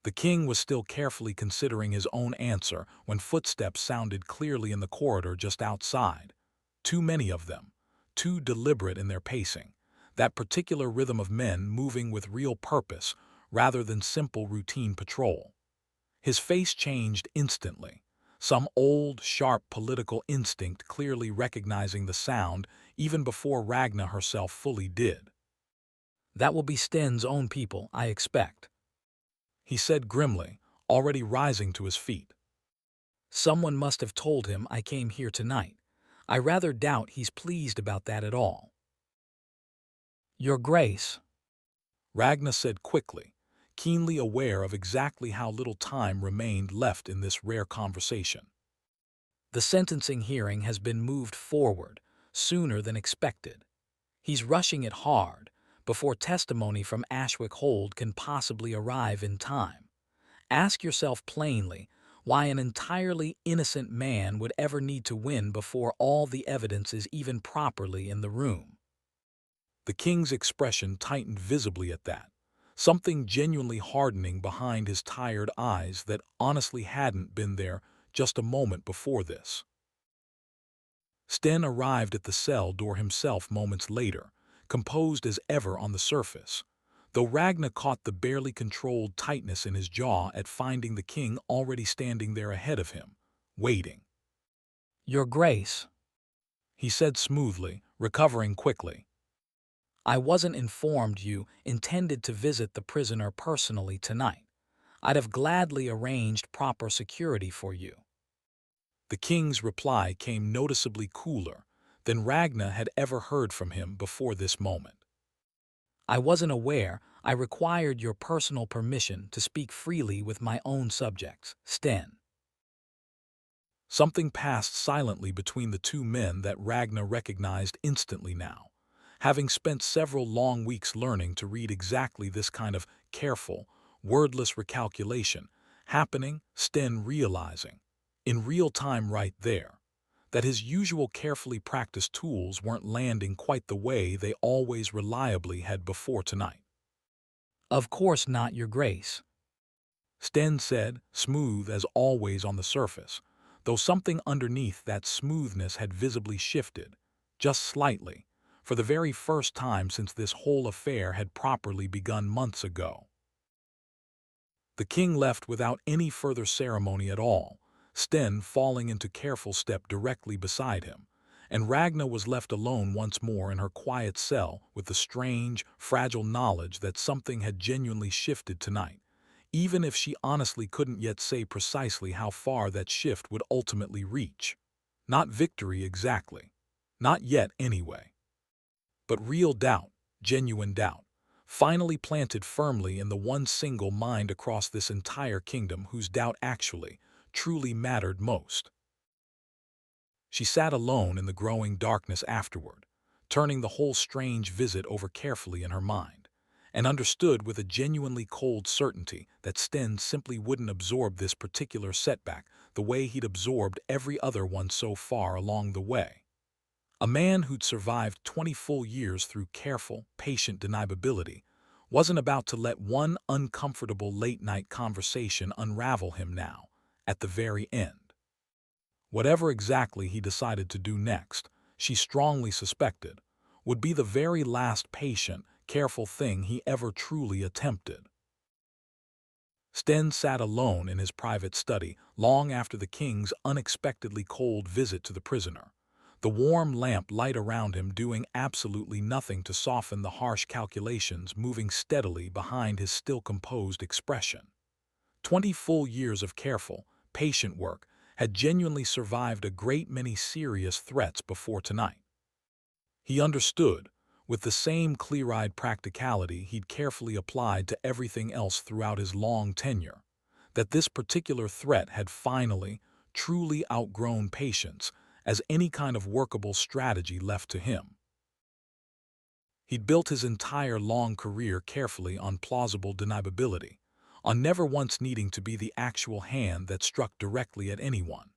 The king was still carefully considering his own answer when footsteps sounded clearly in the corridor just outside. Too many of them, too deliberate in their pacing, that particular rhythm of men moving with real purpose rather than simple routine patrol. His face changed instantly, some old, sharp political instinct clearly recognizing the sound even before Ragna herself fully did. That will be Sten's own people, I expect, he said grimly, already rising to his feet. Someone must have told him I came here tonight. I rather doubt he's pleased about that at all. Your Grace, Ragna said quickly, keenly aware of exactly how little time remained left in this rare conversation. the sentencing hearing has been moved forward, sooner than expected. He's rushing it hard, before testimony from Ashwick Hold can possibly arrive in time. Ask yourself plainly why an entirely innocent man would ever need to win before all the evidence is even properly in the room. The king's expression tightened visibly at that, something genuinely hardening behind his tired eyes that honestly hadn't been there just a moment before this. Sten arrived at the cell door himself moments later, composed as ever on the surface, though Ragnar caught the barely controlled tightness in his jaw at finding the king already standing there ahead of him, waiting. Your Grace, He said smoothly, recovering quickly. I wasn't informed you intended to visit the prisoner personally tonight. I'd have gladly arranged proper security for you. The king's reply came noticeably cooler than Ragnar had ever heard from him before this moment. I wasn't aware I required your personal permission to speak freely with my own subjects, Sten. Something passed silently between the two men that Ragnar recognized instantly now, having spent several long weeks learning to read exactly this kind of careful, wordless recalculation, happening, Sten realizing, in real time right there, that his usual carefully practiced tools weren't landing quite the way they always reliably had before tonight. Of course not, Your Grace. Sten said, smooth as always on the surface, though something underneath that smoothness had visibly shifted, just slightly, for the very first time since this whole affair had properly begun months ago. The king left without any further ceremony at all, Sten falling into careful step directly beside him, and Ragnar was left alone once more in her quiet cell with the strange, fragile knowledge that something had genuinely shifted tonight, even if she honestly couldn't yet say precisely how far that shift would ultimately reach. Not victory exactly. Not yet anyway. But real doubt, genuine doubt, finally planted firmly in the one single mind across this entire kingdom whose doubt actually, truly mattered most. She sat alone in the growing darkness afterward, turning the whole strange visit over carefully in her mind, and understood with a genuinely cold certainty that Sten simply wouldn't absorb this particular setback the way he'd absorbed every other one so far along the way. A man who'd survived 20 full years through careful, patient deniability wasn't about to let one uncomfortable late-night conversation unravel him now, at the very end. Whatever exactly he decided to do next, she strongly suspected, would be the very last patient, careful thing he ever truly attempted. Sten sat alone in his private study long after the king's unexpectedly cold visit to the prisoner, the warm lamp light around him doing absolutely nothing to soften the harsh calculations moving steadily behind his still composed expression. 20 full years of careful, patient work had genuinely survived a great many serious threats before tonight. He understood, with the same clear-eyed practicality he'd carefully applied to everything else throughout his long tenure, that this particular threat had finally, truly outgrown patience as any kind of workable strategy left to him. He'd built his entire long career carefully on plausible deniability, on never once needing to be the actual hand that struck directly at anyone.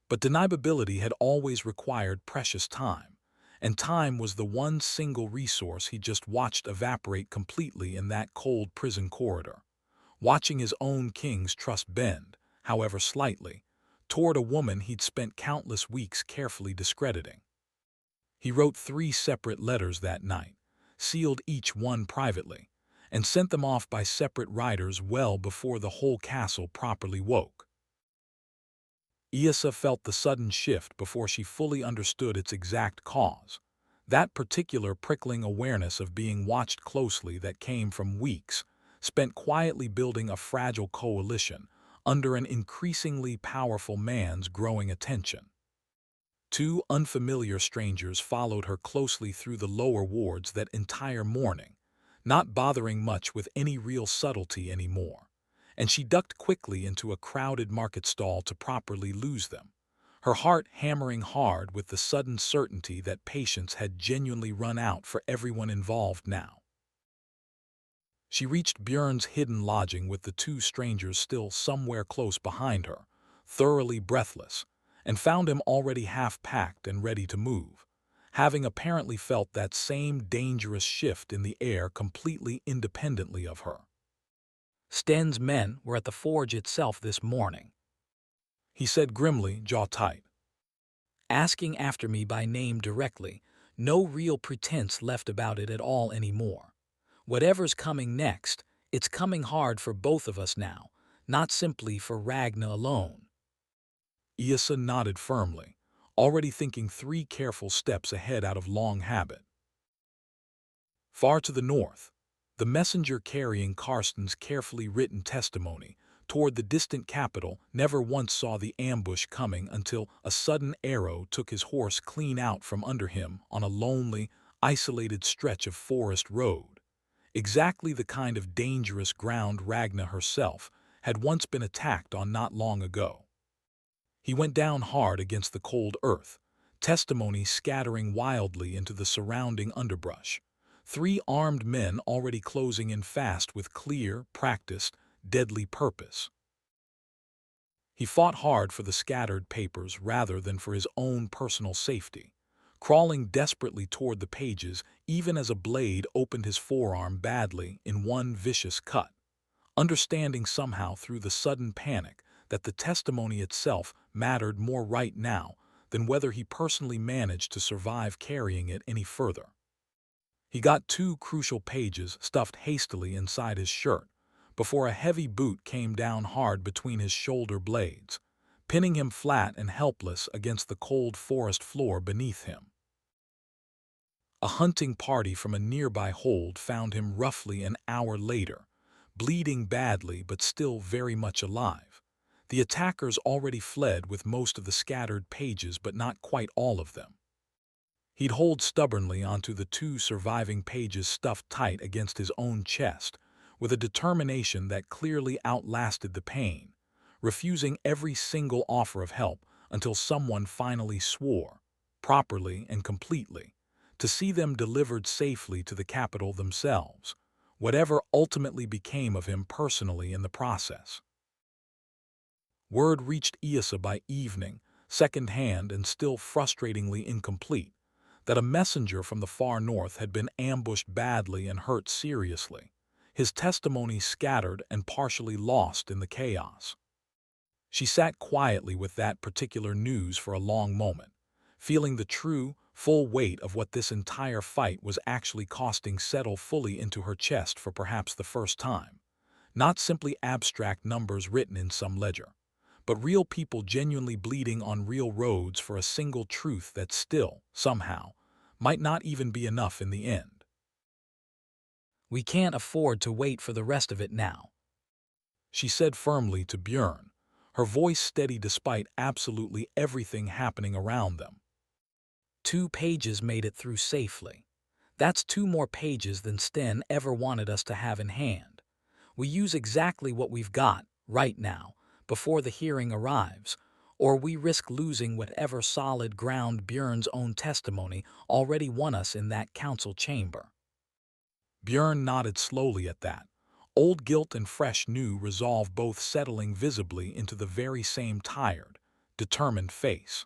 But deniability had always required precious time, and time was the one single resource he just watched evaporate completely in that cold prison corridor, watching his own king's trust bend, however slightly, toward a woman he'd spent countless weeks carefully discrediting. He wrote 3 separate letters that night, sealed each one privately, and sent them off by separate riders well before the whole castle properly woke. Yrsa felt the sudden shift before she fully understood its exact cause, that particular prickling awareness of being watched closely that came from weeks spent quietly building a fragile coalition under an increasingly powerful man's growing attention. 2 unfamiliar strangers followed her closely through the lower wards that entire morning, not bothering much with any real subtlety anymore, and she ducked quickly into a crowded market stall to properly lose them, her heart hammering hard with the sudden certainty that patience had genuinely run out for everyone involved now. She reached Bjern's hidden lodging with the two strangers still somewhere close behind her, thoroughly breathless, and found him already half-packed and ready to move, having apparently felt that same dangerous shift in the air completely independently of her. Sten's men were at the forge itself this morning, He said grimly, jaw tight. asking after me by name directly, no real pretense left about it at all anymore. Whatever's coming next, it's coming hard for both of us now, not simply for Ragna alone. Yrsa nodded firmly, already thinking 3 careful steps ahead out of long habit. Far to the north, the messenger carrying Karsten's carefully written testimony toward the distant capital never once saw the ambush coming until a sudden arrow took his horse clean out from under him on a lonely, isolated stretch of forest road, exactly the kind of dangerous ground Ragna herself had once been attacked on not long ago. He went down hard against the cold earth, testimony scattering wildly into the surrounding underbrush. 3 armed men already closing in fast with clear, practiced, deadly purpose. He fought hard for the scattered papers rather than for his own personal safety, crawling desperately toward the pages even as a blade opened his forearm badly in one vicious cut, understanding somehow through the sudden panic that the testimony itself mattered more right now than whether he personally managed to survive carrying it any further. He got 2 crucial pages stuffed hastily inside his shirt before a heavy boot came down hard between his shoulder blades, pinning him flat and helpless against the cold forest floor beneath him. A hunting party from a nearby hold found him roughly an hour later, bleeding badly but still very much alive. The attackers already fled with most of the scattered pages but not quite all of them. He'd hold stubbornly onto the 2 surviving pages stuffed tight against his own chest, with a determination that clearly outlasted the pain, refusing every single offer of help until someone finally swore, properly and completely, to see them delivered safely to the capital themselves, whatever ultimately became of him personally in the process. Word reached Yrsa by evening, second-hand and still frustratingly incomplete, that a messenger from the far north had been ambushed badly and hurt seriously, his testimony scattered and partially lost in the chaos. She sat quietly with that particular news for a long moment, feeling the true, full weight of what this entire fight was actually costing settle fully into her chest for perhaps the first time. Not simply abstract numbers written in some ledger, but real people genuinely bleeding on real roads for a single truth that still, somehow, might not even be enough in the end. We can't afford to wait for the rest of it now, She said firmly to Bjern, her voice steady despite absolutely everything happening around them. 2 pages made it through safely. That's 2 more pages than Sten ever wanted us to have in hand. We use exactly what we've got, right now, before the hearing arrives, or we risk losing whatever solid ground Bjern's own testimony already won us in that council chamber. Bjern nodded slowly at that, old guilt and fresh new resolve both settling visibly into the very same tired, determined face.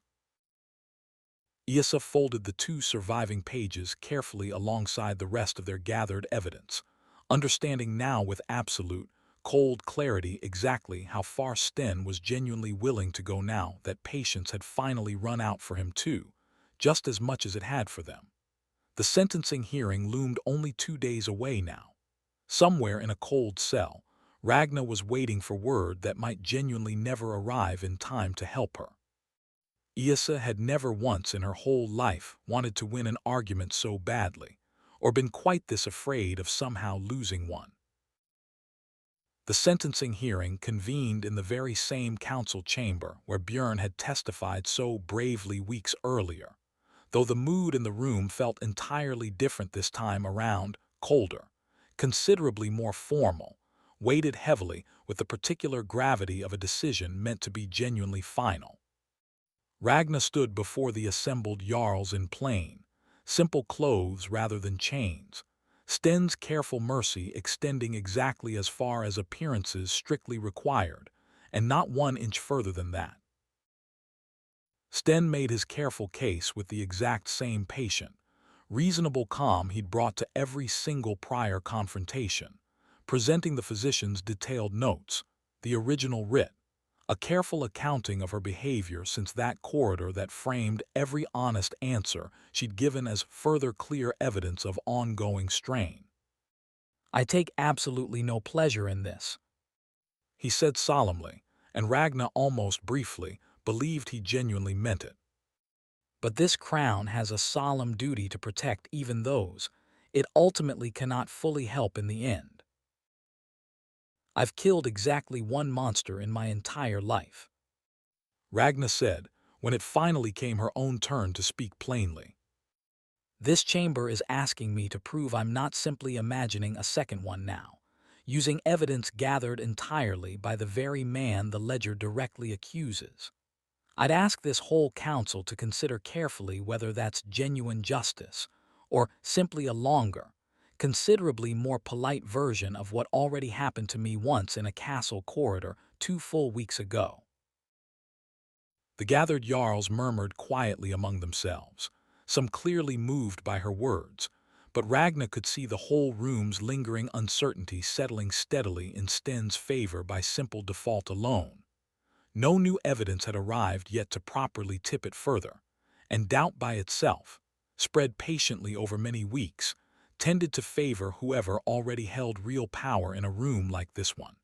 Yrsa folded the 2 surviving pages carefully alongside the rest of their gathered evidence, understanding now with absolute, cold clarity exactly how far Sten was genuinely willing to go now that patience had finally run out for him too, just as much as it had for them. The sentencing hearing loomed only 2 days away now. Somewhere in a cold cell, Ragna was waiting for word that might genuinely never arrive in time to help her. Yrsa had never once in her whole life wanted to win an argument so badly, or been quite this afraid of somehow losing one. The sentencing hearing convened in the very same council chamber where Bjern had testified so bravely weeks earlier, though the mood in the room felt entirely different this time around, colder, considerably more formal, weighted heavily with the particular gravity of a decision meant to be genuinely final. Ragna stood before the assembled Jarls in plain, simple clothes rather than chains, Sten's careful mercy extending exactly as far as appearances strictly required, and not 1 inch further than that. Sten made his careful case with the exact same patient, reasonable calm he'd brought to every single prior confrontation, presenting the physician's detailed notes, the original writ, a careful accounting of her behavior since that corridor that framed every honest answer she'd given as further clear evidence of ongoing strain. I take absolutely no pleasure in this. He said solemnly, and Ragnar almost briefly believed he genuinely meant it. But this crown has a solemn duty to protect even those it ultimately cannot fully help in the end. I've killed exactly 1 monster in my entire life. Ragnar said, when it finally came her own turn to speak plainly. This chamber is asking me to prove I'm not simply imagining a second one now, using evidence gathered entirely by the very man the ledger directly accuses. I'd ask this whole council to consider carefully whether that's genuine justice, or simply a longer, considerably more polite version of what already happened to me once in a castle corridor 2 full weeks ago. The gathered Jarls murmured quietly among themselves, some clearly moved by her words, but Ragnar could see the whole room's lingering uncertainty settling steadily in Sten's favor by simple default alone. No new evidence had arrived yet to properly tip it further, and doubt by itself, spread patiently over many weeks, tended to favor whoever already held real power in a room like this one.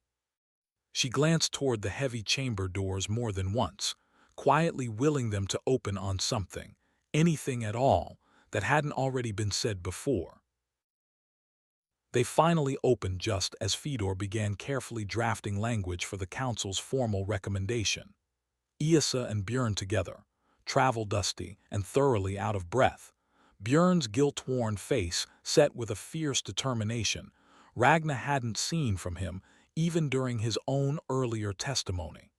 She glanced toward the heavy chamber doors more than once, quietly willing them to open on something, anything at all, that hadn't already been said before. They finally opened just as Fedor began carefully drafting language for the council's formal recommendation. Yrsa and Bjern together, travel-dusty and thoroughly out of breath, Bjern's guilt-worn face set with a fierce determination Ragnar hadn't seen from him even during his own earlier testimony.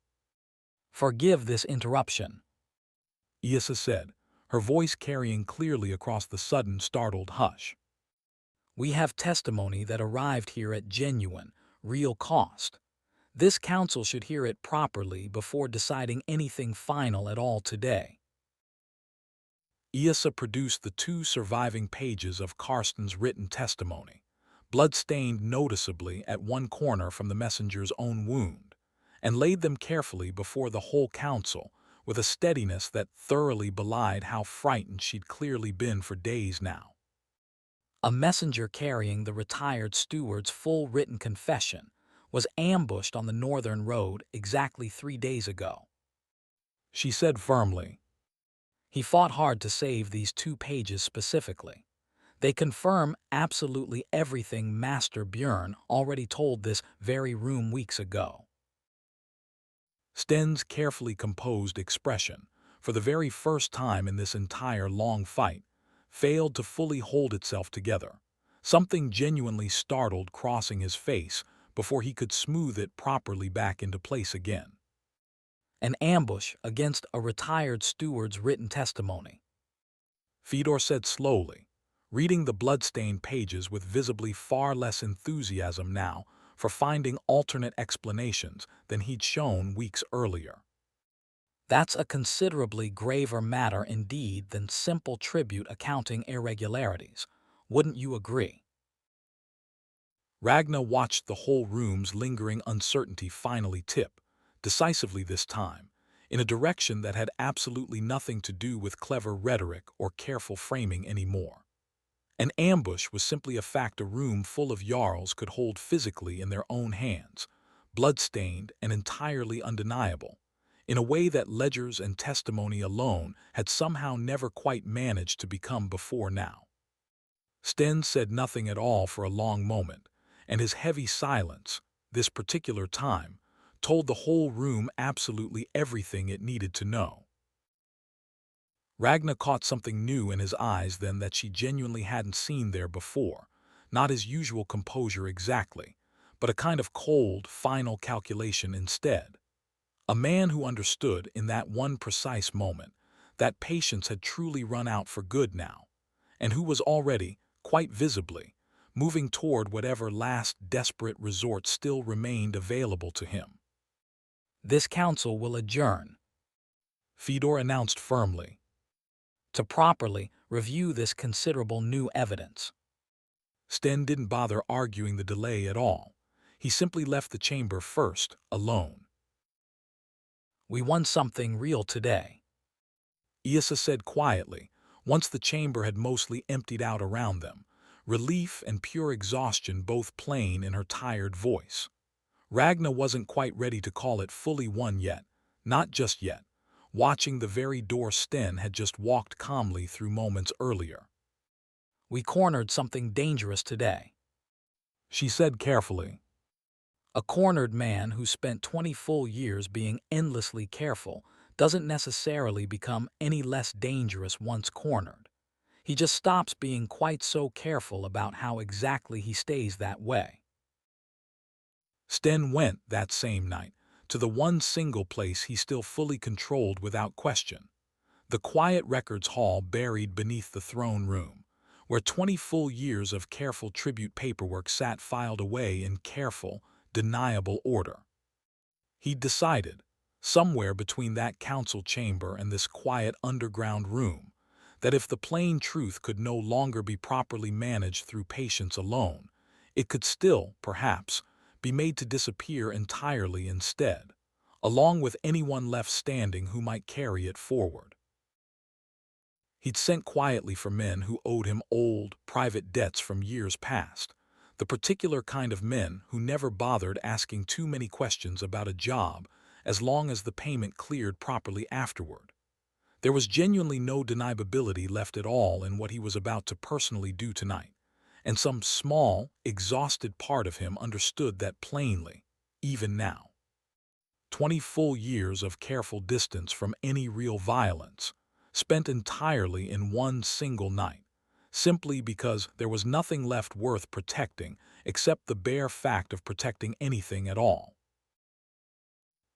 Forgive this interruption. Yrsa said, her voice carrying clearly across the sudden startled hush. We have testimony that arrived here at genuine, real cost. This council should hear it properly before deciding anything final at all today. Yrsa produced the 2 surviving pages of Karsten's written testimony, blood-stained noticeably at one corner from the messenger's own wound, and laid them carefully before the whole council with a steadiness that thoroughly belied how frightened she'd clearly been for days now. A messenger carrying the retired steward's full written confession was ambushed on the northern road exactly 3 days ago. She said firmly. He fought hard to save these 2 pages specifically. They confirm absolutely everything Master Bjern already told this very room weeks ago. Sten's carefully composed expression, for the very first time in this entire long fight, failed to fully hold itself together, something genuinely startled crossing his face before he could smooth it properly back into place again. An ambush against a retired steward's written testimony. Fedor said slowly, reading the blood-stained pages with visibly far less enthusiasm now for finding alternate explanations than he'd shown weeks earlier. That's a considerably graver matter indeed than simple tribute accounting irregularities. Wouldn't you agree? Ragnar watched the whole room's lingering uncertainty finally tip, decisively this time, in a direction that had absolutely nothing to do with clever rhetoric or careful framing anymore. An ambush was simply a fact a room full of Jarls could hold physically in their own hands, blood-stained and entirely undeniable, in a way that ledgers and testimony alone had somehow never quite managed to become before now. Sten said nothing at all for a long moment, and his heavy silence, this particular time, told the whole room absolutely everything it needed to know. Ragnar caught something new in his eyes then that she genuinely hadn't seen there before, not his usual composure exactly, but a kind of cold, final calculation instead. A man who understood in that one precise moment that patience had truly run out for good now, and who was already, quite visibly, moving toward whatever last desperate resort still remained available to him. This council will adjourn, Fedor announced firmly. to properly review this considerable new evidence. Sten didn't bother arguing the delay at all. He simply left the chamber first, alone. We won something real today. Yrsa said quietly, once the chamber had mostly emptied out around them, relief and pure exhaustion both plain in her tired voice. Ragna wasn't quite ready to call it fully won yet, not just yet, watching the very door Sten had just walked calmly through moments earlier. We cornered something dangerous today. She said carefully. A cornered man who spent 20 full years being endlessly careful doesn't necessarily become any less dangerous once cornered. He just stops being quite so careful about how exactly he stays that way. Sten went that same night to the one single place he still fully controlled without question, the quiet records hall buried beneath the throne room, where 20 full years of careful tribute paperwork sat filed away in careful, deniable order. He'd decided, somewhere between that council chamber and this quiet underground room, that if the plain truth could no longer be properly managed through patience alone, it could still, perhaps, be made to disappear entirely instead, along with anyone left standing who might carry it forward. He'd sent quietly for men who owed him old, private debts from years past, the particular kind of men who never bothered asking too many questions about a job as long as the payment cleared properly afterward. There was genuinely no deniability left at all in what he was about to personally do tonight, and some small, exhausted part of him understood that plainly, even now. 20 full years of careful distance from any real violence, spent entirely in one single night, simply because there was nothing left worth protecting except the bare fact of protecting anything at all.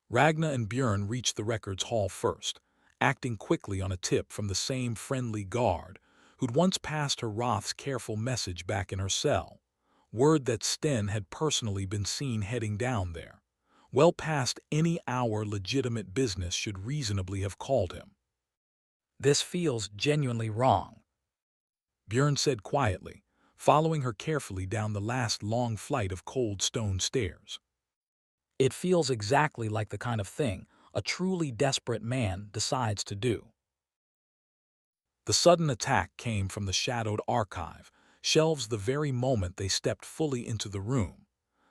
Ragna and Bjern reached the records hall first, acting quickly on a tip from the same friendly guard who'd once passed her Roth's careful message back in her cell, word that Sten had personally been seen heading down there, well past any hour legitimate business should reasonably have called him. This feels genuinely wrong, Bjern said quietly, following her carefully down the last long flight of cold stone stairs. It feels exactly like the kind of thing a truly desperate man decides to do. The sudden attack came from the shadowed archive, shelves the very moment they stepped fully into the room.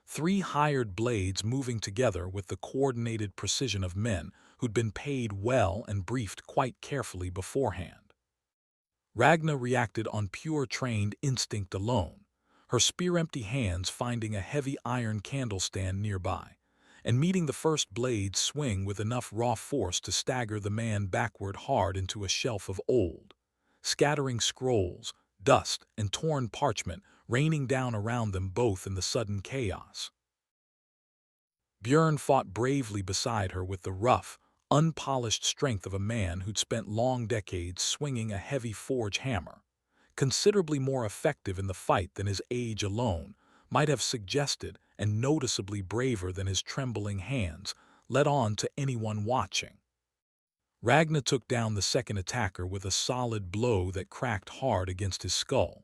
3 hired blades moving together with the coordinated precision of men who'd been paid well and briefed quite carefully beforehand. Ragna reacted on pure trained instinct alone, her spear-empty hands finding a heavy iron candle stand nearby, and meeting the first blade's swing with enough raw force to stagger the man backward hard into a shelf of old, scattering scrolls, dust, and torn parchment raining down around them both in the sudden chaos. Bjern fought bravely beside her with the rough, unpolished strength of a man who'd spent long decades swinging a heavy forge hammer, considerably more effective in the fight than his age alone might have suggested and noticeably braver than his trembling hands let on to anyone watching. Ragna took down the second attacker with a solid blow that cracked hard against his skull,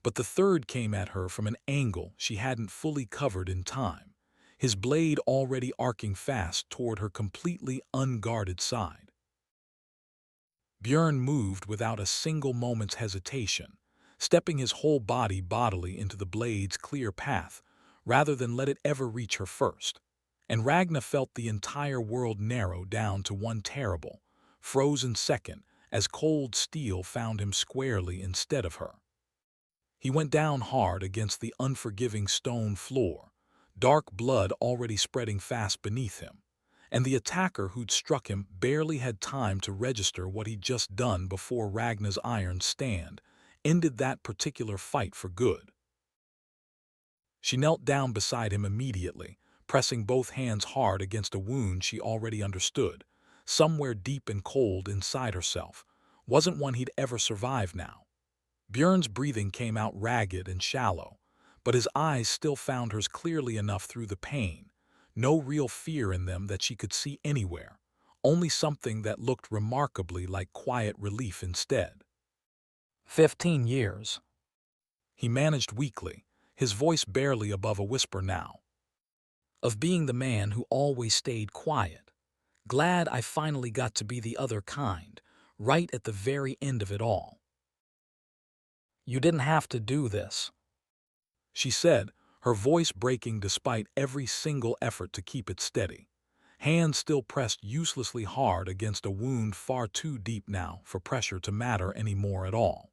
but the third came at her from an angle she hadn't fully covered in time, his blade already arcing fast toward her completely unguarded side. Bjern moved without a single moment's hesitation, stepping his whole body bodily into the blade's clear path rather than let it ever reach her first, and Ragna felt the entire world narrow down to one terrible, frozen second as cold steel found him squarely instead of her. He went down hard against the unforgiving stone floor, dark blood already spreading fast beneath him, and the attacker who'd struck him barely had time to register what he'd just done before Ragna's iron stand ended that particular fight for good. She knelt down beside him immediately, pressing both hands hard against a wound she already understood, somewhere deep and cold inside herself, wasn't one he'd ever survive now. Bjern's breathing came out ragged and shallow, but his eyes still found hers clearly enough through the pain. No real fear in them that she could see anywhere, only something that looked remarkably like quiet relief instead. 15 years. He managed weakly, his voice barely above a whisper now. Of being the man who always stayed quiet. Glad I finally got to be the other kind, right at the very end of it all. You didn't have to do this, She said, her voice breaking despite every single effort to keep it steady. Hands still pressed uselessly hard against a wound far too deep now for pressure to matter anymore at all.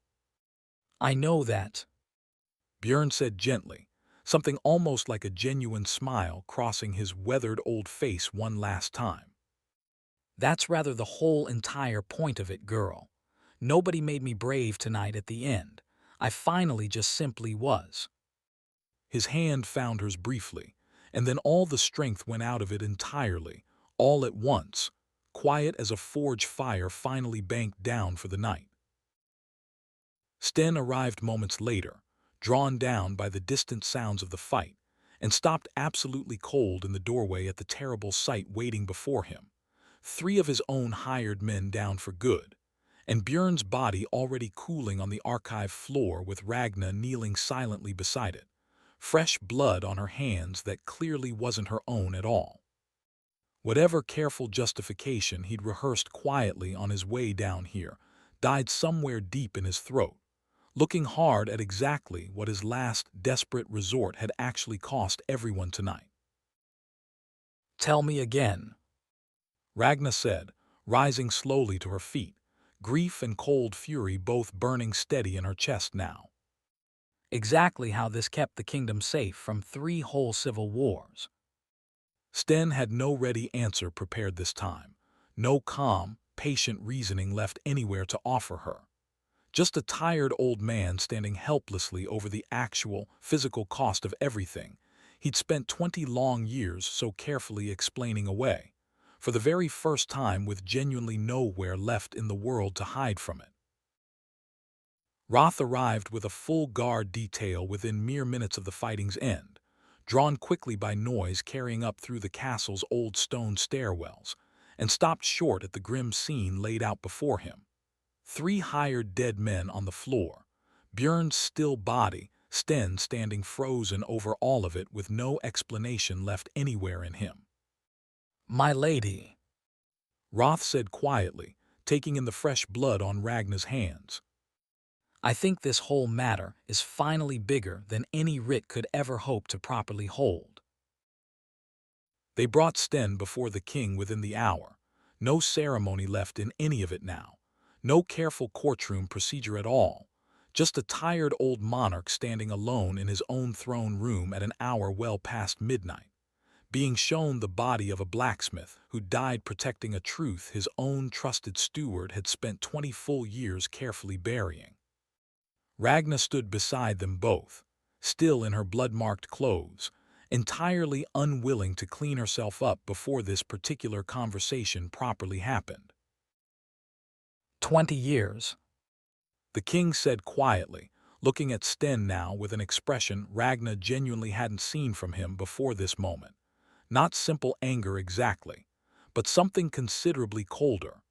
I know that. Bjern said gently, something almost like a genuine smile crossing his weathered old face one last time. That's rather the whole entire point of it, girl. Nobody made me brave tonight at the end. I finally just simply was. His hand found hers briefly, and then all the strength went out of it entirely, all at once, quiet as a forge fire finally banked down for the night. Sten arrived moments later, drawn down by the distant sounds of the fight, and stopped absolutely cold in the doorway at the terrible sight waiting before him. 3 of his own hired men down for good, and Bjern's body already cooling on the archive floor with Ragna kneeling silently beside it, fresh blood on her hands that clearly wasn't her own at all. Whatever careful justification he'd rehearsed quietly on his way down here died somewhere deep in his throat, looking hard at exactly what his last desperate resort had actually cost everyone tonight. Tell me again. Ragna said, rising slowly to her feet, grief and cold fury both burning steady in her chest now. Exactly how this kept the kingdom safe from 3 whole civil wars. Sten had no ready answer prepared this time, no calm, patient reasoning left anywhere to offer her. Just a tired old man standing helplessly over the actual, physical cost of everything he'd spent 20 long years so carefully explaining away, for the very first time with genuinely nowhere left in the world to hide from it. Roth arrived with a full guard detail within mere minutes of the fighting's end, drawn quickly by noise carrying up through the castle's old stone stairwells, and stopped short at the grim scene laid out before him. 3 hired dead men on the floor, Bjern's still body, Sten standing frozen over all of it with no explanation left anywhere in him. My lady. Roth said quietly, taking in the fresh blood on Ragna's hands. I think this whole matter is finally bigger than any writ could ever hope to properly hold. They brought Sten before the king within the hour. No ceremony left in any of it now. No careful courtroom procedure at all. Just a tired old monarch standing alone in his own throne room at an hour well past midnight, being shown the body of a blacksmith who died protecting a truth his own trusted steward had spent 20 full years carefully burying. Ragna stood beside them both, still in her blood-marked clothes, entirely unwilling to clean herself up before this particular conversation properly happened. 20 years. The king said quietly, looking at Sten now with an expression Ragna genuinely hadn't seen from him before this moment. Not simple anger exactly, but something considerably colder,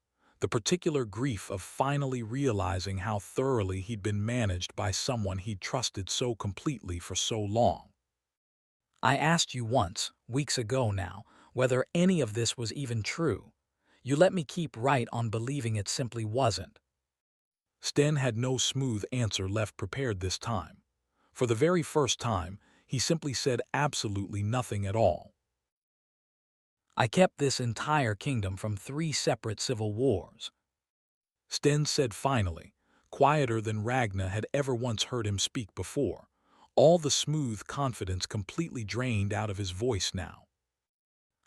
the particular grief of finally realizing how thoroughly he'd been managed by someone he'd trusted so completely for so long. I asked you once, weeks ago now, whether any of this was even true. You let me keep right on believing it simply wasn't. Sten had no smooth answer left prepared this time. For the very first time, he simply said absolutely nothing at all. I kept this entire kingdom from 3 separate civil wars. Sten said finally, quieter than Ragna had ever once heard him speak before, all the smooth confidence completely drained out of his voice now.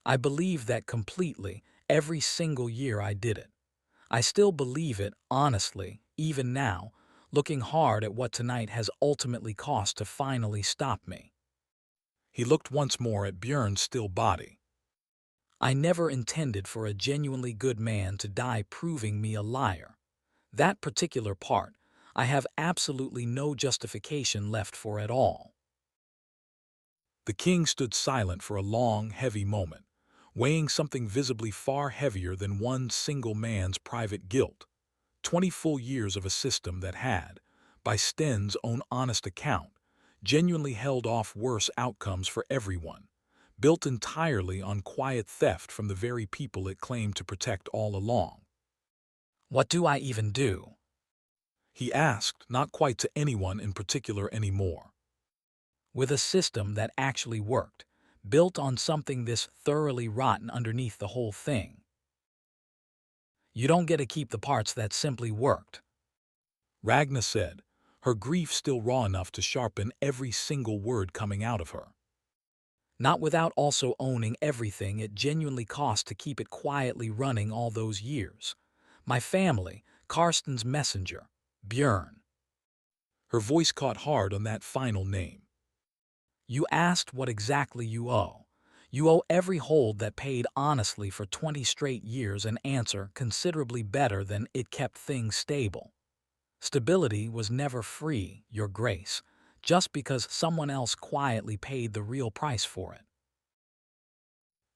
I believe that completely, every single year I did it. I still believe it, honestly, even now, looking hard at what tonight has ultimately cost to finally stop me. He looked once more at Bjern's still body. I never intended for a genuinely good man to die proving me a liar. That particular part, I have absolutely no justification left for at all. The king stood silent for a long, heavy moment, weighing something visibly far heavier than one single man's private guilt. 20 full years of a system that had, by Sten's own honest account, genuinely held off worse outcomes for everyone, built entirely on quiet theft from the very people it claimed to protect all along. What do I even do? He asked, not quite to anyone in particular anymore. With a system that actually worked, built on something this thoroughly rotten underneath the whole thing. You don't get to keep the parts that simply worked. Ragna said, her grief still raw enough to sharpen every single word coming out of her. Not without also owning everything it genuinely cost to keep it quietly running all those years. My family, Karsten's messenger, Bjern. Her voice caught hard on that final name. You asked what exactly you owe. You owe every hold that paid honestly for 20 straight years an answer considerably better than it kept things stable. Stability was never free, Your Grace, just because someone else quietly paid the real price for it.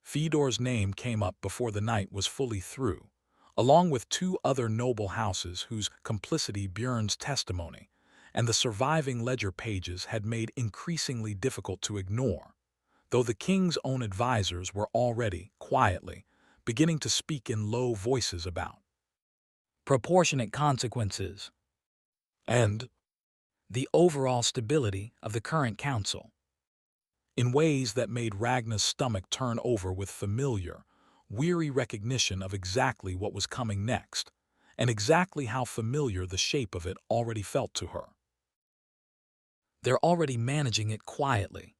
Fedor's name came up before the night was fully through, along with 2 other noble houses whose complicity Bjern's testimony and the surviving ledger pages had made increasingly difficult to ignore, though the king's own advisors were already, quietly, beginning to speak in low voices about Proportionate consequences. and, The overall stability of the current council. in ways that made Ragna's stomach turn over with familiar, weary recognition of exactly what was coming next, and exactly how familiar the shape of it already felt to her. They're already managing it quietly.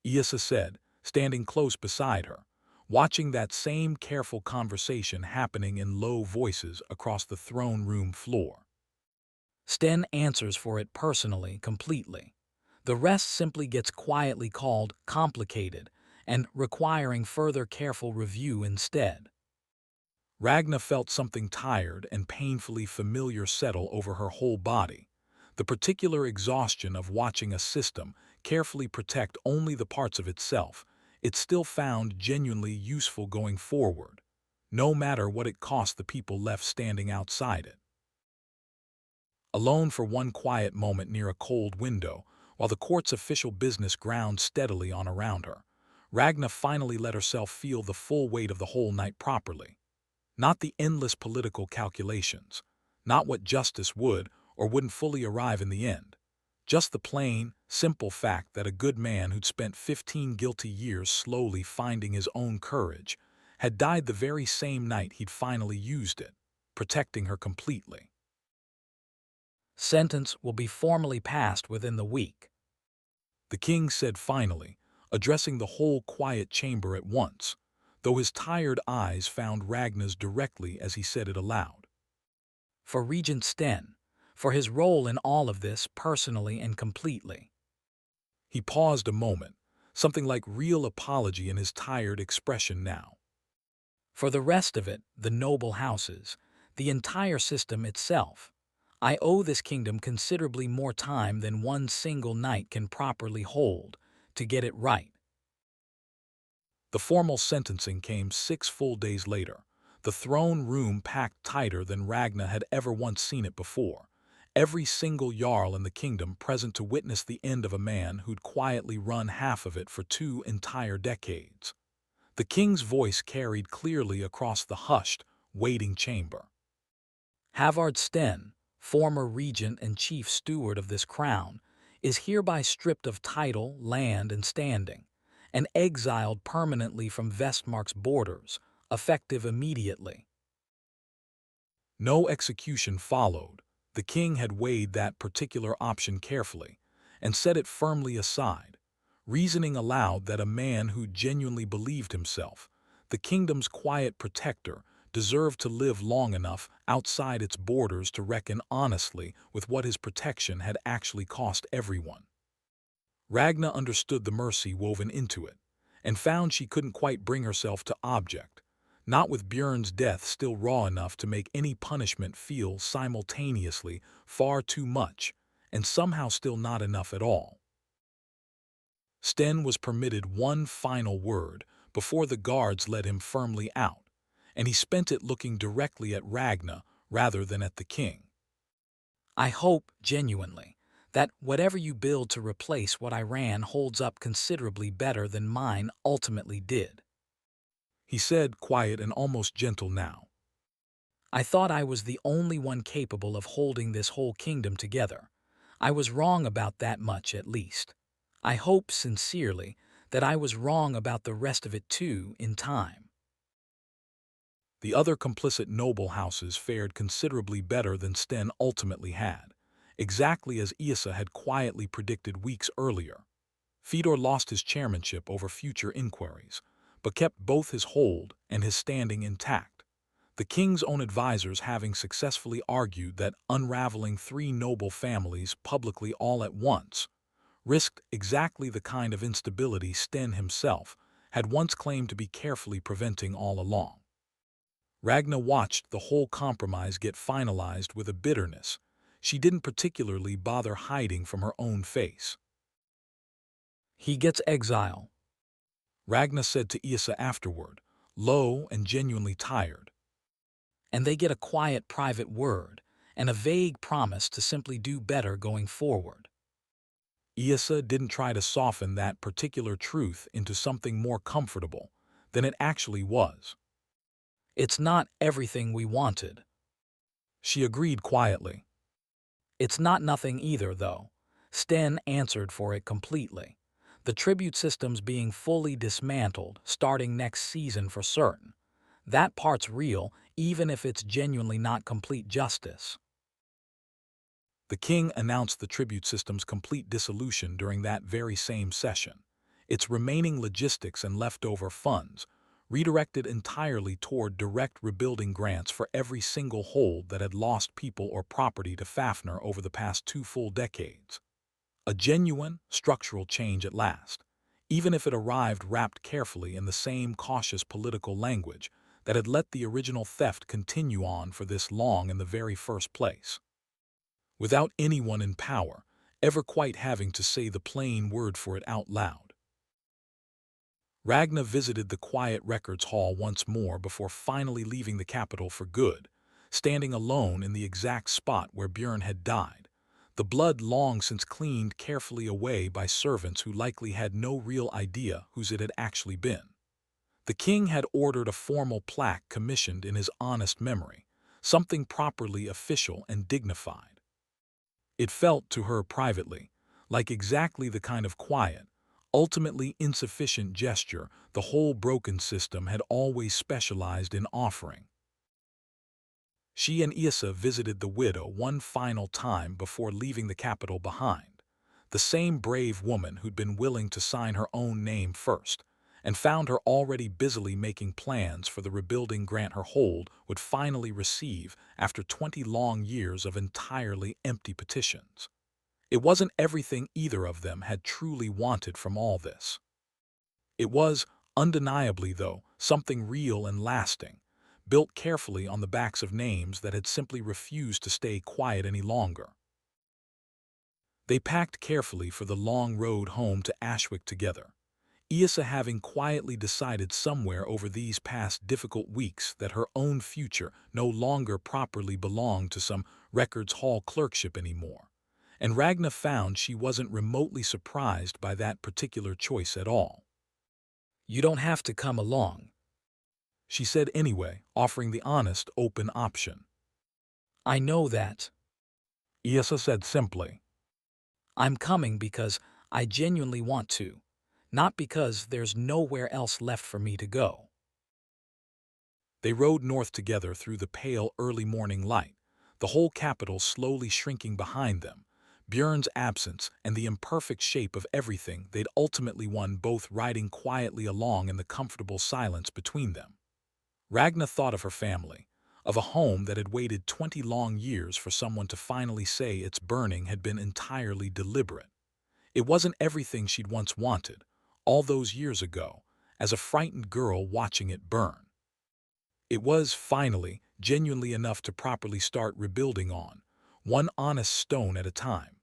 Yrsa said, standing close beside her, watching that same careful conversation happening in low voices across the throne room floor. Sten answers for it personally, completely. The rest simply gets quietly called complicated and requiring further careful review instead. Ragna felt something tired and painfully familiar settle over her whole body, the particular exhaustion of watching a system carefully protect only the parts of itself it still found genuinely useful going forward, no matter what it cost the people left standing outside it. Alone for one quiet moment near a cold window, while the court's official business ground steadily on around her, Ragna finally let herself feel the full weight of the whole night properly. Not the endless political calculations, not what justice would or wouldn't fully arrive in the end. Just the plain, simple fact that a good man who'd spent 15 guilty years slowly finding his own courage had died the very same night he'd finally used it, protecting her completely. Sentence will be formally passed within the week. The king said finally, addressing the whole quiet chamber at once, though his tired eyes found Ragna's directly as he said it aloud. For Regent Sten, for his role in all of this personally and completely. He paused a moment, something like real apology in his tired expression now. For the rest of it, the noble houses, the entire system itself. I owe this kingdom considerably more time than one single night can properly hold to get it right. The formal sentencing came 6 full days later, the throne room packed tighter than Ragna had ever once seen it before, every single Jarl in the kingdom present to witness the end of a man who'd quietly run half of it for 2 entire decades. The king's voice carried clearly across the hushed, waiting chamber. Havard Sten, former regent and chief steward of this crown, is hereby stripped of title, land, and standing, and exiled permanently from Vestmark's borders, effective immediately. No execution followed. The king had weighed that particular option carefully and set it firmly aside, reasoning aloud that a man who genuinely believed himself, the kingdom's quiet protector, deserved to live long enough outside its borders to reckon honestly with what his protection had actually cost everyone. Ragna understood the mercy woven into it, and found she couldn't quite bring herself to object, not with Bjern's death still raw enough to make any punishment feel simultaneously far too much, and somehow still not enough at all. Sten was permitted one final word before the guards led him firmly out, and he spent it looking directly at Ragna rather than at the king. I hope, genuinely, that whatever you build to replace what I ran holds up considerably better than mine ultimately did. He said, quiet and almost gentle now. I thought I was the only one capable of holding this whole kingdom together. I was wrong about that much, at least. I hope, sincerely, that I was wrong about the rest of it too, in time. The other complicit noble houses fared considerably better than Sten ultimately had, exactly as Yrsa had quietly predicted weeks earlier. Fedor lost his chairmanship over future inquiries, but kept both his hold and his standing intact. The king's own advisors having successfully argued that unraveling three noble families publicly all at once risked exactly the kind of instability Sten himself had once claimed to be carefully preventing all along. Ragna watched the whole compromise get finalized with a bitterness she didn't particularly bother hiding from her own face. He gets exile. Ragna said to Yrsa afterward, low and genuinely tired. And they get a quiet private word and a vague promise to simply do better going forward. Yrsa didn't try to soften that particular truth into something more comfortable than it actually was. It's not everything we wanted. She agreed quietly. It's not nothing either, though. Sten answered for it completely. The tribute system's being fully dismantled, starting next season for certain. That part's real, even if it's genuinely not complete justice. The king announced the tribute system's complete dissolution during that very same session. Its remaining logistics and leftover funds redirected entirely toward direct rebuilding grants for every single hold that had lost people or property to Fafnir over the past 2 full decades. A genuine, structural change at last, even if it arrived wrapped carefully in the same cautious political language that had let the original theft continue on for this long in the very first place. Without anyone in power ever quite having to say the plain word for it out loud. Ragna visited the quiet records hall once more before finally leaving the capital for good, standing alone in the exact spot where Bjern had died, the blood long since cleaned carefully away by servants who likely had no real idea whose it had actually been. The king had ordered a formal plaque commissioned in his honest memory, something properly official and dignified. It felt to her privately like exactly the kind of quiet, ultimately insufficient gesture the whole broken system had always specialized in offering. She and Yrsa visited the widow one final time before leaving the capital behind, the same brave woman who'd been willing to sign her own name first, and found her already busily making plans for the rebuilding grant her hold would finally receive after 20 long years of entirely empty petitions. It wasn't everything either of them had truly wanted from all this. It was, undeniably though, something real and lasting, built carefully on the backs of names that had simply refused to stay quiet any longer. They packed carefully for the long road home to Ashwick together, Yrsa having quietly decided somewhere over these past difficult weeks that her own future no longer properly belonged to some records hall clerkship anymore, and Ragna found she wasn't remotely surprised by that particular choice at all. You don't have to come along, She said anyway, offering the honest, open option. I know that. Yrsa said simply. I'm coming because I genuinely want to, not because there's nowhere else left for me to go. They rode north together through the pale early morning light, the whole capital slowly shrinking behind them, Bjern's absence and the imperfect shape of everything they'd ultimately won both riding quietly along in the comfortable silence between them. Ragna thought of her family, of a home that had waited 20 long years for someone to finally say its burning had been entirely deliberate. It wasn't everything she'd once wanted, all those years ago, as a frightened girl watching it burn. It was, finally, genuinely enough to properly start rebuilding on, one honest stone at a time.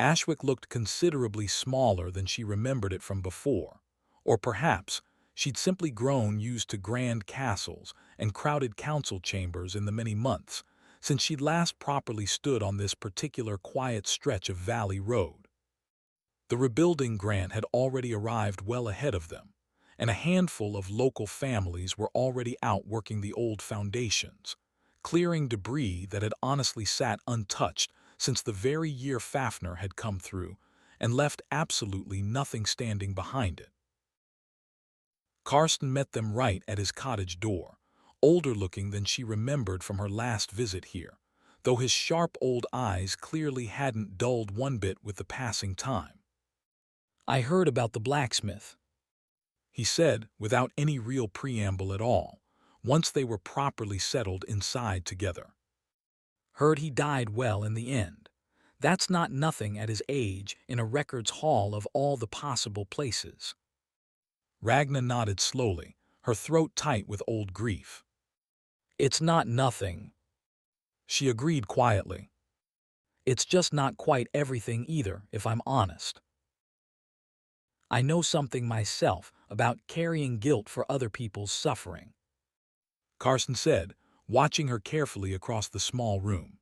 Ashwick looked considerably smaller than she remembered it from before, or perhaps she'd simply grown used to grand castles and crowded council chambers in the many months since she'd last properly stood on this particular quiet stretch of valley road. The rebuilding grant had already arrived well ahead of them, and a handful of local families were already out working the old foundations, clearing debris that had honestly sat untouched since the very year Fafnir had come through and left absolutely nothing standing behind it. Karsten met them right at his cottage door, older-looking than she remembered from her last visit here, though his sharp old eyes clearly hadn't dulled one bit with the passing time. "I heard about the blacksmith," he said without any real preamble at all, once they were properly settled inside together. "Heard he died well in the end. That's not nothing at his age in a records hall of all the possible places." Ragna nodded slowly, her throat tight with old grief. "It's not nothing," she agreed quietly. "It's just not quite everything either, if I'm honest. I know something myself about carrying guilt for other people's suffering," Karsten said, watching her carefully across the small room.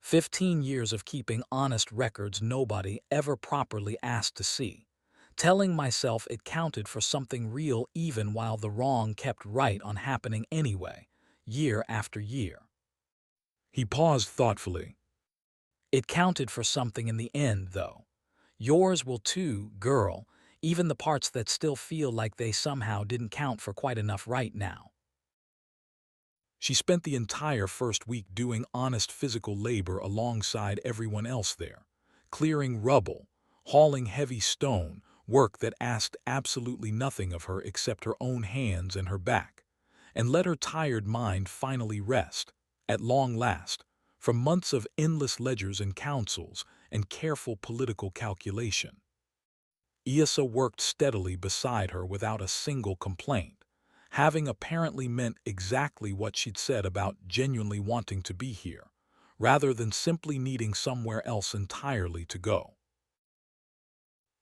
15 years of keeping honest records nobody ever properly asked to see, telling myself it counted for something real even while the wrong kept right on happening anyway, year after year. He paused thoughtfully. "It counted for something in the end, though. Yours will too, girl, even the parts that still feel like they somehow didn't count for quite enough right now." She spent the entire first week doing honest physical labor alongside everyone else there, clearing rubble, hauling heavy stone, work that asked absolutely nothing of her except her own hands and her back, and let her tired mind finally rest, at long last, from months of endless ledgers and councils and careful political calculation. Yrsa worked steadily beside her without a single complaint, having apparently meant exactly what she'd said about genuinely wanting to be here, rather than simply needing somewhere else entirely to go.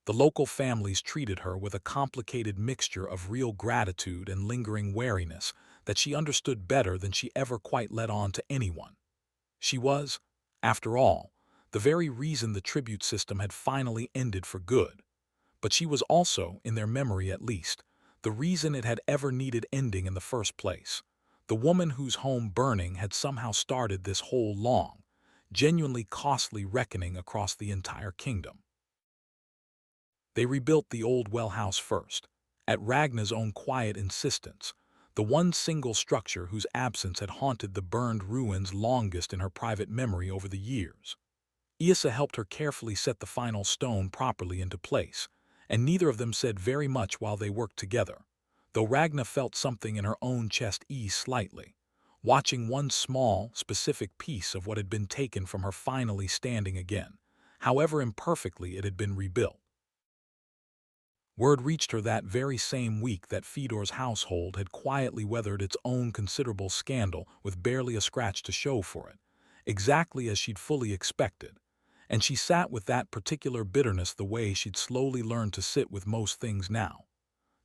The local families treated her with a complicated mixture of real gratitude and lingering wariness that she understood better than she ever quite let on to anyone. She was, after all, the very reason the tribute system had finally ended for good, but she was also, in their memory at least, the reason it had ever needed ending in the first place, the woman whose home burning had somehow started this whole long, genuinely costly reckoning across the entire kingdom. They rebuilt the old well house first, at Ragna's own quiet insistence, the one single structure whose absence had haunted the burned ruins longest in her private memory over the years. Yrsa helped her carefully set the final stone properly into place, and neither of them said very much while they worked together, though Ragna felt something in her own chest ease slightly, watching one small, specific piece of what had been taken from her finally standing again, however imperfectly it had been rebuilt. Word reached her that very same week that Fedor's household had quietly weathered its own considerable scandal with barely a scratch to show for it, exactly as she'd fully expected, and she sat with that particular bitterness the way she'd slowly learned to sit with most things now.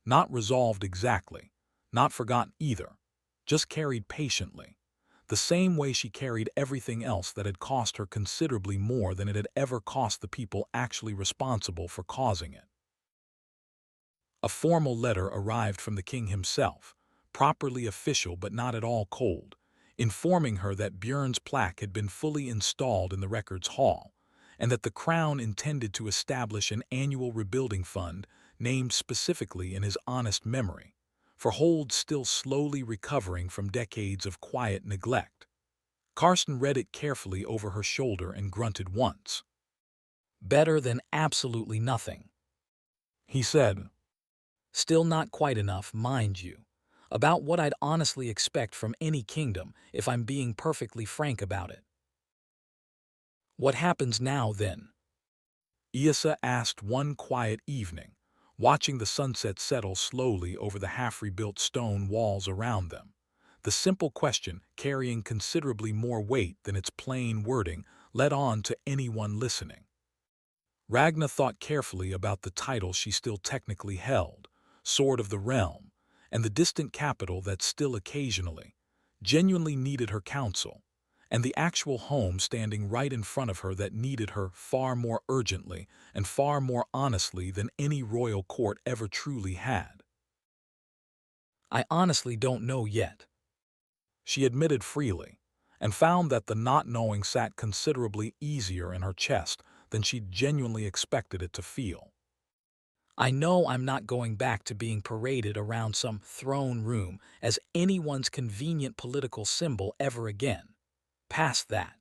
Not resolved exactly, not forgotten either, just carried patiently, the same way she carried everything else that had cost her considerably more than it had ever cost the people actually responsible for causing it. A formal letter arrived from the king himself, properly official but not at all cold, informing her that Bjern's plaque had been fully installed in the records hall, and that the crown intended to establish an annual rebuilding fund named specifically in his honest memory, for Hold still slowly recovering from decades of quiet neglect. Karsten read it carefully over her shoulder and grunted once. "Better than absolutely nothing," he said. "Still not quite enough, mind you. About what I'd honestly expect from any kingdom, if I'm being perfectly frank about it." "What happens now, then?" Yrsa asked one quiet evening, watching the sunset settle slowly over the half-rebuilt stone walls around them, the simple question carrying considerably more weight than its plain wording let on to anyone listening. Ragna thought carefully about the title she still technically held, Sword of the Realm, and the distant capital that still occasionally, genuinely needed her counsel, and the actual home standing right in front of her that needed her far more urgently and far more honestly than any royal court ever truly had. I honestly don't know yet. She admitted freely, and found that the not knowing sat considerably easier in her chest than she'd genuinely expected it to feel. I know I'm not going back to being paraded around some throne room as anyone's convenient political symbol ever again. Past that.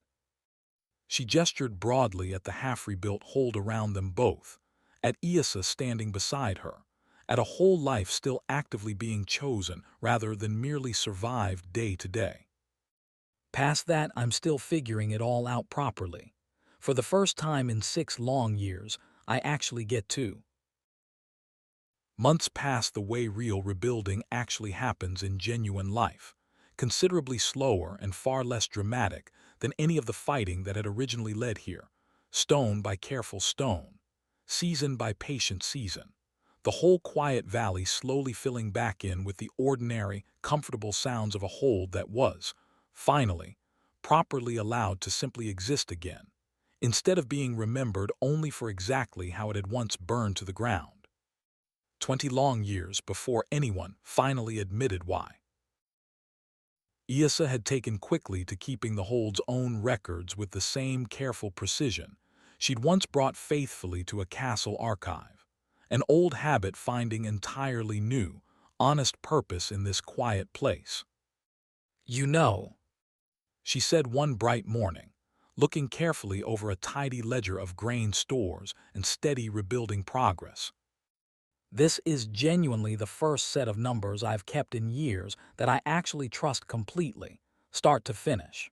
She gestured broadly at the half-rebuilt hold around them both, at Yrsa standing beside her, at a whole life still actively being chosen rather than merely survived day to day. Past that, I'm still figuring it all out properly. For the first time in 6 long years, I actually get to. Months pass the way real rebuilding actually happens in genuine life, considerably slower and far less dramatic than any of the fighting that had originally led here, stone by careful stone, season by patient season, the whole quiet valley slowly filling back in with the ordinary, comfortable sounds of a hold that was, finally, properly allowed to simply exist again, instead of being remembered only for exactly how it had once burned to the ground. 20 long years before anyone finally admitted why. Yrsa had taken quickly to keeping the hold's own records with the same careful precision she'd once brought faithfully to a castle archive, an old habit finding entirely new, honest purpose in this quiet place. You know, She said one bright morning, looking carefully over a tidy ledger of grain stores and steady rebuilding progress. this is genuinely the first set of numbers I've kept in years that I actually trust completely, start to finish.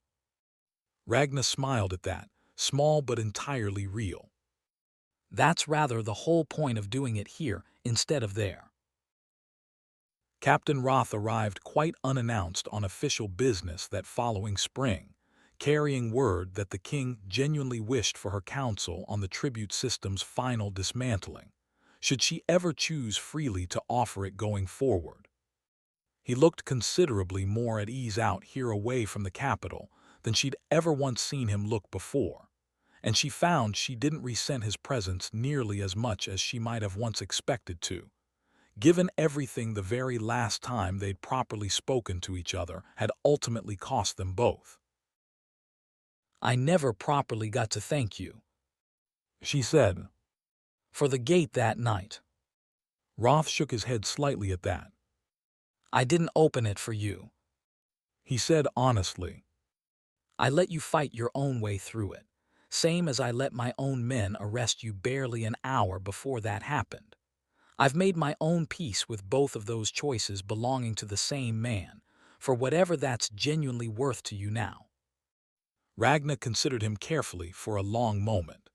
Ragna smiled at that, small but entirely real. That's rather the whole point of doing it here instead of there. Captain Roth arrived quite unannounced on official business that following spring, carrying word that the king genuinely wished for her counsel on the tribute system's final dismantling, should she ever choose freely to offer it going forward. He looked considerably more at ease out here away from the capital than she'd ever once seen him look before, and she found she didn't resent his presence nearly as much as she might have once expected to, given everything the very last time they'd properly spoken to each other had ultimately cost them both. I never properly got to thank you She said. for the gate that night. Roth shook his head slightly at that. I didn't open it for you. He said honestly. I let you fight your own way through it, same as I let my own men arrest you barely an hour before that happened. I've made my own peace with both of those choices belonging to the same man, for whatever that's genuinely worth to you now. Ragna considered him carefully for a long moment.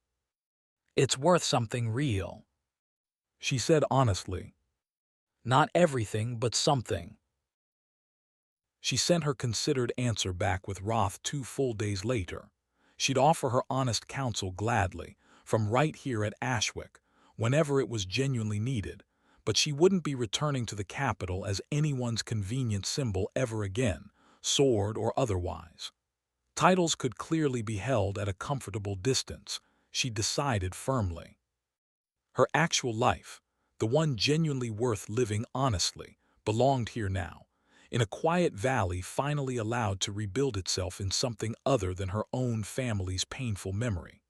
It's worth something real. She said honestly. Not everything, but something. She sent her considered answer back with Roth 2 full days later. She'd offer her honest counsel gladly, from right here at Ashwick, whenever it was genuinely needed, but she wouldn't be returning to the capital as anyone's convenient symbol ever again, sword or otherwise. Titles could clearly be held at a comfortable distance, she decided firmly. Her actual life, the one genuinely worth living honestly, belonged here now, in a quiet valley finally allowed to rebuild itself in something other than her own family's painful memory.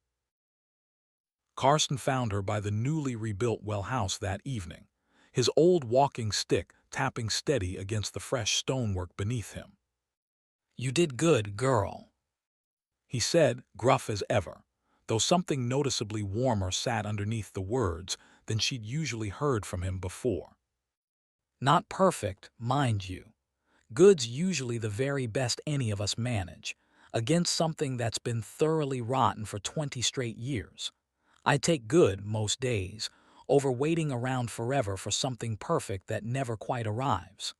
Karsten found her by the newly rebuilt well house that evening, his old walking stick tapping steady against the fresh stonework beneath him. You did good, girl, He said, gruff as ever, though something noticeably warmer sat underneath the words than she'd usually heard from him before. Not perfect, mind you. Good's usually the very best any of us manage, against something that's been thoroughly rotten for 20 straight years. I take good most days, over waiting around forever for something perfect that never quite arrives.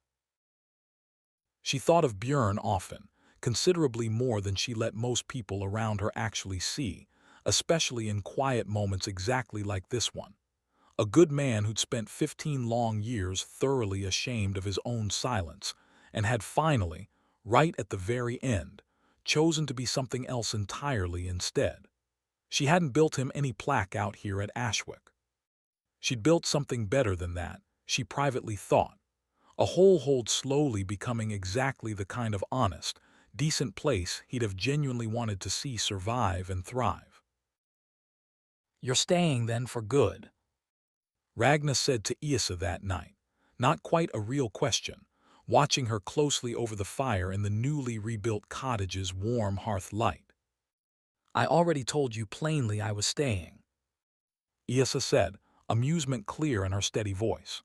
She thought of Bjern often, considerably more than she let most people around her actually see, especially in quiet moments exactly like this one. A good man who'd spent 15 long years thoroughly ashamed of his own silence and had finally, right at the very end, chosen to be something else entirely instead. She hadn't built him any plaque out here at Ashwick. She'd built something better than that, she privately thought. A whole hold slowly becoming exactly the kind of honest, decent place he'd have genuinely wanted to see survive and thrive. You're staying then for good. Ragnar said to Yrsa that night, not quite a real question, watching her closely over the fire in the newly rebuilt cottage's warm hearth light. I already told you plainly I was staying. Yrsa said, amusement clear in her steady voice.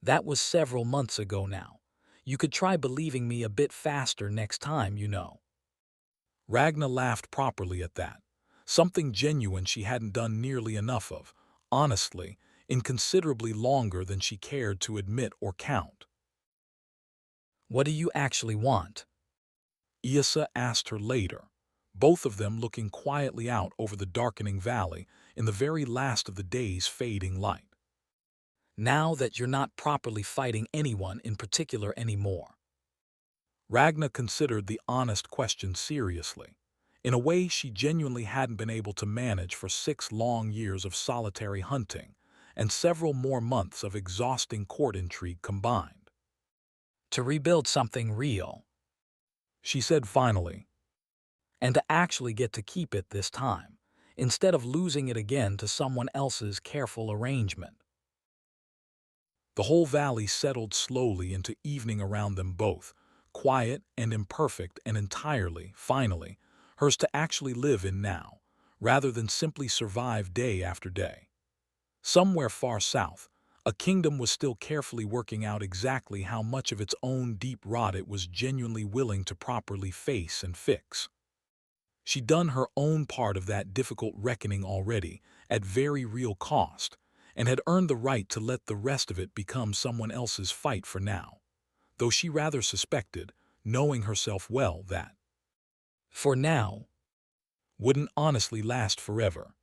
That was several months ago now. You could try believing me a bit faster next time, you know. Ragnar laughed properly at that, something genuine she hadn't done nearly enough of, honestly, in considerably longer than she cared to admit or count. What do you actually want? Yrsa asked her later, both of them looking quietly out over the darkening valley in the very last of the day's fading light. Now that you're not properly fighting anyone in particular anymore. Ragnar considered the honest question seriously, in a way she genuinely hadn't been able to manage for 6 long years of solitary hunting and several more months of exhausting court intrigue combined. To rebuild something real. She said finally, And to actually get to keep it this time, instead of losing it again to someone else's careful arrangement. the whole valley settled slowly into evening around them both, quiet and imperfect and entirely, finally, hers to actually live in now, rather than simply survive day after day. Somewhere far south, a kingdom was still carefully working out exactly how much of its own deep rot it was genuinely willing to properly face and fix. She'd done her own part of that difficult reckoning already, at very real cost, and had earned the right to let the rest of it become someone else's fight for now, though she rather suspected, knowing herself well, that For now, wouldn't honestly last forever.